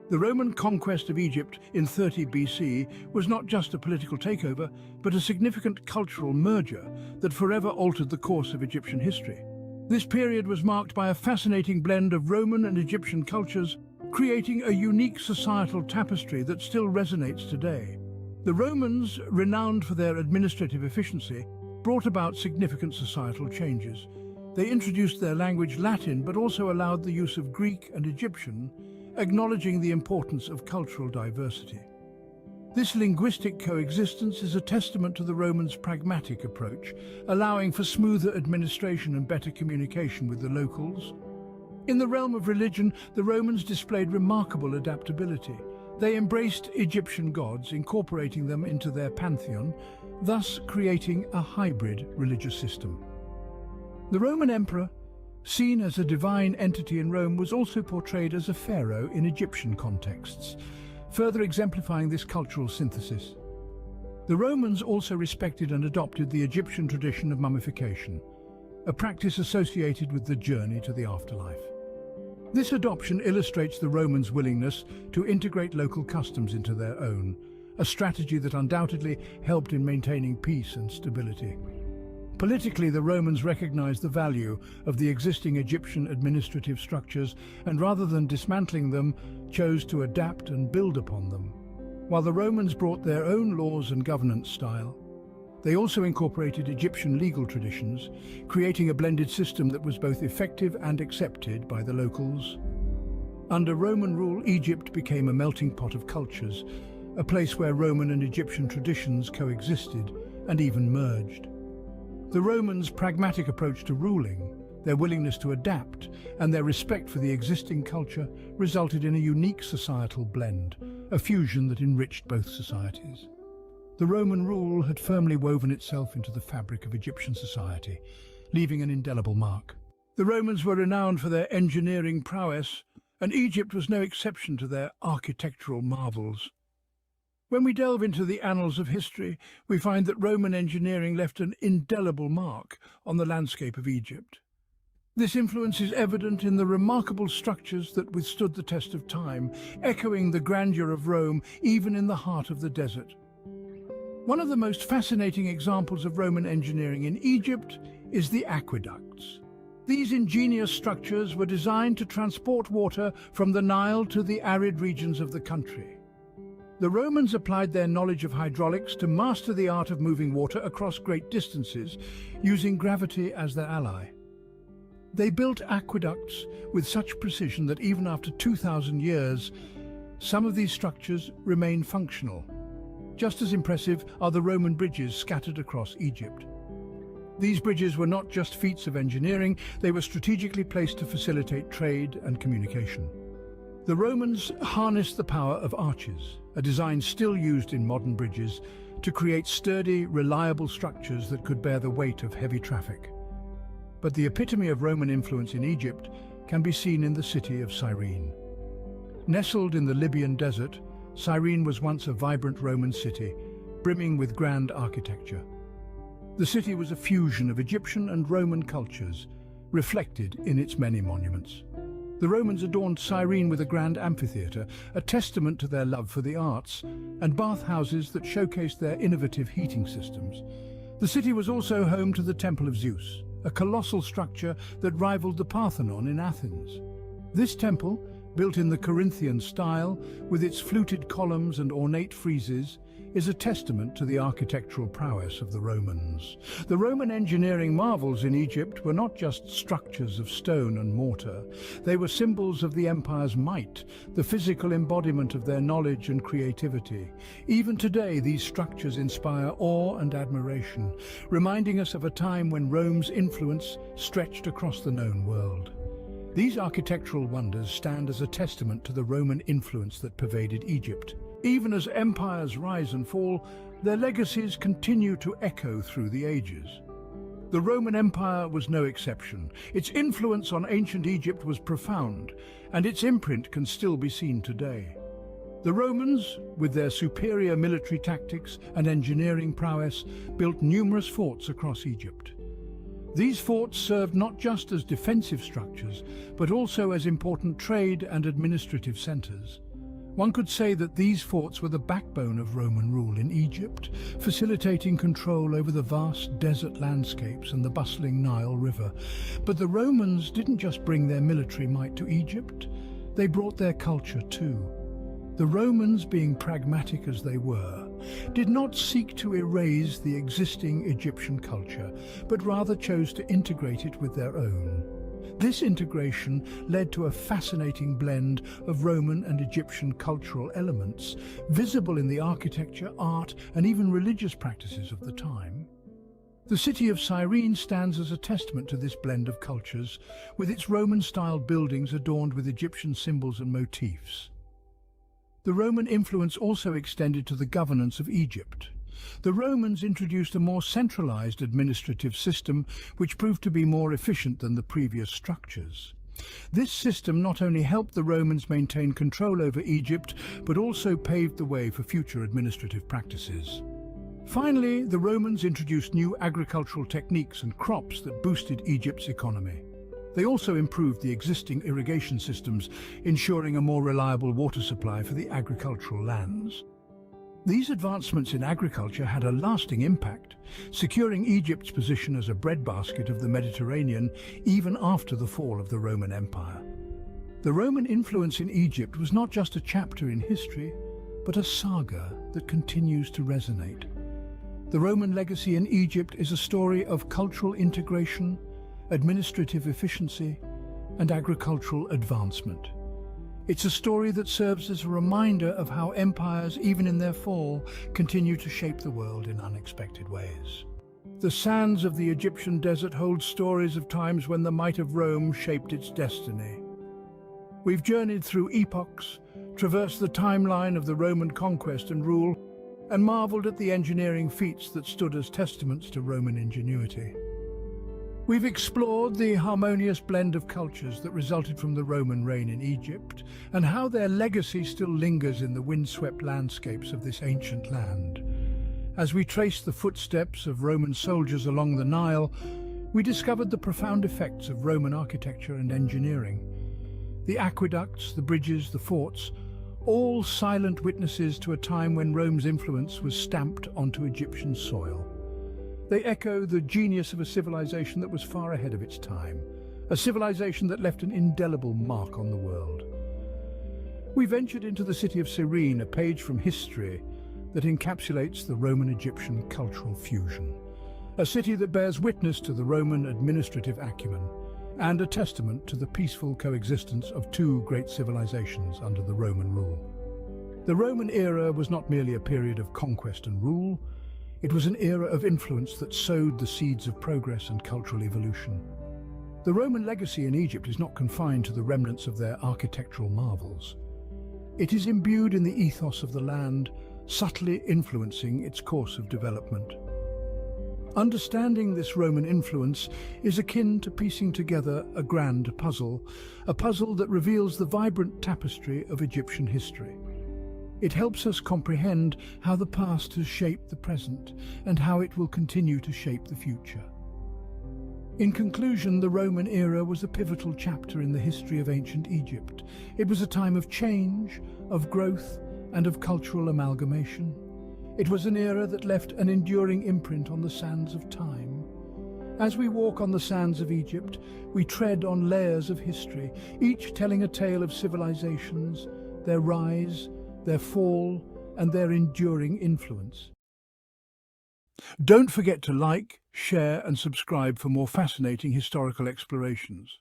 The Roman conquest of Egypt in 30 BC was not just a political takeover, but a significant cultural merger that forever altered the course of Egyptian history. This period was marked by a fascinating blend of Roman and Egyptian cultures, creating a unique societal tapestry that still resonates today. The Romans, renowned for their administrative efficiency, brought about significant societal changes. They introduced their language Latin, but also allowed the use of Greek and Egyptian, acknowledging the importance of cultural diversity. This linguistic coexistence is a testament to the Romans' pragmatic approach, allowing for smoother administration and better communication with the locals. In the realm of religion, the Romans displayed remarkable adaptability. They embraced Egyptian gods, incorporating them into their pantheon, thus creating a hybrid religious system. The Roman emperor, Seen as a divine entity in Rome, was also portrayed as a pharaoh in Egyptian contexts, further exemplifying this cultural synthesis. The Romans also respected and adopted the Egyptian tradition of mummification, a practice associated with the journey to the afterlife. This adoption illustrates the Romans' willingness to integrate local customs into their own, a strategy that undoubtedly helped in maintaining peace and stability. Politically, the Romans recognized the value of the existing Egyptian administrative structures and, rather than dismantling them, chose to adapt and build upon them. While the Romans brought their own laws and governance style, they also incorporated Egyptian legal traditions, creating a blended system that was both effective and accepted by the locals. Under Roman rule, Egypt became a melting pot of cultures, a place where Roman and Egyptian traditions coexisted and even merged. The Romans' pragmatic approach to ruling, their willingness to adapt, and their respect for the existing culture resulted in a unique societal blend, a fusion that enriched both societies. The Roman rule had firmly woven itself into the fabric of Egyptian society, leaving an indelible mark. The Romans were renowned for their engineering prowess, and Egypt was no exception to their architectural marvels. When we delve into the annals of history, we find that Roman engineering left an indelible mark on the landscape of Egypt. This influence is evident in the remarkable structures that withstood the test of time, echoing the grandeur of Rome even in the heart of the desert. One of the most fascinating examples of Roman engineering in Egypt is the aqueducts. These ingenious structures were designed to transport water from the Nile to the arid regions of the country. The Romans applied their knowledge of hydraulics to master the art of moving water across great distances, using gravity as their ally. They built aqueducts with such precision that even after 2,000 years, some of these structures remain functional. Just as impressive are the Roman bridges scattered across Egypt. These bridges were not just feats of engineering, they were strategically placed to facilitate trade and communication. The Romans harnessed the power of arches, a design still used in modern bridges, to create sturdy, reliable structures that could bear the weight of heavy traffic. But the epitome of Roman influence in Egypt can be seen in the city of Cyrene. Nestled in the Libyan desert, Cyrene was once a vibrant Roman city, brimming with grand architecture. The city was a fusion of Egyptian and Roman cultures, reflected in its many monuments. The Romans adorned Cyrene with a grand amphitheatre, a testament to their love for the arts, and bathhouses that showcased their innovative heating systems. The city was also home to the Temple of Zeus, a colossal structure that rivaled the Parthenon in Athens. This temple, built in the Corinthian style, with its fluted columns and ornate friezes, is a testament to the architectural prowess of the Romans. The Roman engineering marvels in Egypt were not just structures of stone and mortar. They were symbols of the empire's might, the physical embodiment of their knowledge and creativity. Even today, these structures inspire awe and admiration, reminding us of a time when Rome's influence stretched across the known world. These architectural wonders stand as a testament to the Roman influence that pervaded Egypt. Even as empires rise and fall, their legacies continue to echo through the ages. The Roman Empire was no exception. Its influence on ancient Egypt was profound, and its imprint can still be seen today. The Romans, with their superior military tactics and engineering prowess, built numerous forts across Egypt. These forts served not just as defensive structures, but also as important trade and administrative centers. One could say that these forts were the backbone of Roman rule in Egypt, facilitating control over the vast desert landscapes and the bustling Nile River. But the Romans didn't just bring their military might to Egypt, they brought their culture too. The Romans, being pragmatic as they were, did not seek to erase the existing Egyptian culture, but rather chose to integrate it with their own. This integration led to a fascinating blend of Roman and Egyptian cultural elements, visible in the architecture, art, and even religious practices of the time. The city of Cyrene stands as a testament to this blend of cultures, with its Roman-styled buildings adorned with Egyptian symbols and motifs. The Roman influence also extended to the governance of Egypt. The Romans introduced a more centralized administrative system which proved to be more efficient than the previous structures. This system not only helped the Romans maintain control over Egypt, but also paved the way for future administrative practices. Finally, the Romans introduced new agricultural techniques and crops that boosted Egypt's economy. They also improved the existing irrigation systems, ensuring a more reliable water supply for the agricultural lands. These advancements in agriculture had a lasting impact, securing Egypt's position as a breadbasket of the Mediterranean even after the fall of the Roman Empire. The Roman influence in Egypt was not just a chapter in history, but a saga that continues to resonate. The Roman legacy in Egypt is a story of cultural integration, administrative efficiency, and agricultural advancement. It's a story that serves as a reminder of how empires, even in their fall, continue to shape the world in unexpected ways. The sands of the Egyptian desert hold stories of times when the might of Rome shaped its destiny. We've journeyed through epochs, traversed the timeline of the Roman conquest and rule, and marveled at the engineering feats that stood as testaments to Roman ingenuity. We've explored the harmonious blend of cultures that resulted from the Roman reign in Egypt, and how their legacy still lingers in the windswept landscapes of this ancient land. As we traced the footsteps of Roman soldiers along the Nile, we discovered the profound effects of Roman architecture and engineering. The aqueducts, the bridges, the forts, all silent witnesses to a time when Rome's influence was stamped onto Egyptian soil. They echo the genius of a civilization that was far ahead of its time, a civilization that left an indelible mark on the world. We ventured into the city of Cyrene, a page from history that encapsulates the Roman-Egyptian cultural fusion, a city that bears witness to the Roman administrative acumen and a testament to the peaceful coexistence of two great civilizations under the Roman rule. The Roman era was not merely a period of conquest and rule. It was an era of influence that sowed the seeds of progress and cultural evolution. The Roman legacy in Egypt is not confined to the remnants of their architectural marvels. It is imbued in the ethos of the land, subtly influencing its course of development. Understanding this Roman influence is akin to piecing together a grand puzzle, a puzzle that reveals the vibrant tapestry of Egyptian history. It helps us comprehend how the past has shaped the present and how it will continue to shape the future. In conclusion, the Roman era was a pivotal chapter in the history of ancient Egypt. It was a time of change, of growth, and of cultural amalgamation. It was an era that left an enduring imprint on the sands of time. As we walk on the sands of Egypt, we tread on layers of history, each telling a tale of civilizations, their rise, their fall, and their enduring influence. Don't forget to like, share, and subscribe for more fascinating historical explorations.